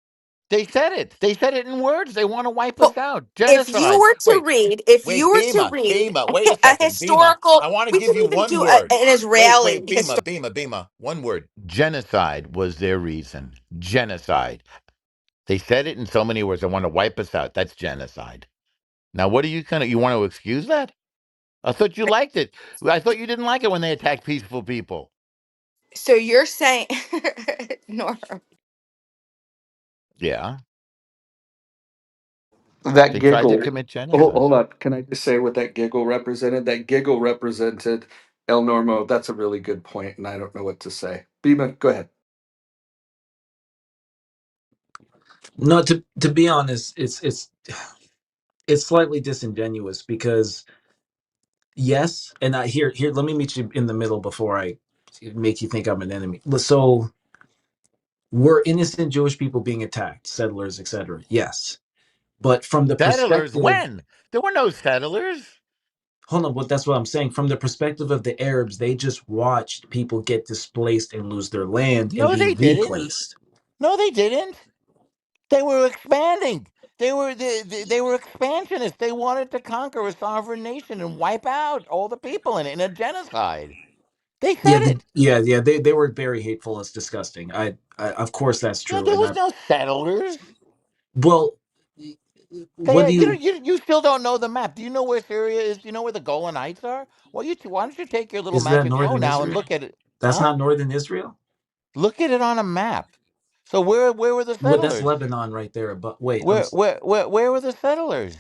They said it. They said it in words. They want to wipe Well, us out. if you Genocide. were to Wait, read, if you wait, were to Bema, read Bema. Wait a a second, Bema. historical, I want to we give can you even one do word. an Wait, Israeli Bema, history. Bema, Bema. One word. Genocide was their reason. Genocide. They said it in so many words. They want to wipe us out. That's genocide. Now, what are you kind of? You want to excuse that? I thought you liked it. I thought you didn't like it when they attacked peaceful people. So you're saying, Norm, Yeah, That they tried to giggle. commit genocide. Hold on. Can I just say what that giggle represented? That giggle represented El Normo. That's a really good point, and I don't know what to say. Bima, go ahead. No, to be honest, it's slightly disingenuous because yes, and I here let me meet you in the middle before I make you think I'm an enemy. So were innocent Jewish people being attacked, settlers, etc. Yes, but from the Settlers? perspective, When? There were no settlers. hold on, but that's what I'm saying. From the perspective of the Arabs, they just watched people get displaced and lose their land and No, be they didn't. replaced. No, they didn't. They were expanding. They were expansionists. They wanted to conquer a sovereign nation and wipe out all the people in it in a genocide. They Yeah, said it. they were very hateful. It's disgusting. I of course that's No, true. there And was I no settlers. well, what do you? You still don't know the map. Do you know where Syria is? Do you know where the Golan Heights are? Well, why don't you take your little Is that magic phone northern now and Israel? look at it? That's Huh? not northern Israel. Look at it on a map. So where were the Well, that's settlers? Lebanon right there. But wait, I'm Where were the settlers?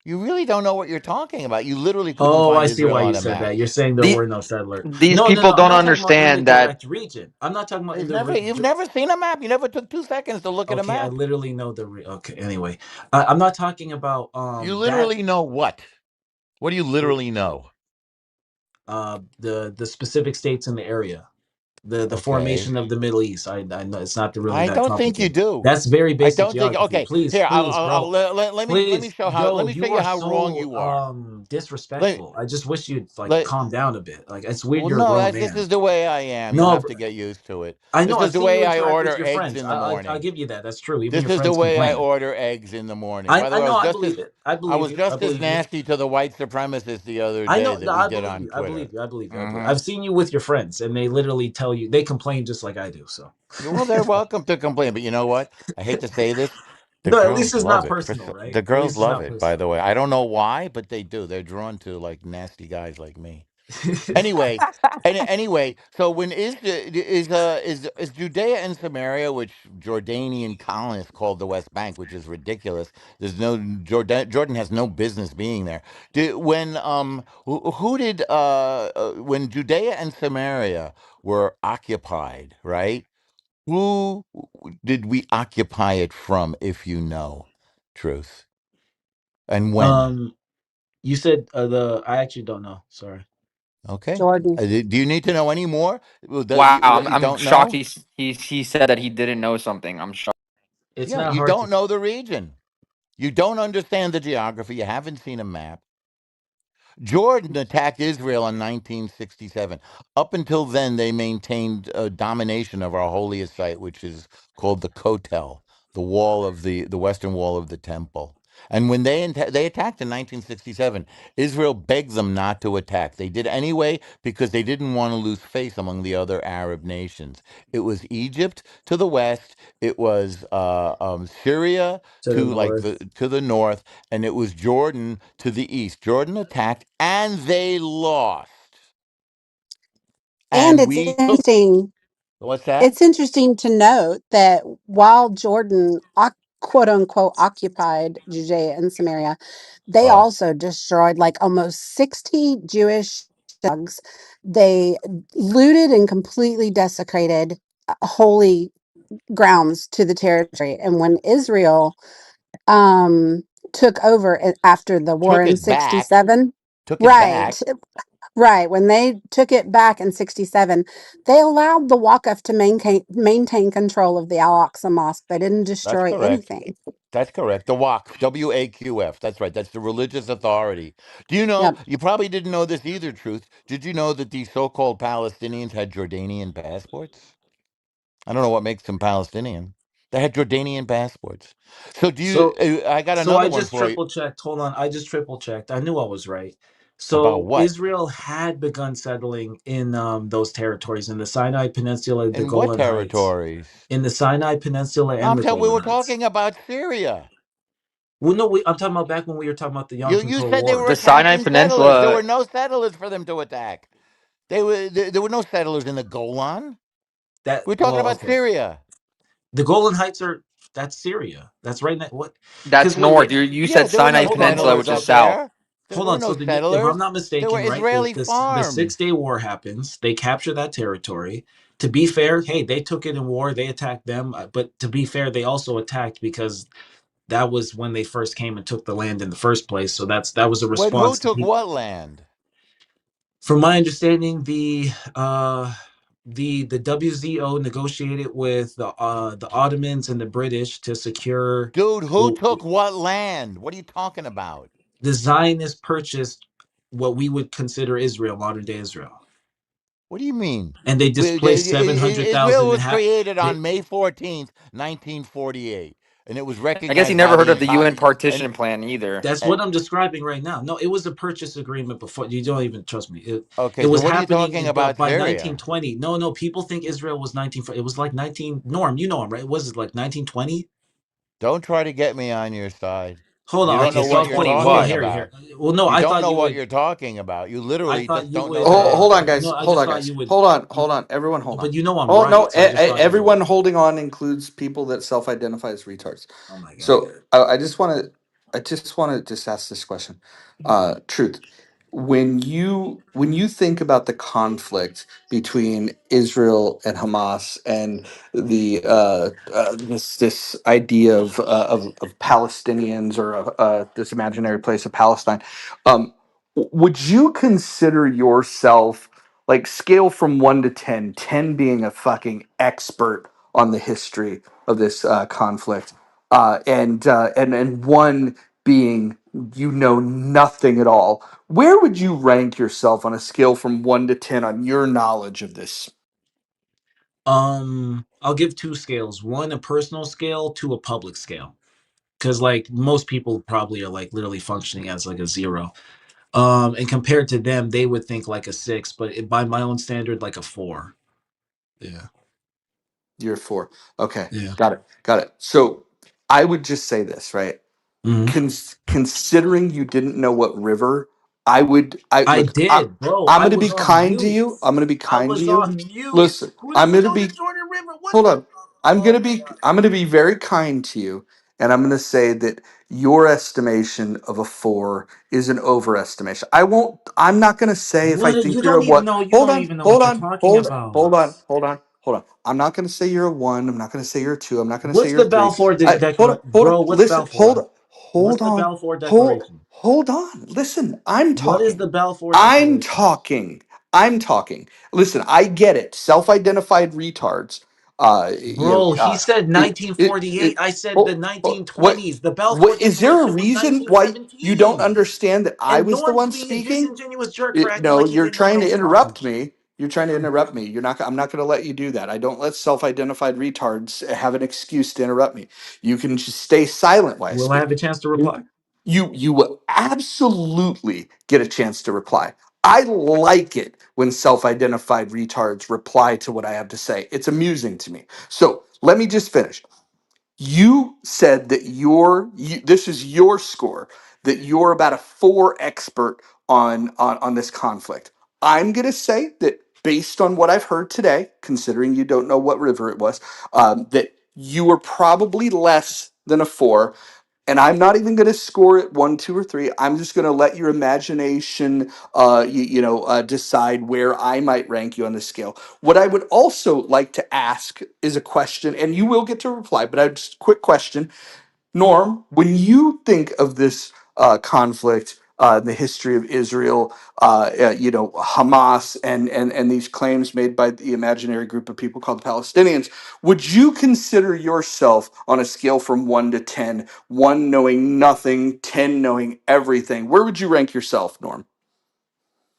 You really don't know what you're talking about. You literally couldn't oh, I find see Israel why on you a said map. that. You're saying there The, were no settlers. these No, no, people no. I'm don't not talking about in the understand that direct region. I'm not talking about in You've the never you've never seen a map. You never took 2 seconds to look at a okay, I map. literally know okay, anyway. I'm not talking about You that literally know what? What do you literally know? the specific states in the area. The Okay. formation of the Middle East. I know it's not really I that don't think you complicated. do. That's very I basic don't think. geography. Okay, Please, here please, bro. let me Please, show how. Let yo, me show you you are how wrong so you are. Let disrespectful. I just wish you'd like let. calm down a bit. Like it's weird Well, you're a no, grown this man. is the way I am. You'll No, have to get used to it. I know. This is I've the seen you way I interact with order your eggs friends. in the I'll morning. give you that. That's true. Even This your is the friends way I complain. order eggs in the morning. By the I way, know. I believe it. I I believe was you. I just as believe you. nasty to the white supremacists the other I day know. that No, we I did believe on you. I Twitter. believe you. I believe you. I believe. Hmm. I've seen you with your friends, and they literally tell you they complain just like I do. So, Well, they're welcome to complain, but you know what? I hate to say this. The no, at least girls it's love not it. personal, right? The At girls least it's love not it, by personal. the way. I don't know why, but they do. They're drawn to like nasty guys like me. Anyway, anyway, so when is Judea and Samaria, which Jordanian colonists called the West Bank, which is ridiculous. There's no Jordan has no business being there. When who did when Judea and Samaria were occupied, right? Who did we occupy it from, if you know, truth, and when? um, you said the. I actually don't know. Sorry. Okay. Jordan. Do you need to know any more wow, that you I'm don't shocked know? he said that he didn't know something. I'm shocked. It's Yeah, not you hard to. don't know the region. You don't understand the geography. You haven't seen a map. Jordan attacked Israel in 1967. Up until then, they maintained domination of our holiest site, which is called the Kotel, the wall of the western wall of the temple. And when they attacked in 1967, Israel begged them not to attack. They did anyway because they didn't want to lose face among the other Arab nations. It was Egypt to the west. It was Syria To the north. to the north, and it was Jordan to the east. Jordan attacked, and they lost. And And we took. What's that? it's interesting to note that while Jordan quote unquote occupied Judea and Samaria, they Oh, also destroyed like almost 60 Jewish synagogues. They looted and completely desecrated holy grounds to the territory. And when Israel um took over after the war took in it back. 67, Took it back. right, right, when they took it back in 67, they allowed the Waqf to maintain control of the Al-Aqsa Mosque. They didn't That's destroy correct. anything. That's correct. The WAQF, WAQF. That's right. That's the religious authority. Do you know? Yep. You probably didn't know this either, Truth. Did you know that these so-called Palestinians had Jordanian passports? I don't know what makes them Palestinian. They had Jordanian passports. So do you? So I got so I another one just for you. triple checked. Hold on. I just triple checked. I knew I was right. About So what? Israel had begun settling in those territories in the Sinai Peninsula, the In what Golan Heights. territories? In the Sinai Peninsula No, and the we Golan were Heights. talking about Syria. Well, no, I'm talking about back when we were talking about the Yom You Kippur said they were War. The Sinai attacking settlers. There Peninsula, were no settlers for them to attack. There were no settlers in the Golan. We're talking about Okay. Syria. The Golan Heights are that's Syria. That's right now. What? Because that's north. wait, You Yeah, said there were Sinai no Peninsula, settlers which is up south. there. There hold were on. no So if settlers. I'm not There were mistaken, right, Israeli the farms. 6 Day War happens. They capture that territory. To be fair, hey, they took it in war. They attacked them, but to be fair, they also attacked because that was when they first came and took the land in the first place. So that was a When who response to took people. what land? From my understanding, the WZO negotiated with the Ottomans and the British to secure. Dude, who Well, took what land? What are you talking about? the Zionists purchased what we would consider Israel, modern day Israel. What do you mean? and they displaced 700,000 Israel was inhabitants. created on May 14th, 1948, and it was I guess he recognized never by heard the of the entire UN and partition plan either. That's what I'm describing right now. No, it was a purchase agreement before. You don't even trust me. It okay. So was what are you happening talking about by Syria? 1920. No, no, people think Israel was 19. It was like 19. Norm, you know him, right? Was it like 1920? Don't try to get me on your side. Hold You on. don't Okay, know what so you're 1920 hold. No, talking what? here. about. Well, no, You I don't thought know you what would. you're talking about. You I literally thought just you don't know would. what you're Hold on, talking guys. No, I about. Hold just on, thought you guys. would. Hold on. Everyone, hold on. But you know I'm Oh no, right, so I just thought you would. everyone holding on includes people that self-identify as retards. Oh my god. So I just want to just ask this question. Truth. When you think about the conflict between Israel and Hamas and the this idea of Palestinians or this imaginary place of Palestine, would you consider yourself like scale from 1 to 10, 10 being a fucking expert on the history of this conflict, and one being you know nothing at all? Where would you rank yourself on a scale from 1 to 10 on your knowledge of this? I'll give two scales. One a personal scale, two a public scale. Because like most people probably are like literally functioning as like a zero. And compared to them, they would think like a six, but by my own standard, like a four. Yeah. Year four. Okay, Yeah. got it. So I would just say this, right? Hmm. Considering you didn't know what river, I I look. did, bro. I'm I going to was be on kind to mute. you. I'm going to be I kind to was you. on mute. Listen, Who I'm doesn't going to know the be. Jordan River? What Hold the? on. Oh my god. I'm going to be very kind to you, and I'm going to say that your estimation of a four is an overestimation. I'm not going to say if I What? think you're a what. You don't even know what you're talking about. Hold on. I'm not going to say you're a one. I'm not going to say you're a two. I'm not going to say What's you're a the three. Balfour Hold on. bro? What's Listen. Balfour? What's the On. Balfour Declaration? Hold on. Listen. I'm What is talking. the Balfour I'm Declaration? talking. I'm talking. Listen. I get it. Self-identified retards. You know. Bro, he said It. 1948. I said the What? 1920s. The Balfour What is there a Declaration was reason why you don't 1917. understand that I And was the Norm's one being a speaking? disingenuous jerk for acting No, like he you're didn't know what trying I to was talking interrupt about. me. You're trying to interrupt me. You're not. I'm not going to let you do that. I don't let self-identified retards have an excuse to interrupt me. You can just stay silent while I Will I have speak. a chance to reply? You will absolutely get a chance to reply. I like it when self-identified retards reply to what I have to say. It's amusing to me. So let me just finish. You said that this is your score, that you're about a four expert on this conflict. I'm going to say that based on what I've heard today, considering you don't know what river it was, that you were probably less than a four. And I'm not even going to score it 1, 2, or 3. I'm just going to let your imagination, decide where I might rank you on the scale. What I would also like to ask is a question, and you will get to reply. But I just quick question, Norm, when you think of this conflict, the history of Israel, Hamas, and these claims made by the imaginary group of people called the Palestinians, would you consider yourself on a scale from 1 to 10, one knowing nothing, 10 knowing everything? Where would you rank yourself, Norm?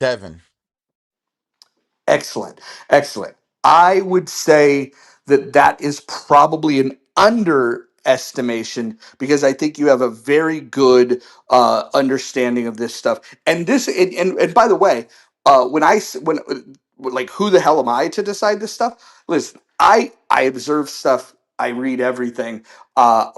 7. Excellent. Excellent. I would say that that is probably an underestimation because I think you have a very good understanding of this stuff. And by the way, when like who the hell am I to decide this stuff? Listen, I observe stuff. I read everything.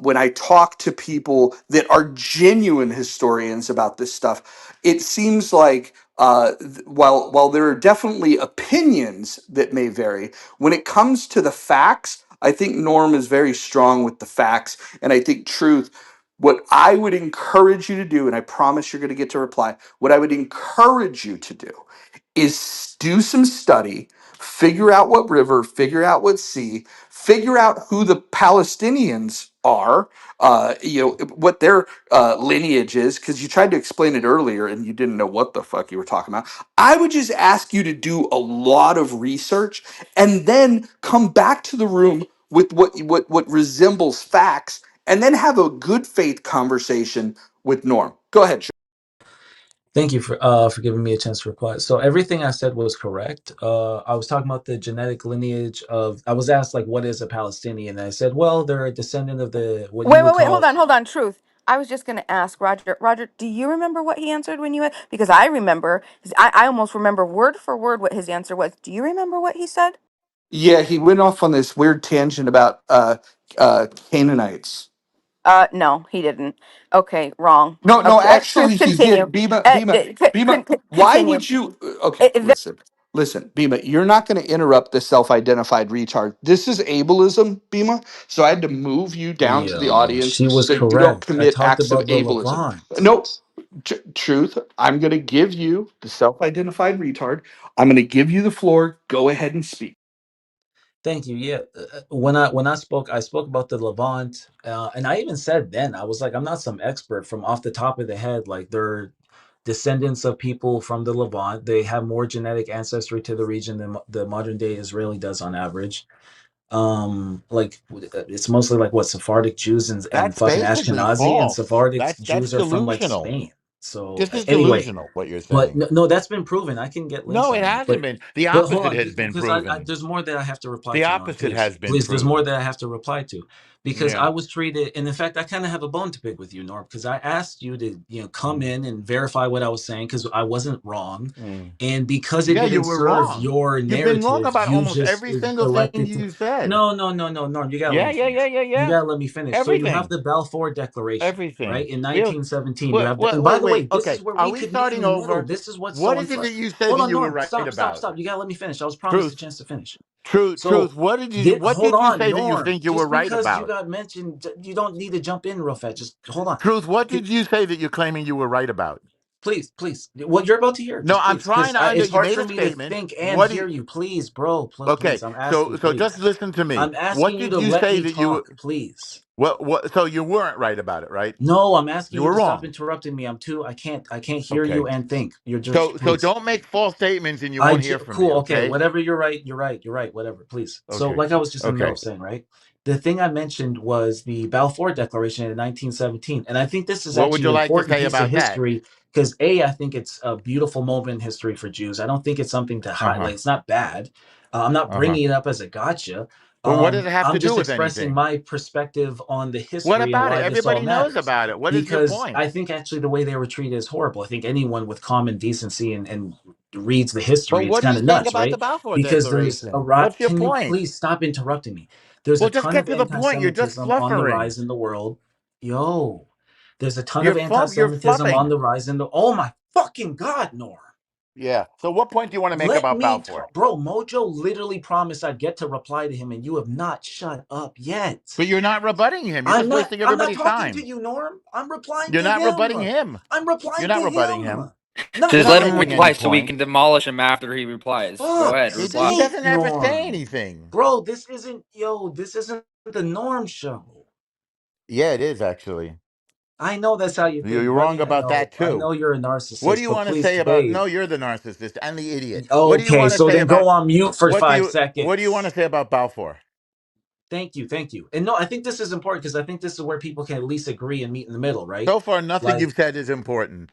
When I talk to people that are genuine historians about this stuff, it seems like while there are definitely opinions that may vary, when it comes to the facts, I think Norm is very strong with the facts, and I think Truth. What I would encourage you to do, and I promise you're going to get to reply. What I would encourage you to do is do some study, figure out what river, figure out what sea, figure out who the Palestinians are, what their lineage is, because you tried to explain it earlier and you didn't know what the fuck you were talking about. I would just ask you to do a lot of research and then come back to the room with what resembles facts, and then have a good faith conversation with Norm. Go ahead. Thank you for giving me a chance to reply. So everything I said was correct. I was talking about the genetic lineage of. I was asked like, what is a Palestinian? And I said, well, they're a descendant of the what you Wait, would wait, wait. call. Hold on. Truth. I was just going to ask Roger. Roger, do you remember what he answered when you had? Because I remember. I almost remember word for word what his answer was. Do you remember what he said? Yeah, he went off on this weird tangent about Canaanites. No, he didn't. Okay, wrong. No, no, Truth. actually he Continue. did. Bima, why Continue. would you? Okay, listen, Bima, you're not going to interrupt the self-identified retard. This is ableism, Bima. So I had to move you down to the Yo, audience she was so you don't correct. I commit talked acts of about the ableism. Levant. No, truth. I'm going to give you the self-identified retard. I'm going to give you the floor. Go ahead and speak. Thank you. Yeah, when I spoke about the Levant, and I even said then I was like, I'm not some expert from off the top of the head. Like they're descendants of people from the Levant. They have more genetic ancestry to the region than the modern day Israeli does on average. It's mostly like what Sephardic Jews and That's fucking basically Ashkenazi, and false. Sephardic That's Jews are from like delusional. Spain. So This is anyway, delusional. What you're but saying. no, that's been proven. I can get links No, it on that. hasn't been. The But hold opposite on, has been because I proven. there's more that I have to reply The to, Norm. opposite Please, has been please, there's more proven. that I have to reply to, because I Yeah. was treated, and in fact, I kind of have a bone to pick with you, Norm, because I asked you to come Mm. in and verify what I was saying because I wasn't wrong, Mm. and because it Yeah, you didn't were serve wrong. your You've been wrong narrative, about you almost just every single thing elected to. you said. No, no, no, no, Norm, you gotta let Yeah, me yeah, yeah, finish. yeah, You yeah. gotta let me finish. So you have Everything. the Balfour Declaration, right? Everything. In We have, 1917, you have the, and by wait, the way, wait. this Okay. is where Are we we could meet in starting the middle. over? This is what's What so is it unfair. that you say Hold that on, you were Norm. right Stop, stop, about? stop. You gotta let me finish. I was promised a Truth. chance to finish. Truth. So What hold did you on, say that you Norm. think you were Just right because you about? got mentioned, you don't need to jump in real fast. Just hold on. Truth, what G- did you say that you're claiming you were right about? Please, please. What you're about to hear, No, just I'm please, trying because to it's you hard made for a me to statement. think and What do hear you, you. Please, bro. okay, Please. I'm so asking, just please. listen to me. I'm What asking you did to you let say me that you were talk, please. so you weren't right about it, right? No, I'm asking You you were to stop wrong. interrupting me. I can't hear you Okay. and think. You're just So please. don't make false statements and you won't hear from me, Cool. Okay, okay? whatever. You're right. Whatever. Please. So, Okay. like I was just in the middle Okay. of saying, right? The thing I mentioned was the Balfour Declaration in 1917, and I think this is What would actually you an like to important say piece of about that? history because I think it's a beautiful moment in history for Jews. I don't think it's something to Uh-huh. highlight. It's not bad. I'm not Uh-huh. bringing it up as a gotcha. Well, what does it have to I'm do just with expressing anything? my perspective on the What history and about it? why this all Everybody knows matters about it. What is your because point? I think actually the way they were treated is horrible. I think anyone with common decency and reads the But history, it's what do kind you of think nuts, about the right? Balfour Because there's a Declaration? lot. What's your Can you point? please stop interrupting me? There's Well, a just ton get of to the point. You're just anti-Semitism on the fluffering. rise in the world. Yo, there's a ton of You're anti-Semitism on fluffing. the rise in the. Oh my fucking god, Nor. Yeah. So what point do you want to make Let about me, Balfour? bro. Mojo literally promised I'd get to reply to him, and you have not shut up yet. But you're not rebutting him. You're I'm just not. wasting I'm not everybody's talking to time. you, Norm. I'm replying You're to not him. rebutting him. I'm You're replying not to rebutting him. him. Not You're Just not let him making you. any reply so we point. can demolish him after he replies. Go ahead, Fuck's He reply. sake, doesn't ever say Norm. anything. Bro, this isn't This isn't the Norm show. Yeah, it is actually. I know that's how you think, You're wrong buddy. I about know. that I too. know you're a What do narcissist, you but want to please say about? today. No, you're the narcissist and the idiot. What do you Okay, want to so say then go about? on mute for What do five you? What do you want to seconds. say about Balfour? Thank you. And no, I think this is important because I think this is where people can at least agree and meet in the middle, right? So far, nothing Like, you've said is important.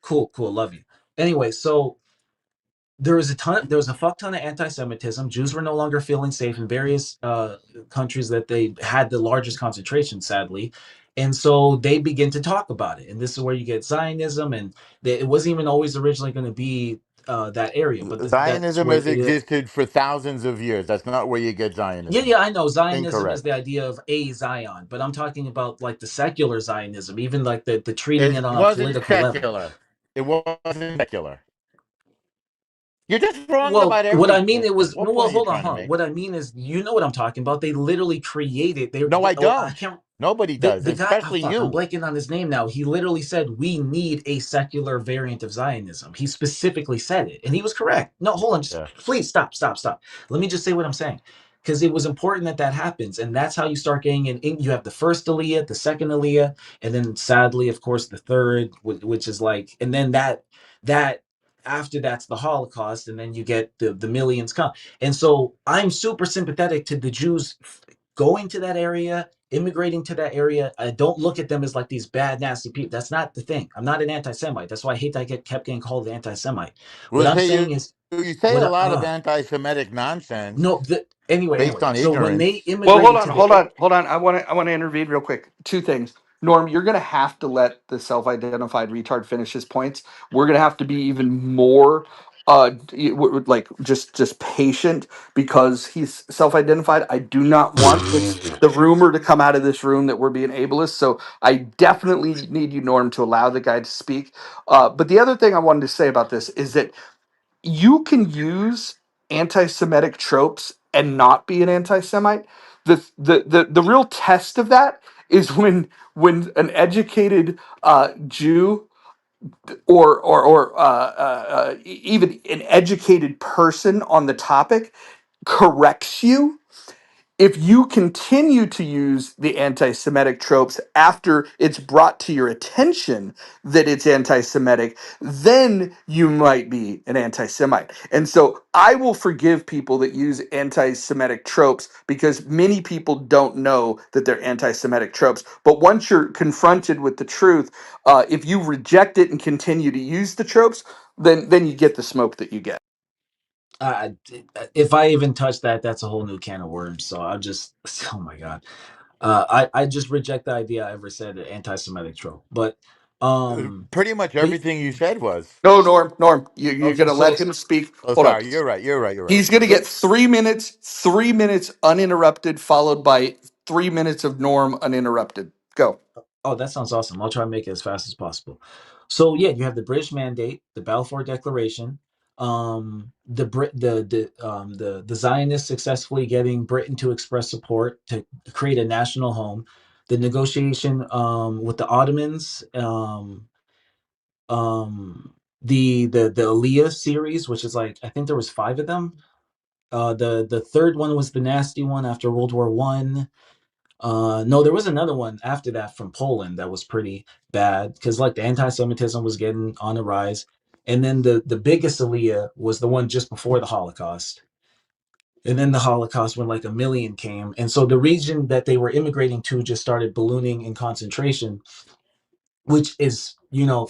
cool, love you. Anyway, so there was a fuck ton of anti-Semitism. Jews were no longer feeling safe in various countries that they had the largest concentration, sadly, and so they begin to talk about it. And this is where you get Zionism, and it wasn't even always originally going to be that area, but that's Zionism where has it. existed for thousands of years. That's not where you get Yeah, Zionism. yeah, I know. Zionism is the Incorrect. idea of a Zion, but I'm talking about like the secular Zionism, even like the treating it It on a wasn't political level. secular. It wasn't secular. You're just wrong Well, about what I mean everything. it was What no. Well, point are you hold on, trying to huh? make? What I mean is, you know what I'm talking about. They literally created. No, I I don't. can't. Nobody The does, the guy. Oh especially fuck! I'm you. blanking on his name now. He literally said we need a secular variant of Zionism. He specifically said it, and he was correct. No, hold on. Just Yeah. please stop. Let me just say what I'm saying, because it was important that that happens, and that's how you start getting in. You have the first Aliyah, the second Aliyah, and then sadly, of course, the third, which is like, and then that after that's the Holocaust, and then you get the millions come. And so I'm super sympathetic to the Jews going to that area, immigrating to that area, I don't look at them as like these bad, nasty people. That's not the thing. I'm not an anti-Semite. That's why I hate that I kept getting called an anti-Semite. What Well, I'm say saying is, you say what a lot of anti-Semitic nonsense no, anyway, based on so when ignorance. they Well, hold immigrated on, to the hold on, hold on. I want to intervene real quick. Two things. Norm, you're going to have to let the self-identified retard finish his points. We're going to have to be even more like just patient because he's self-identified. I do not want the rumor to come out of this room that we're being ableist. So I definitely need you, Norm, to allow the guy to speak. But the other thing I wanted to say about this is that you can use anti-Semitic tropes and not be an anti-Semite. The real test of that is when an educated Jew or even an educated person on the topic corrects you. If you continue to use the anti Semitic tropes after it's brought to your attention that it's anti Semitic, then you might be an anti Semite. And so I will forgive people that use anti Semitic tropes because many people don't know that they're anti Semitic tropes. But once you're confronted with the truth, if you reject it and continue to use the tropes, then you get the smoke that you get. uh, if I even touch that, that's a whole new can of worms. So I'll just, oh my god, I just reject the idea I ever said an anti-Semitic trope. But um, Pretty much but everything you said was. No, Norm, you're going okay, to let so him speak. Oh, Hold on. sorry. You're right. You're right. You're right. He's going to so get 3 minutes, 3 minutes uninterrupted, followed by 3 minutes of Norm uninterrupted. Go. oh, that sounds awesome. I'll try to make it as fast as possible. So yeah, you have the British Mandate, the Balfour Declaration, the Zionists successfully getting Britain to express support to create a national home, the negotiation with the Ottomans, the Aliyah series, which is like I think there was five of them. The third one was the nasty one after World War One. No, there was another one after that from Poland that was pretty bad because like the anti-Semitism was getting on the rise, and then the biggest Aliyah was the one just before the Holocaust, and then the Holocaust when like a million came, and so the region that they were immigrating to just started ballooning in concentration, which is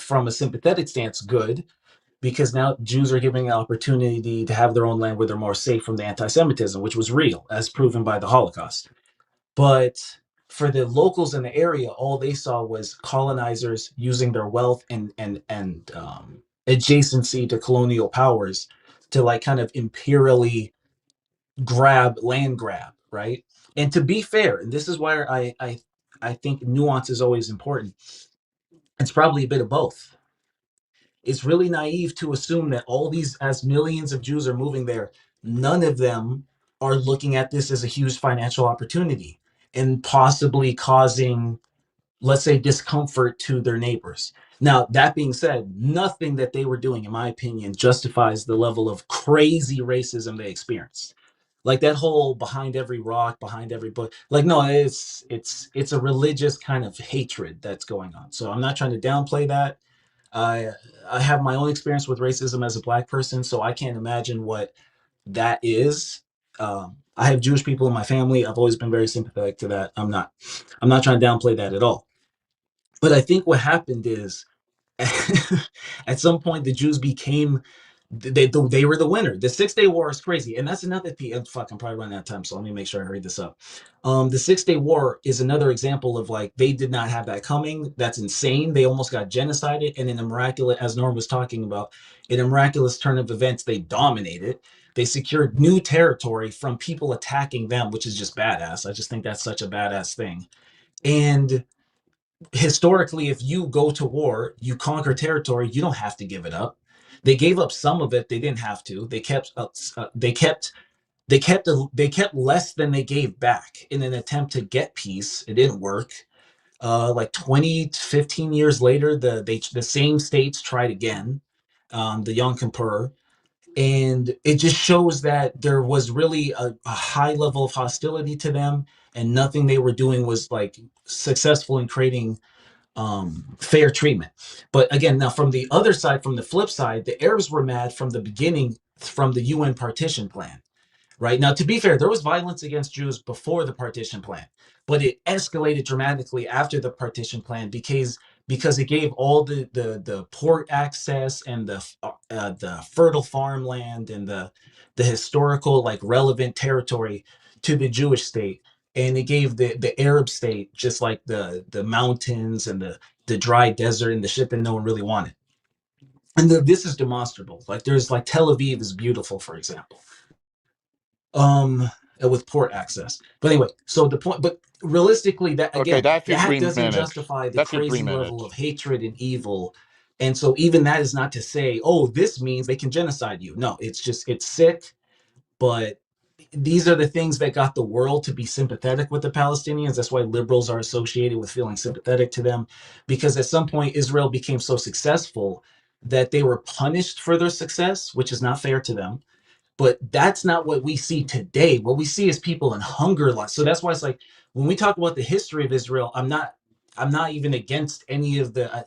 from a sympathetic stance good because now Jews are giving an opportunity to have their own land where they're more safe from the anti-Semitism, which was real as proven by the Holocaust. But for the locals in the area, all they saw was colonizers using their wealth and adjacency to colonial powers to like kind of imperially land grab, right? And to be fair, and this is why I think nuance is always important. It's probably a bit of both. It's really naive to assume that all these, as millions of Jews are moving there, none of them are looking at this as a huge financial opportunity and possibly causing, let's say, discomfort to their neighbors. Now, that being said, nothing that they were doing, in my opinion, justifies the level of crazy racism they experienced. Like that whole behind every rock, behind every book. Like, no, it's a religious kind of hatred that's going on. So I'm not trying to downplay that. I I have my own experience with racism as a black person, so I can't imagine what that is. I have Jewish people in my family. I've always been very sympathetic to that. I'm not trying to downplay that at all. But I think what happened is at some point the Jews became they were the winner. The 6 Day War is crazy, and that's another piece. Fuck, I'm probably running out of time, so let me make sure I hurry this up. The 6 Day War is another example of like they did not have that coming. That's insane. They almost got genocided, and in a miraculous, as Norm was talking about, in a miraculous turn of events, they dominated. They secured new territory from people attacking them, which is just badass. I just think that's such a badass thing. And historically, if you go to war, you conquer territory, you don't have to give it up. They gave up some of it. They didn't have to. They kept less than they gave back in an attempt to get peace. It didn't work. Like 20, 15 years later, the same states tried again, the Yom Kippur, and it just shows that there was really a high level of hostility to them, and nothing they were doing was like successful in creating fair treatment. But again, now from the other side, from the flip side, the Arabs were mad from the beginning from the UN partition plan. right? Now, to be fair, there was violence against Jews before the partition plan, but it escalated dramatically after the partition plan because it gave all the port access and the fertile farmland and the historical like relevant territory to the Jewish state, and it gave the Arab state just like the mountains and the dry desert and the shit that no one really wanted. And this is demonstrable. Like there's like Tel Aviv is beautiful, for example, um with port access. But anyway, so the point, but realistically, that Okay, again, that's your that 3 doesn't minutes. justify the That's your three crazy level minutes. of hatred and evil. And so even that is not to say, oh, this means they can genocide you. No, it's just it's sick. But these are the things that got the world to be sympathetic with the Palestinians. That's why liberals are associated with feeling sympathetic to them, because at some point Israel became so successful that they were punished for their success, which is not fair to them. But that's not what we see today. What we see is people in hunger loss. So that's why it's like when we talk about the history of Israel, I'm not even against any of the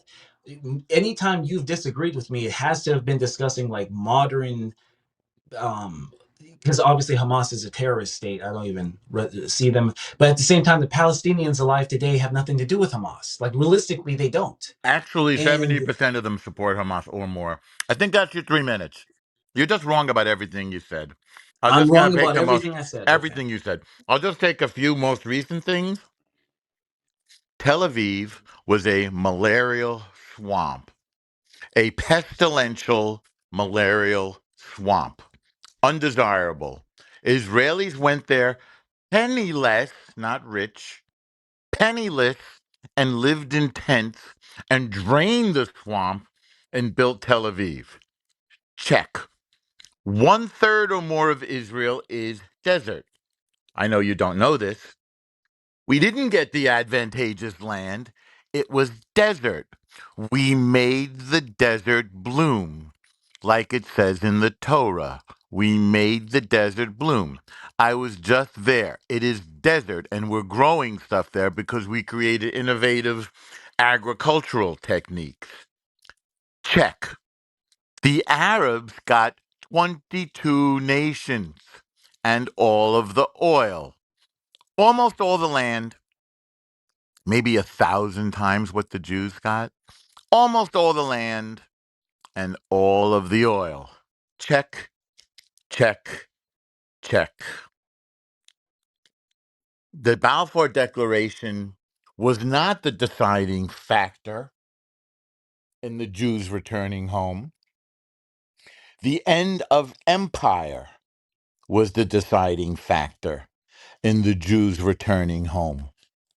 anytime you've disagreed with me, it has to have been discussing like modern um because obviously Hamas is a terrorist state. I don't even see them. But at the same time, the Palestinians alive today have nothing to do with Hamas. Like realistically, they don't. Actually, And 70% of them support Hamas or more. I think that's your 3 minutes. You're just wrong about everything you said. I'm I'm just going wrong to take about the most, everything I said. Okay. everything you said. I'll just take a few most recent things. Tel Aviv was a malarial swamp, a pestilential malarial swamp. Undesirable. Israelis went there penniless, not rich, penniless, and lived in tents and drained the swamp and built Tel Aviv. Check. One third or more of Israel is desert. I know you don't know this. We didn't get the advantageous land, it was desert. We made the desert bloom, like it says in the Torah. We made the desert bloom. I was just there. It is desert, and we're growing stuff there because we created innovative agricultural techniques. Check. The Arabs got 22 nations and all of the oil, almost all the land, maybe 1,000 times what the Jews got, almost all the land and all of the oil. Check, check, check. The Balfour Declaration was not the deciding factor in the Jews returning home. The end of empire was the deciding factor in the Jews returning home.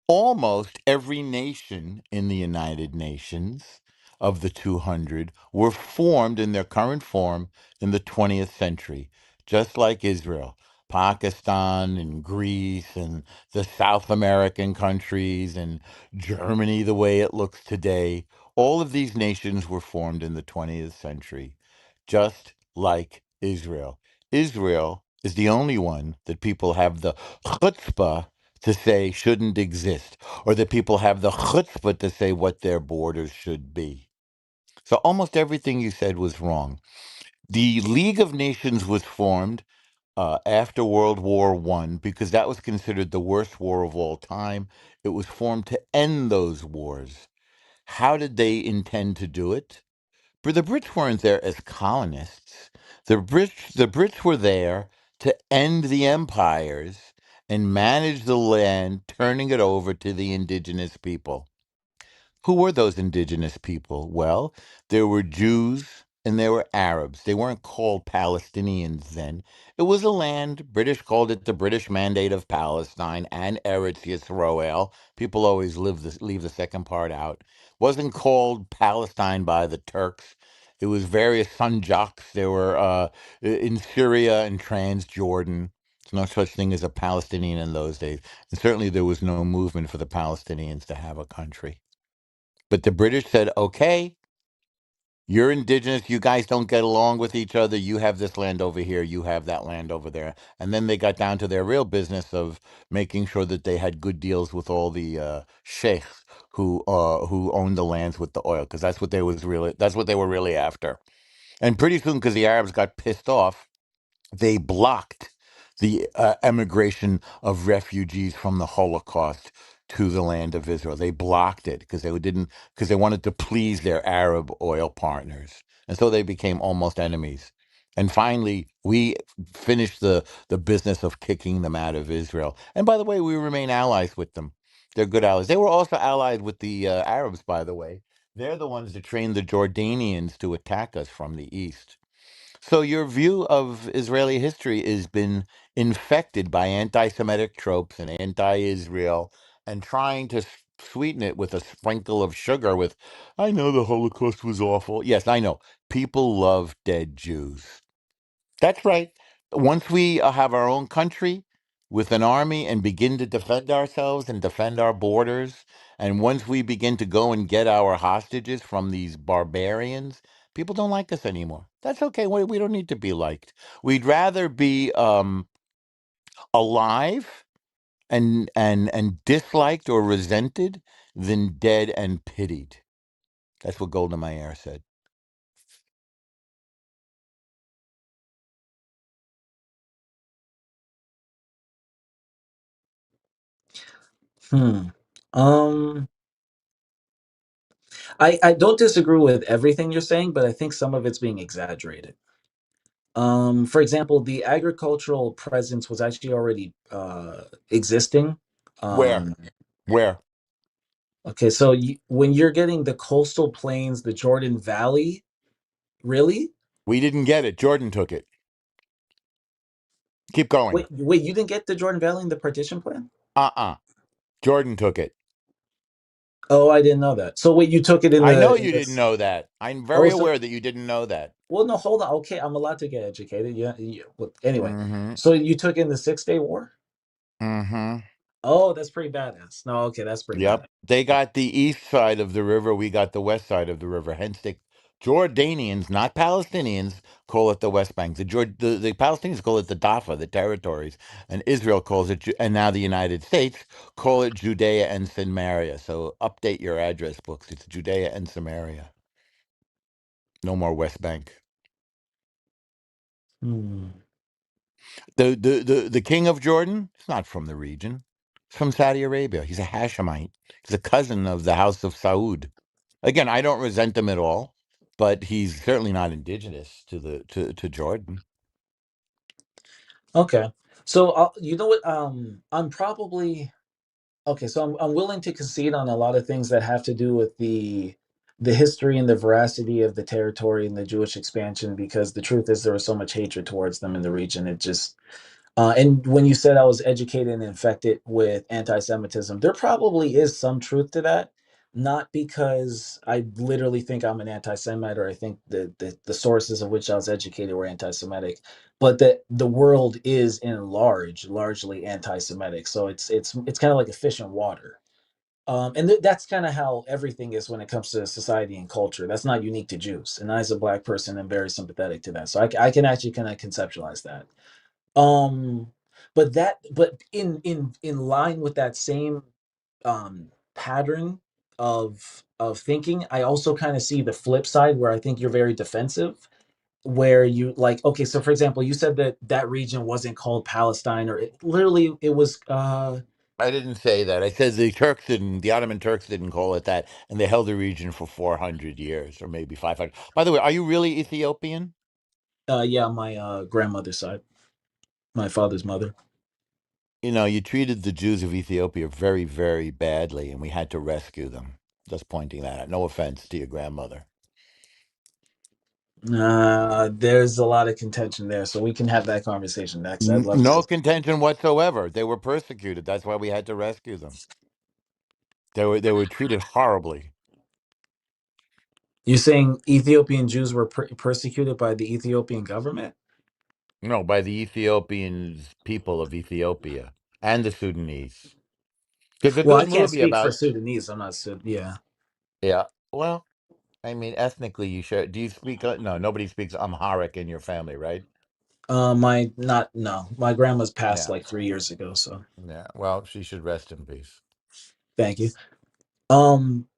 Almost every nation in the United Nations of the 200 were formed in their current form in the 20th century, just like Israel, Pakistan and Greece and the South American countries and Germany the way it looks today. All of these nations were formed in the 20th century, just like Israel. Israel is the only one that people have the chutzpah to say shouldn't exist, or that people have the chutzpah to say what their borders should be. So almost everything you said was wrong. The League of Nations was formed after World War One because that was considered the worst war of all time. It was formed to end those wars. How did they intend to do it? But the Brits weren't there as colonists. The Brits were there to end the empires and manage the land, turning it over to the indigenous people. Who were those indigenous people? Well, there were Jews and there were Arabs. They weren't called Palestinians then. It was a land, British called it the British Mandate of Palestine and Eretz Yisroel. People always leave the second part out. Wasn't called Palestine by the Turks. It was various Sanjaks. There were in Syria and Transjordan. There's no such thing as a Palestinian in those days. And certainly there was no movement for the Palestinians to have a country. But the British said, okay, you're indigenous. You guys don't get along with each other. You have this land over here. You have that land over there. And then they got down to their real business of making sure that they had good deals with all the sheikhs who owned the lands with the oil, because that's what they were really after. And pretty soon, because the Arabs got pissed off, they blocked the emigration of refugees from the Holocaust to the land of Israel. They blocked it because they wanted to please their Arab oil partners, and so they became almost enemies. And finally, we finished the business of kicking them out of Israel. And by the way, we remain allies with them. They're good allies. They were also allied with the Arabs, by the way. They're the ones that trained the Jordanians to attack us from the east. So your view of Israeli history has been infected by anti-Semitic tropes and anti-Israel, and trying to sweeten it with a sprinkle of sugar. With, I know the Holocaust was awful. Yes, I know. People love dead Jews. That's right. Once we have our own country with an army and begin to defend ourselves and defend our borders, and once we begin to go and get our hostages from these barbarians, people don't like us anymore. That's okay. We don't need to be liked. We'd rather be alive and disliked or resented than dead and pitied. That's what Golda Meir said. Hmm. Um, I don't disagree with everything you're saying, but I think some of it's being exaggerated. For example, the agricultural presence was actually already existing. Where? Um, Where? okay, so when you're getting the coastal plains, the Jordan Valley, really? We didn't get it. Jordan took it. Keep going. Wait, you didn't get the Jordan Valley in the partition plan? Uh-uh. Jordan took it. Oh, I didn't know that. So wait, you took it in I know the in you didn't this. know that. I'm Oh, very so aware that you didn't know that. well, no, hold on. Okay, I'm allowed to get educated. Yeah. Well, anyway, Mm-hmm. so you took in the 6 Day War? Mm-hmm. Oh, that's pretty badass. No, okay, that's pretty Yep. badass. They got the east side of the river. We got the west side of the river. Hence, the Jordanians, not Palestinians, call it the West Bank. The Palestinians call it the Dafa, the territories, and Israel calls it, and now the United States call it Judea and Samaria. So update your address books. It's Judea and Samaria. No more West Bank. Hmm. The king of Jordan is not from the region. He's from Saudi Arabia. He's a Hashemite. He's a cousin of the House of Saud. Again, I don't resent him at all, but he's certainly not indigenous to Jordan. Okay. So you know what? I'm probably okay. So I'm willing to concede on a lot of things that have to do with the history and the veracity of the territory and the Jewish expansion, because the truth is there was so much hatred towards them in the region. It just and when you said I was educated and infected with anti-Semitism, there probably is some truth to that. Not because I literally think I'm an anti-Semite or I think the sources of which I was educated were anti-Semitic, but that the world is in large largely anti-Semitic. So it's kind of like a fish in water. And that's kind of how everything is when it comes to society and culture. That's not unique to Jews. And I, as a black person, am very sympathetic to that. So I can actually kind of conceptualize that. Um, but in line with that same pattern of thinking, I also kind of see the flip side where I think you're very defensive, where you like, okay, so for example, you said that that region wasn't called Palestine, or literally it was I didn't say that. I said the Ottoman Turks didn't call it that, and they held the region for 400 years, or maybe 500. By the way, are you really Ethiopian? yeah, my grandmother's side, my father's mother. You know, you treated the Jews of Ethiopia very, very badly, and we had to rescue them. Just pointing that out. No offense to your grandmother. There's a lot of contention there, so we can have that conversation next. I'd love to No just. contention whatsoever. They were persecuted. That's why we had to rescue them. They were treated horribly. You're saying Ethiopian Jews were persecuted by the Ethiopian government? No, by the Ethiopian people of Ethiopia and the Sudanese. There's a Well, I good can't movie speak for about. Sudanese. I'm not Sud. Yeah. Yeah. Well, I mean, ethnically, you share. Do you speak? No, nobody speaks Amharic in your family, right? My not no. My grandma's passed Yeah. like 3 years ago, so Yeah. Well, she should rest in peace. thank you.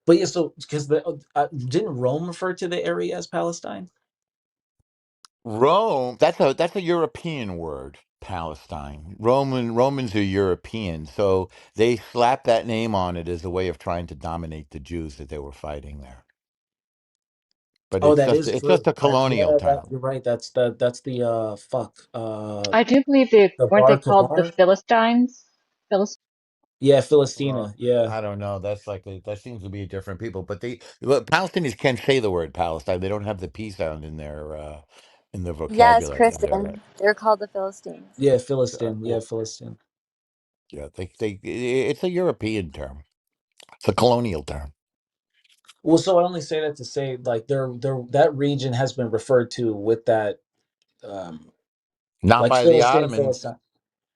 But yeah, so because the didn't Rome refer to the area as Palestine? Rome. That's a European word. Palestine. Romans are European, so they slapped that name on it as a way of trying to dominate the Jews that they were fighting there. But Oh, that is it's just true. a colonial That term. you're right. That's the I do believe they the weren't they Bar called the Kabar. Philistines? Philist Yeah, Well, Philistina. Yeah. I don't know. That seems to be different people. But Palestinians can't say the word Palestine. They don't have the P sound in their Yes, vocabulary on their Kristen. They're called the Philistines. Yeah, uh, Philistin. uh, Yeah, Philistin. yeah. It's a European term. It's a colonial term. Well, so I only say that to say like there that region has been referred to with that um Not like by the Philistin, Ottomans. Philistine.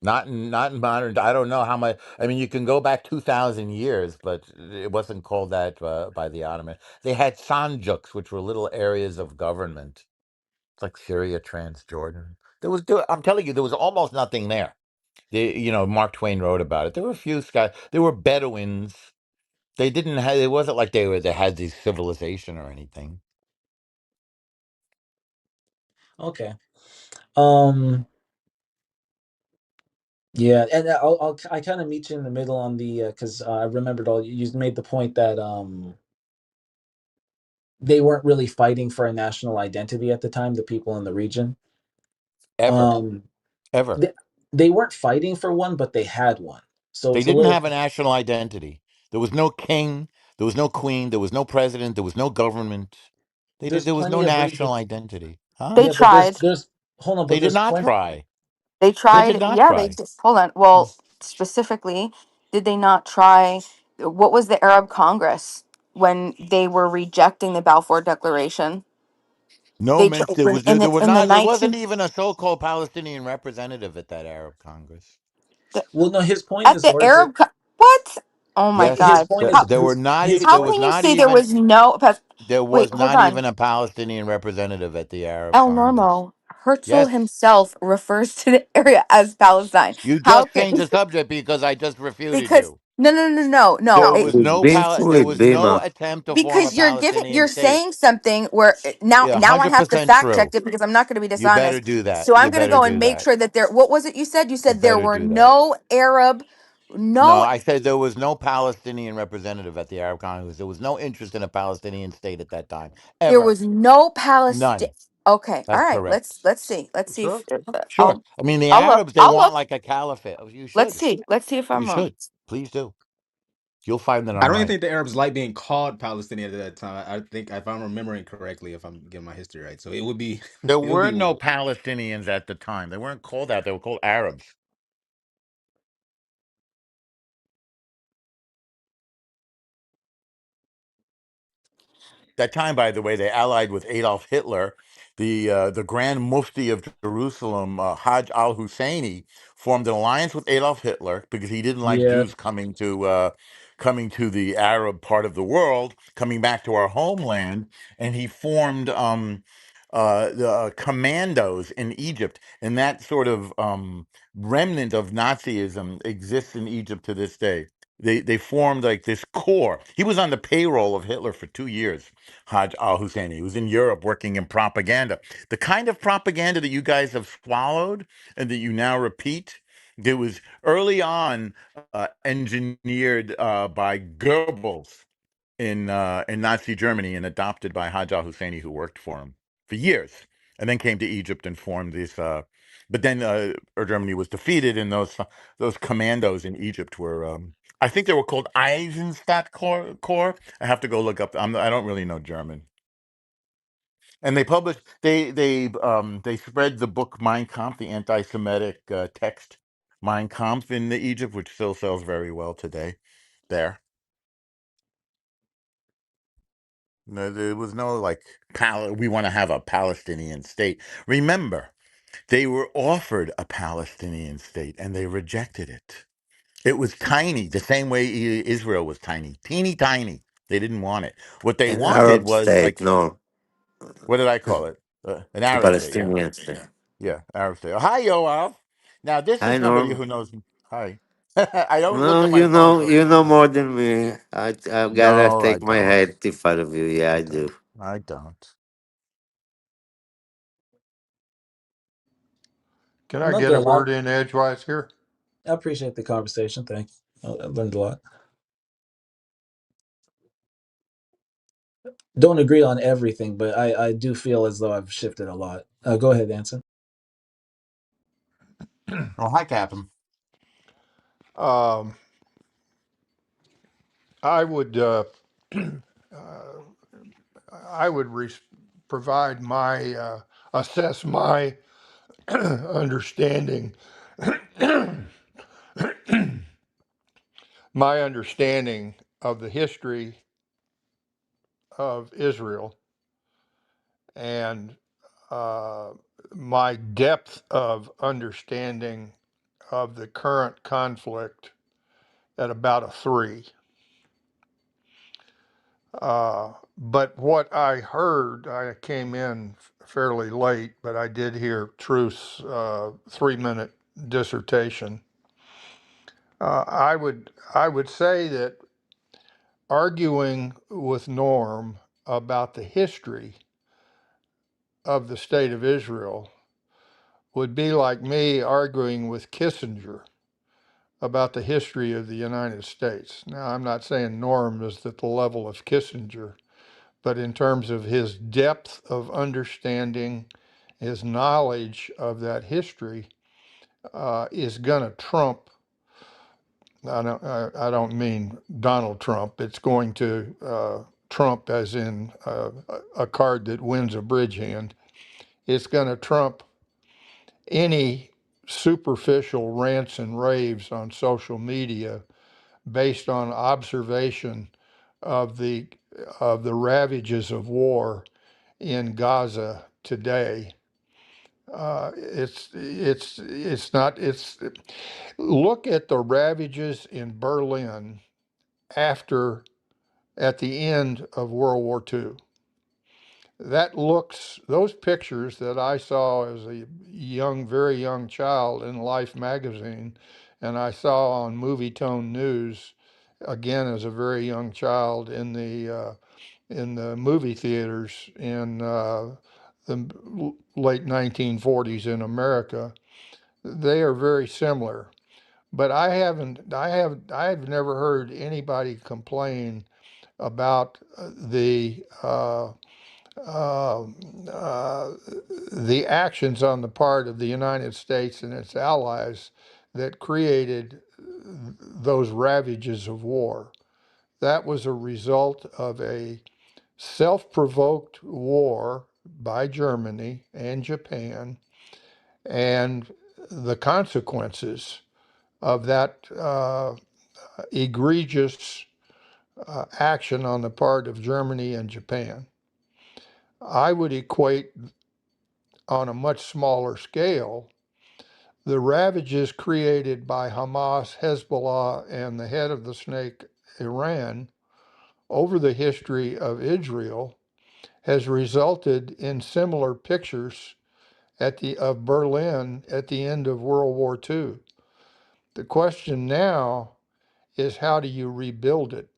Not in modern. I don't know how much. I mean, you can go back 2,000 years, but it wasn't called that by the Ottoman. They had sanjuks, which were little areas of government. It's like Syria, Transjordan. I'm telling you, there was almost nothing there. Mark Twain wrote about it. There were a few guys. There were Bedouins. They didn't have. It wasn't like they had this civilization or anything. Okay. Um yeah, and I kind of meet you in the middle on the because I remembered all you made the point that they weren't really fighting for a national identity at the time, the people in the region. Ever, Um ever. they, they weren't fighting for one, but they had one. So They it's a didn't way of have a national identity. There was no king. There was no queen. There was no president. There was no government. there's There was no plenty of national region. identity. Huh? They Yeah, but tried. there's hold on, They but did there's not plenty. try. They They did tried. not Yeah, they try. did. Hold on. Well, specifically, did they not try? What was the Arab Congress when they were rejecting the Balfour Declaration? No, They man, there was in there the were in the not. There wasn't 19 even a so-called Palestinian representative at that Arab Congress. the, Well, no, his point at is, the or is it what? Oh my his God! Yes, point is there were not. his There How was can point. you not say there even. was no? There Wait, was hold not on. even a Palestinian representative at the Arab El Congress. Normo, Herzl Yes, himself refers to the area as Palestine. you How just can changed the subject because I just refuted because you. no. There was no There Binfluid was no Bima. attempt to form a Because Palestinian you're state. saying something where Yeah, now I have to 100% fact check true. it because I'm not going to be You better dishonest. do that. So You I'm going to better go do and make that. sure that there what was it you said? You You said there better were do that. no Arab, No, no, I said there was no Palestinian representative at the Arab Congress. There was no interest in a Palestinian state at that time, there ever. was no Palestine. None. Okay, all That's right. correct. Let's see if Sure, sure. I mean, the Arabs, they I'll want look. like a caliphate. Oh, you Let's should. see. Let's see if You I'm wrong. should. Please do. You'll find that I I'm don't even right. think the Arabs like being called Palestinian at that time. I think if I'm remembering correctly, if I'm getting my history right, so it would be There it would were be no Palestinians at the time. They weren't called that. They were called Arabs. That time, by the way, they allied with Adolf Hitler. The Grand Mufti of Jerusalem, Hajj al Husseini, formed an alliance with Adolf Hitler because he didn't like Yeah, Jews coming to the Arab part of the world, coming back to our homeland, and he formed the commandos in Egypt, and that sort of remnant of Nazism exists in Egypt to this day. They formed like this core. He was on the payroll of Hitler for 2 years. Hajj al Husseini. He was in Europe working in propaganda. The kind of propaganda that you guys have swallowed and that you now repeat, that was early on engineered by Goebbels in Nazi Germany and adopted by Hajj al Husseini, who worked for him for years, and then came to Egypt and formed this. But then Germany was defeated, and those commandos in Egypt were. I think they were called Eisenstadt Corps. I have to go look up. I don't really know German. And they published. They spread the book Mein Kampf, the anti-Semitic text Mein Kampf in Egypt, which still sells very well today. There. No, there was no like we want to have a Palestinian state. Remember, they were offered a Palestinian state and they rejected it. It was tiny, the same way Israel was tiny, teeny tiny. They didn't want it. What they An wanted Arab was state, like, no. what did I call it? An A Arab state. Yeah, Palestinian state. yeah, Arab state. Oh, hi, Yoav. Now this is I somebody know. who knows. Hi. I don't look No, at my phone for. you know more than me. I gotta No, I take my don't. head in front of you. Yeah, I I do. don't. I don't. Can I'm I not get a gonna lie. word in edgewise here? I appreciate the conversation. Thank you. I learned a lot. Don't agree on everything, but I do feel as though I've shifted a lot. Go ahead, Anson. Well, hi, Captain. Um, I would I would provide my assess my understanding my understanding of the history of Israel and uh, my depth of understanding of the current conflict at about a 3. But what I heard, I came in fairly late, but I did hear Truth's 3-minute dissertation. I would say that arguing with Norm about the history of the state of Israel would be like me arguing with Kissinger about the history of the United States. Now, I'm not saying Norm is at the level of Kissinger, but in terms of his depth of understanding, his knowledge of that history is going to trump. I don't mean Donald Trump. It's going to trump, as in a card that wins a bridge hand. It's going to trump any superficial rants and raves on social media based on observation of the ravages of war in Gaza today. It's not it's Look at the ravages in Berlin after at the end of World War II. Those pictures that I saw as a very young child in Life magazine, and I saw on Movie Tone News again as a very young child in the movie theaters in the late 1940s in America. They are very similar, but I have never heard anybody complain about uh, uh, the actions on the part of the United States and its allies that created those ravages of war. That was a result of a self-provoked war by Germany and Japan, and the consequences of that egregious action on the part of Germany and Japan. I would equate on a much smaller scale the ravages created by Hamas, Hezbollah, and the head of the snake, Iran, over the history of Israel has resulted in similar pictures of Berlin at the end of World War II. The question now is, how do you rebuild it?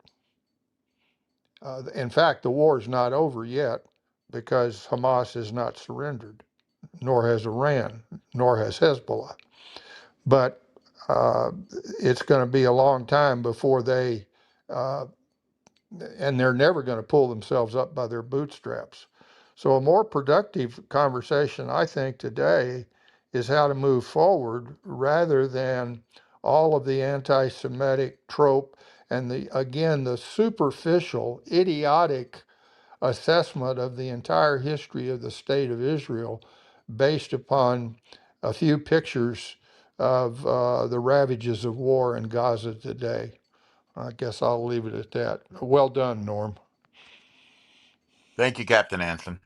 In fact, the war is not over yet because Hamas has not surrendered, nor has Iran, nor has Hezbollah. But uh, it's going to be a long time before uh, and they're never going to pull themselves up by their bootstraps. So, a more productive conversation, I think, today is how to move forward rather than all of the anti Semitic trope and the superficial, idiotic assessment of the entire history of the state of Israel based upon a few pictures of the ravages of war in Gaza today. I guess I'll leave it at that. Well done, Norm. Thank you, Captain Anson.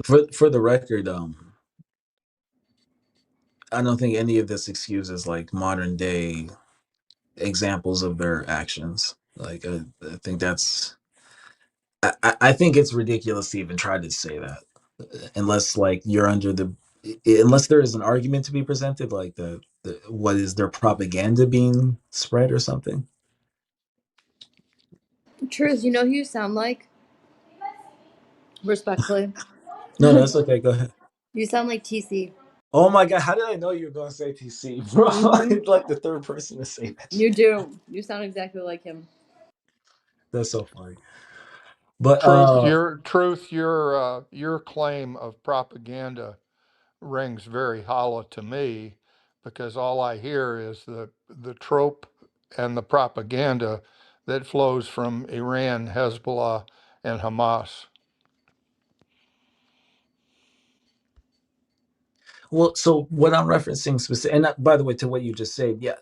For the record, I don't think any of this excuses like modern day examples of their actions. Like I think that's I think it's ridiculous to even try to say that unless like you're under the unless there is an argument to be presented like the what is their propaganda being spread or something. Truth, you know who you sound like? Respectfully. No, no, it's okay. Go ahead. You sound like TC. Oh my God, how did I know you were going to say TC, bro? Mm-hmm. I'm like the third person to say that You shit. do. You sound exactly like him. That's so funny. But Your claim of propaganda rings very hollow to me because all I hear is the trope and the propaganda that flows from Iran, Hezbollah, and Hamas. well, so what I'm referencing specific, and by the way, to what you just said, yeah,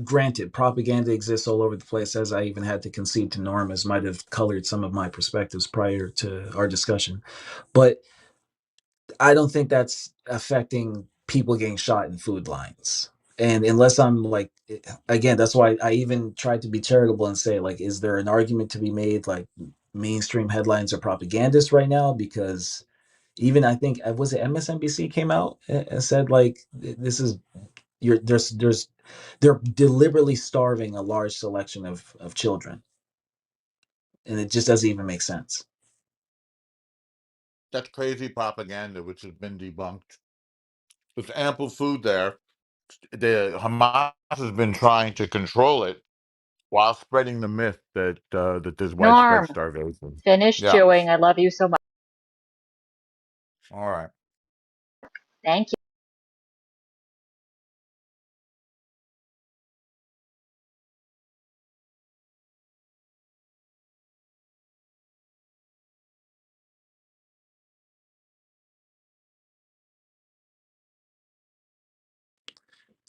granted, propaganda exists all over the place, as I even had to concede to Norm, as might have colored some of my perspectives prior to our discussion. But I don't think that's affecting people getting shot in food lines. And unless I'm like, again, that's why I even tried to be charitable and say, like, is there an argument to be made, like, mainstream headlines are propagandist right now? Because even I think was it MSNBC came out and said like this is there's they're deliberately starving a large selection of children, and it just doesn't even make sense. That's crazy propaganda, which has been debunked. There's ample food there. The Hamas has been trying to control it while spreading the myth that there's widespread Norm, starvation. finish Yeah. chewing. I love you so much. All right. Thank you.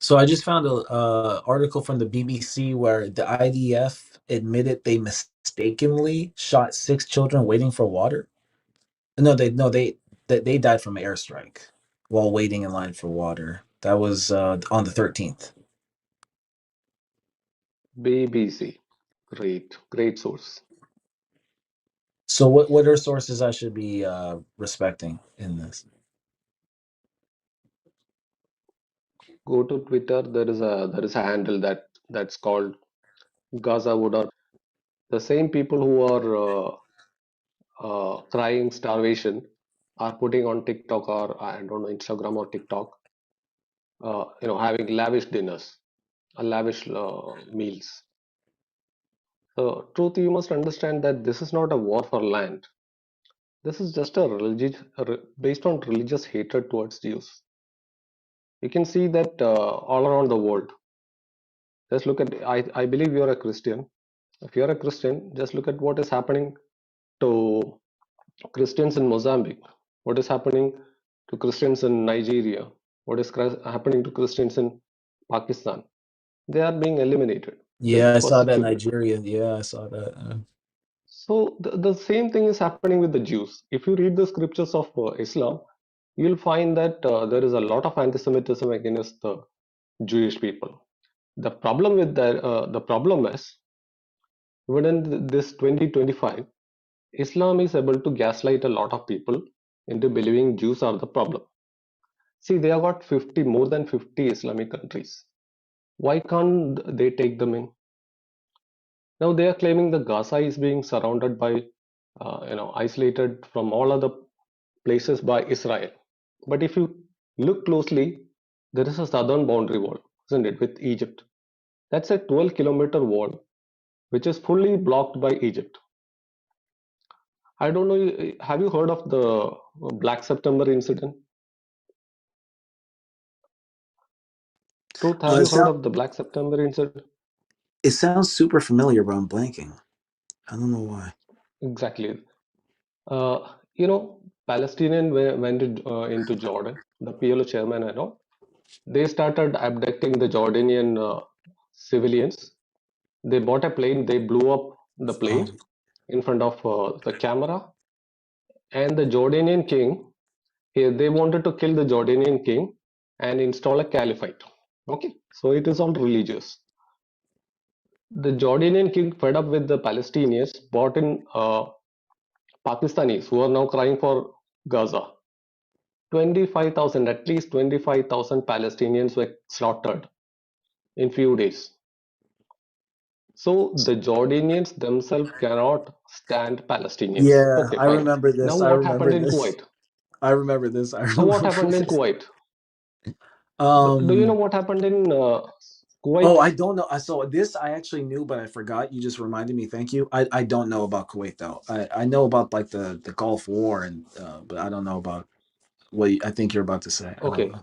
So I just found a article from the BBC where the IDF admitted they mistakenly shot 6 children waiting for water. No, they died from an airstrike while waiting in line for water. That was on the 13th. BBC. Great, great source. So what are sources I should be respecting in this? Go to Twitter. There is a handle that's called Gaza would, or the same people who are crying starvation are putting on TikTok, or I don't know, Instagram or TikTok, having lavish dinners, lavish meals. So, truth, you must understand that this is not a war for land. This is just based on religious hatred towards Jews. You can see that all around the world. Just look at, I believe you're a Christian. If you're a Christian, just look at what is happening to Christians in Mozambique, what is happening to Christians in Nigeria, what is happening to Christians in Pakistan. They are being eliminated, they're Yeah, I saw that persecuted. Nigeria. Yeah, I saw that. So the same thing is happening with the Jews. If you read the scriptures of Islam, you'll find that there is a lot of anti-Semitism against the Jewish people. The problem with that, the problem is, even in this 2025, Islam is able to gaslight a lot of people into believing Jews are the problem. See, they have got more than 50 Islamic countries. Why can't they take them in? Now they are claiming the Gaza is being surrounded by, isolated from all other places by Israel. But if you look closely, there is a southern boundary wall, isn't it, with Egypt? That's a 12-kilometer wall, which is fully blocked by Egypt. I don't know, have you heard of the Black September incident? Truth, have It you heard sound of the Black September incident? it sounds super familiar, but I'm blanking. I don't know why. Exactly. Palestinian went into Jordan, the PLO chairman and all. They started abducting the Jordanian civilians. They bought a plane, they blew up the plane Um, in front of the camera. And the Jordanian king, they wanted to kill the Jordanian king and install a caliphate. Okay, so it is all religious. The Jordanian king, fed up with the Palestinians, brought in Pakistanis who are now crying for Gaza. 25,000, at least 25,000 Palestinians were slaughtered in few days. So the Jordanians themselves cannot stand Palestinians. Yeah, Okay, I fine. remember Now this. I what remember happened in this. Kuwait? I remember this. I Now what remember happened in this. Kuwait? Do you know Um, what happened in Kuwait? oh, I don't know. So this I actually knew, but I forgot. You just reminded me. Thank you. I don't know about Kuwait though. I know about like the Gulf War and but I don't know about what I think you're about to say. I don't Okay, know.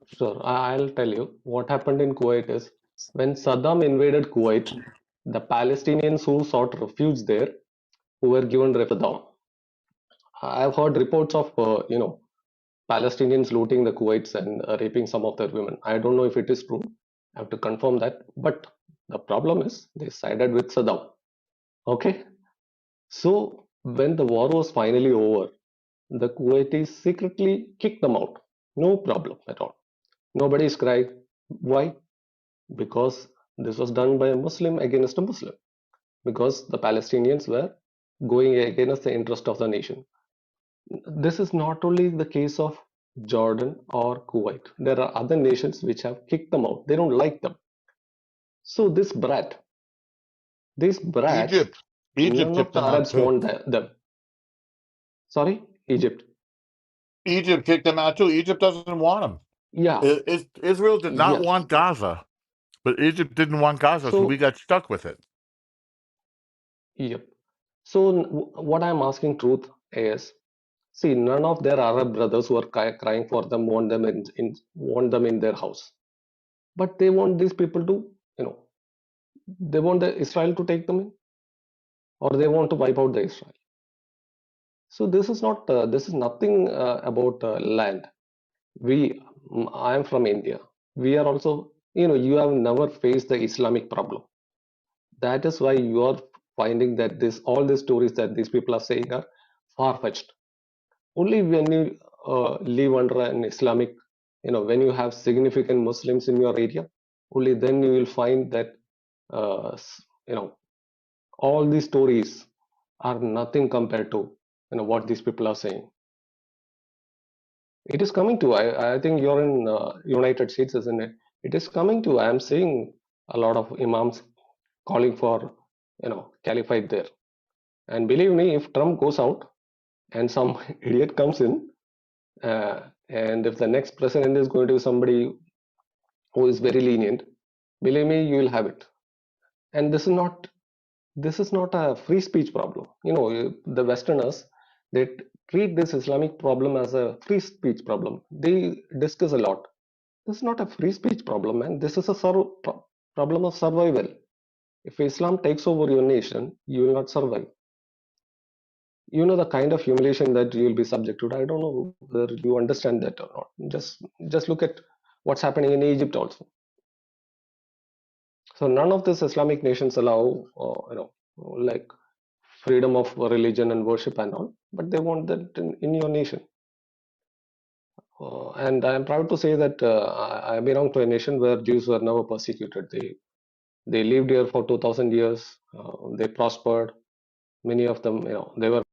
sure. I'll tell you what happened in Kuwait is when Saddam invaded Kuwait, the Palestinians who sought refuge there who were given refugee. I've heard reports of Palestinians looting the Kuwaits and raping some of their women. I don't know if it is true. I have to confirm that. But the problem is they sided with Saddam. Okay. So when the war was finally over, the Kuwaitis secretly kicked them out. No problem at all. Nobody is crying. Why? Because this was done by a Muslim against a Muslim. Because the Palestinians were going against the interest of the nation. This is not only the case of Jordan or Kuwait. There are other nations which have kicked them out. They don't like them. So these brats, Egypt. Egypt none of kicked the them out Arabs too. want them. Sorry, Egypt. Egypt kicked them out too. Egypt doesn't want them. Yeah, Israel did not yes. want Gaza, but Egypt didn't want Gaza, so we So, got stuck with it. yep. So what I'm asking truth is, see, none of their Arab brothers who are crying for them want them in their house, but they want these people to, you know, they want the Israel to take them in, or they want to wipe out the Israel. So this is not this is nothing about land. I am from India. We are also, you have never faced the Islamic problem. That is why you are finding that this all the stories that these people are saying are far fetched. Only when you live under an Islamic, when you have significant Muslims in your area, only then you will find that you know all these stories are nothing compared to what these people are saying. It is coming to. I think you're in United States, isn't it? It is coming to. I am seeing a lot of imams calling for caliphate there. And believe me, if Trump goes out and some idiot comes in, and if the next president is going to be somebody who is very lenient, believe me, you will have it. And this is not a free speech problem. The Westerners, they treat this Islamic problem as a free speech problem. They discuss a lot. This is not a free speech problem, man. This is a problem of survival. If Islam takes over your nation, you will not survive. You know the kind of humiliation that you will be subject to. I don't know whether you understand that or not. Just look at what's happening in Egypt also. So none of these Islamic nations allow, like freedom of religion and worship and all, but they want that in your nation. And I am proud to say that I belong to a nation where Jews were never persecuted. They lived here for 2,000 years. They prospered. Many of them, they were